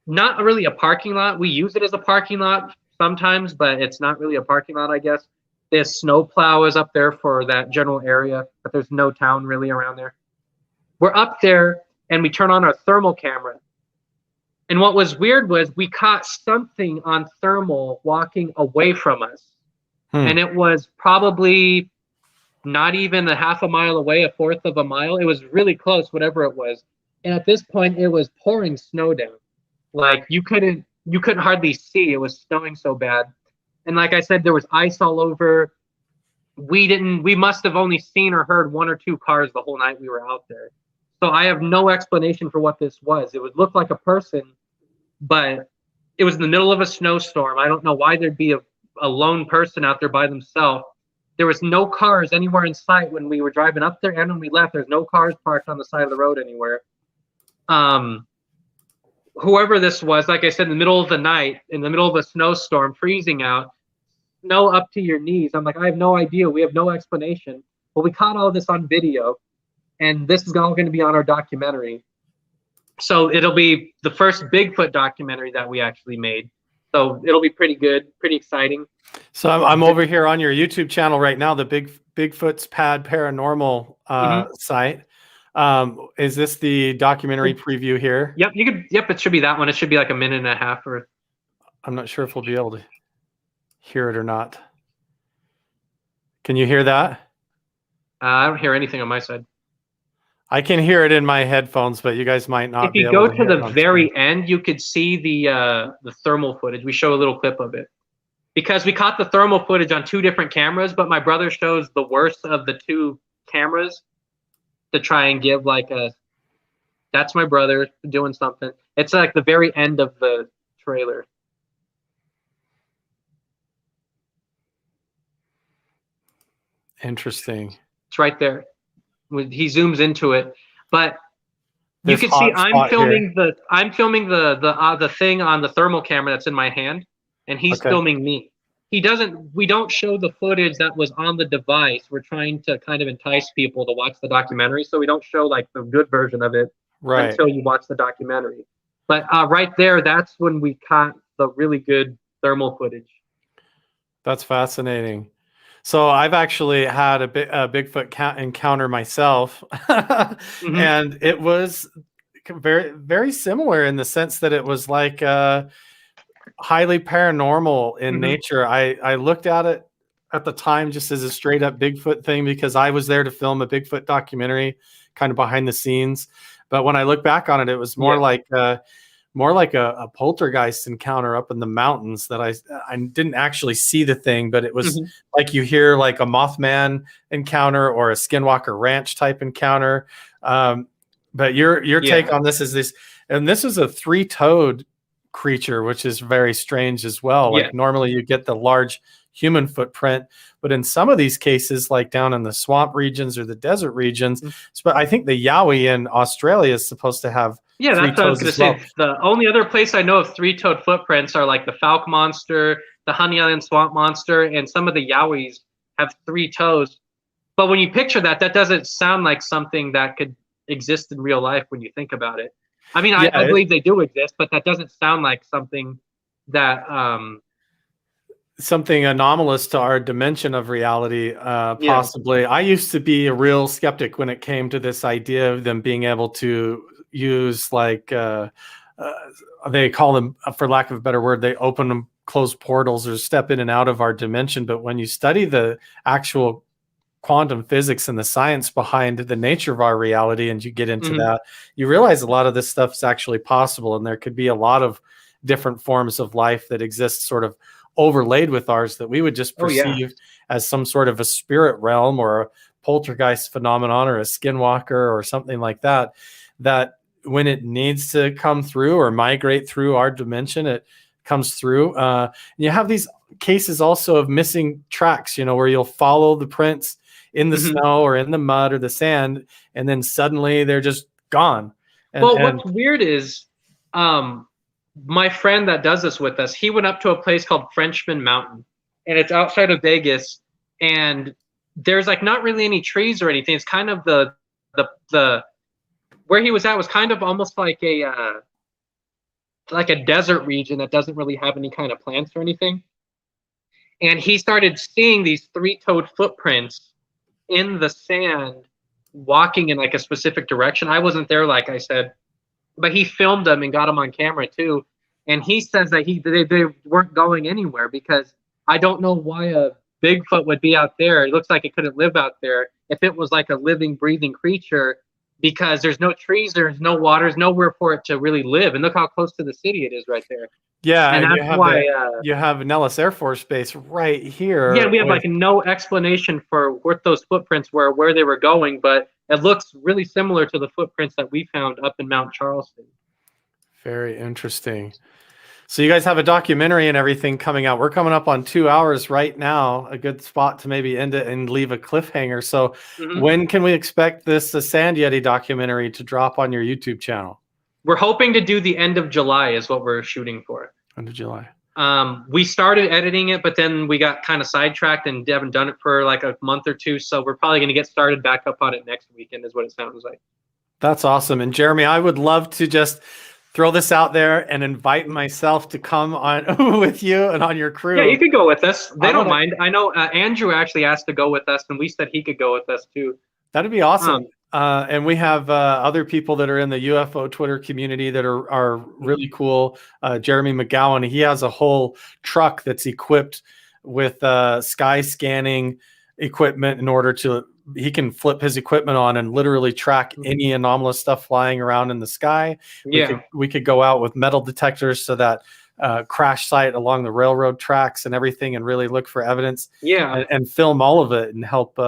Speaker 2: not really a parking lot. We use it as a parking lot sometimes, but it's not really a parking lot, I guess. This snowplow is up there for that general area, but there's no town really around there. We're up there, and we turn on our thermal camera. And what was weird was we caught something on thermal walking away from us. And it was probably not even a half a mile away, a fourth of a mile. It was really close, whatever it was. And at this point, it was pouring snow down. Like you couldn't hardly see. It was snowing so bad. And like I said, there was ice all over. We must have only seen or heard 1 or 2 cars the whole night we were out there. So I have no explanation for what this was. It would look like a person, but it was in the middle of a snowstorm. I don't know why there'd be a lone person out there by themselves. There was no cars anywhere in sight when we were driving up there, and when we left, there's no cars parked on the side of the road anywhere. Whoever this was, like I said, in the middle of the night, in the middle of a snowstorm, freezing out, snow up to your knees. I'm like, I have no idea. We have no explanation. But we caught all this on video, and this is all going to be on our documentary. So it'll be the first Bigfoot documentary that we actually made. So it'll be pretty good, pretty exciting.
Speaker 1: So I'm over here on your YouTube channel right now, the Bigfoot's Pad Paranormal site. Is this the documentary preview here?
Speaker 2: Yep, Yep, it should be that one. It should be like a minute and a half. Or
Speaker 1: I'm not sure if we'll be able to hear it or not. Can you hear that?
Speaker 2: I don't hear anything on my side.
Speaker 1: I can hear it in my headphones, but you guys might not.
Speaker 2: If you go to the very end, you could see the thermal footage. We show a little clip of it because we caught the thermal footage on 2 different cameras, but my brother shows the worst of the 2 cameras to try and give like that's my brother doing something. It's like the very end of the trailer.
Speaker 1: Interesting.
Speaker 2: It's right there. He zooms into it, but you can see I'm filming the thing on the thermal camera that's in my hand, and he's filming me. We don't show the footage that was on the device. We're trying to kind of entice people to watch the documentary, so we don't show like the good version of it until you watch the documentary. But right there, that's when we caught the really good thermal footage.
Speaker 1: That's fascinating. So I've actually had a Bigfoot encounter myself, and it was very, very similar in the sense that it was like highly paranormal in nature. I looked at it at the time just as a straight up Bigfoot thing because I was there to film a Bigfoot documentary, kind of behind the scenes. But when I look back on it, it was more like a poltergeist encounter up in the mountains that I didn't actually see the thing, but it was like you hear like a Mothman encounter or a Skinwalker Ranch type encounter. But your take on this is this, and this is a 3-toed creature, which is very strange as well. Like normally you get the large human footprint, but in some of these cases, like down in the swamp regions or the desert regions, but I think the Yowie in Australia is supposed to have
Speaker 2: that's what I was going to say. The only other place I know of 3-toed footprints are like the Falk Monster, the Honey Island Swamp Monster, and some of the Yowies have 3 toes. But when you picture that, that doesn't sound like something that could exist in real life when you think about it. I mean, I believe they do exist, but that doesn't sound like something that
Speaker 1: something anomalous to our dimension of reality, possibly. I used to be a real skeptic when it came to this idea of them being able to use like they call them, for lack of a better word, they open and close portals or step in and out of our dimension. But when you study the actual quantum physics and the science behind the nature of our reality, and you get into that, you realize a lot of this stuff is actually possible, and there could be a lot of different forms of life that exist sort of overlaid with ours that we would just perceive as some sort of a spirit realm or a poltergeist phenomenon or a skinwalker or something like that, that when it needs to come through or migrate through our dimension, it comes through. You have these cases also of missing tracks, where you'll follow the prints in the snow or in the mud or the sand, and then suddenly they're just gone.
Speaker 2: What's weird is my friend that does this with us, he went up to a place called Frenchman Mountain, and it's outside of Vegas, and there's like not really any trees or anything. It's kind of the where he was at was kind of almost like a desert region that doesn't really have any kind of plants or anything. And he started seeing these 3-toed footprints in the sand walking in like a specific direction. I wasn't there, like I said, but he filmed them and got them on camera too. And he says that they weren't going anywhere, because I don't know why a Bigfoot would be out there. It looks like it couldn't live out there if it was like a living, breathing creature, because there's no trees, there's no water, there's nowhere for it to really live. And look how close to the city it is right there.
Speaker 1: Yeah, and that's why you have Nellis Air Force Base right here.
Speaker 2: Yeah, we have like no explanation for what those footprints were, where they were going, but it looks really similar to the footprints that we found up in Mount Charleston.
Speaker 1: Very interesting. So you guys have a documentary and everything coming out. We're coming up on 2 hours right now, a good spot to maybe end it and leave a cliffhanger. So when can we expect this Sand Yeti documentary to drop on your YouTube channel?
Speaker 2: We're hoping to do the end of July is what we're shooting for.
Speaker 1: End of July.
Speaker 2: We started editing it, but then we got kind of sidetracked and haven't done it for like a month or two. So we're probably going to get started back up on it next weekend is what it sounds like.
Speaker 1: That's awesome. And Jeremy, I would love to just throw this out there and invite myself to come on with you and on your crew.
Speaker 2: Yeah, you could go with us. They don't mind. I know Andrew actually asked to go with us, and we said he could go with us too.
Speaker 1: That'd be awesome. And we have other people that are in the UFO Twitter community that are really cool. Jeremy McGowan, he has a whole truck that's equipped with sky scanning equipment in order to, he can flip his equipment on and literally track any anomalous stuff flying around in the sky.
Speaker 2: Yeah.
Speaker 1: We could go out with metal detectors so that crash site along the railroad tracks and everything and really look for evidence.
Speaker 2: Yeah.
Speaker 1: And film all of it and help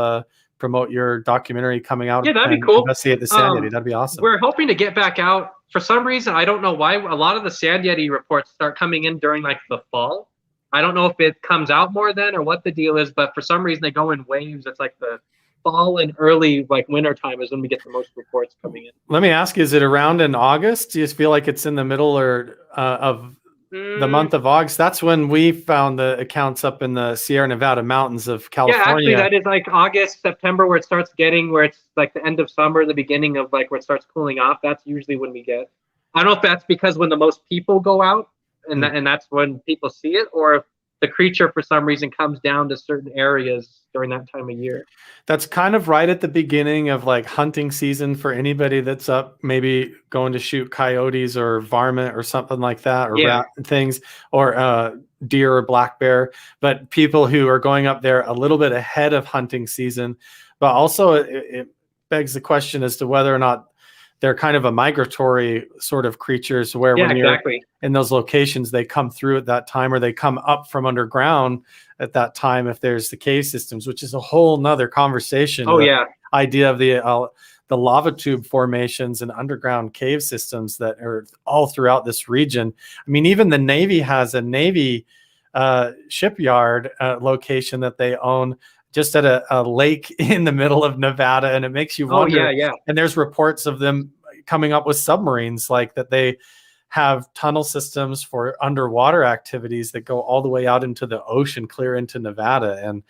Speaker 1: promote your documentary coming out.
Speaker 2: Yeah, that'd be cool.
Speaker 1: See it the Sand Yeti. That'd be awesome.
Speaker 2: We're hoping to get back out. For some reason, I don't know why, a lot of the Sand Yeti reports start coming in during like the fall. I don't know if it comes out more then or what the deal is, but for some reason they go in waves. It's like the fall and early like winter time is when we get the most reports coming in.
Speaker 1: Let me ask you, is it around in August? Do you feel like it's in the middle or of the month of August? That's when we found the accounts up in the Sierra Nevada mountains of California.
Speaker 2: Yeah, actually that is like August, September, where it starts getting, where it's like the end of summer, the beginning of like where it starts cooling off. That's usually when we get. I don't know if that's because when the most people go out, and that's when people see it, or if the creature for some reason comes down to certain areas during that time of year.
Speaker 1: That's kind of right at the beginning of like hunting season for anybody that's up, maybe going to shoot coyotes or varmint or something like that, or rat things, or deer or black bear. But people who are going up there a little bit ahead of hunting season, but also it begs the question as to whether or not they're kind of a migratory sort of creatures where when you're in those locations, they come through at that time, or they come up from underground at that time if there's the cave systems, which is a whole nother conversation. Idea of the lava tube formations and underground cave systems that are all throughout this region. I mean, even the Navy has a Navy shipyard location that they own just at a lake in the middle of Nevada, and it makes you wonder. And there's reports of them coming up with submarines, like that they have tunnel systems for underwater activities that go all the way out into the ocean, clear into Nevada. And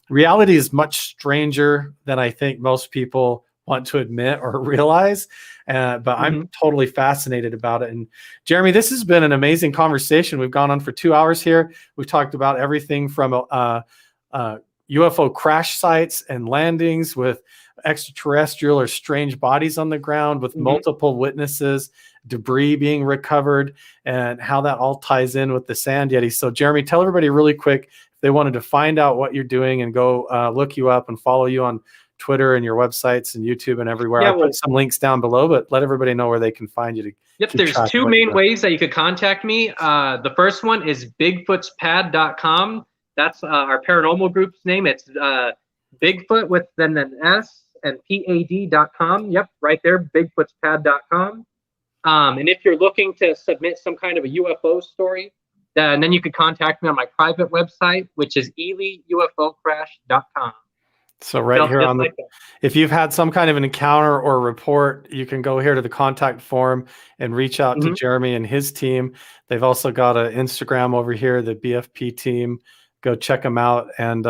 Speaker 1: reality is much stranger than I think most people want to admit or realize. But I'm totally fascinated about it. And Jeremy, this has been an amazing conversation. We've gone on for 2 hours here. We've talked about everything from UFO crash sites and landings with extraterrestrial or strange bodies on the ground with multiple witnesses, debris being recovered, and how that all ties in with the Sand Yeti. So Jeremy, tell everybody really quick, if they wanted to find out what you're doing and go look you up and follow you on Twitter and your websites and YouTube and everywhere. I'll put some links down below, but let everybody know where they can find you.
Speaker 2: There's two main ways that you could contact me. The first one is bigfootspad.com. That's our paranormal group's name. It's Bigfoot with then an S and PAD.com. Yep, right there, bigfootspad.com. And if you're looking to submit some kind of a UFO story, then you could contact me on my private website, which is ElyUFOCrash.com.
Speaker 1: So right here on if you've had some kind of an encounter or report, you can go here to the contact form and reach out to Jeremy and his team. They've also got an Instagram over here, the BFP team. Go check them out. And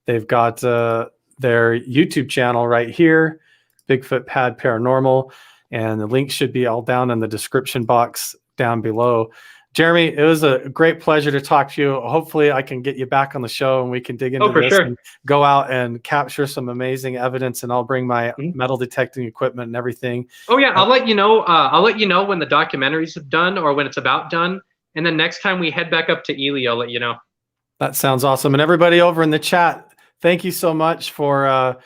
Speaker 1: they've got their YouTube channel right here, Bigfoot Pad Paranormal. And the link should be all down in the description box down below. Jeremy, it was a great pleasure to talk to you. Hopefully I can get you back on the show and we can dig into this and go out and capture some amazing evidence, and I'll bring my metal detecting equipment and everything.
Speaker 2: I'll let you know. I'll let you know when the documentary's done or when it's about done. And then next time we head back up to Ely, I'll let you know.
Speaker 1: That sounds awesome. And everybody over in the chat, thank you so much for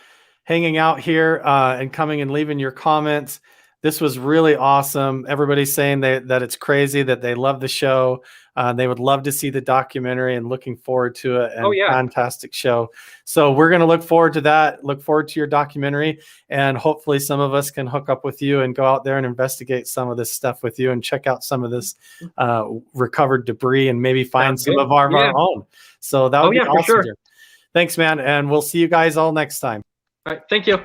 Speaker 1: hanging out here and coming and leaving your comments. This was really awesome. Everybody's saying that it's crazy, that they love the show. They would love to see the documentary and looking forward to it. And fantastic show. So we're going to look forward to that. Look forward to your documentary. And hopefully some of us can hook up with you and go out there and investigate some of this stuff with you and check out some of this recovered debris and maybe find some of our own. So that would be awesome. Thanks, man. And we'll see you guys all next time.
Speaker 2: All right. Thank you.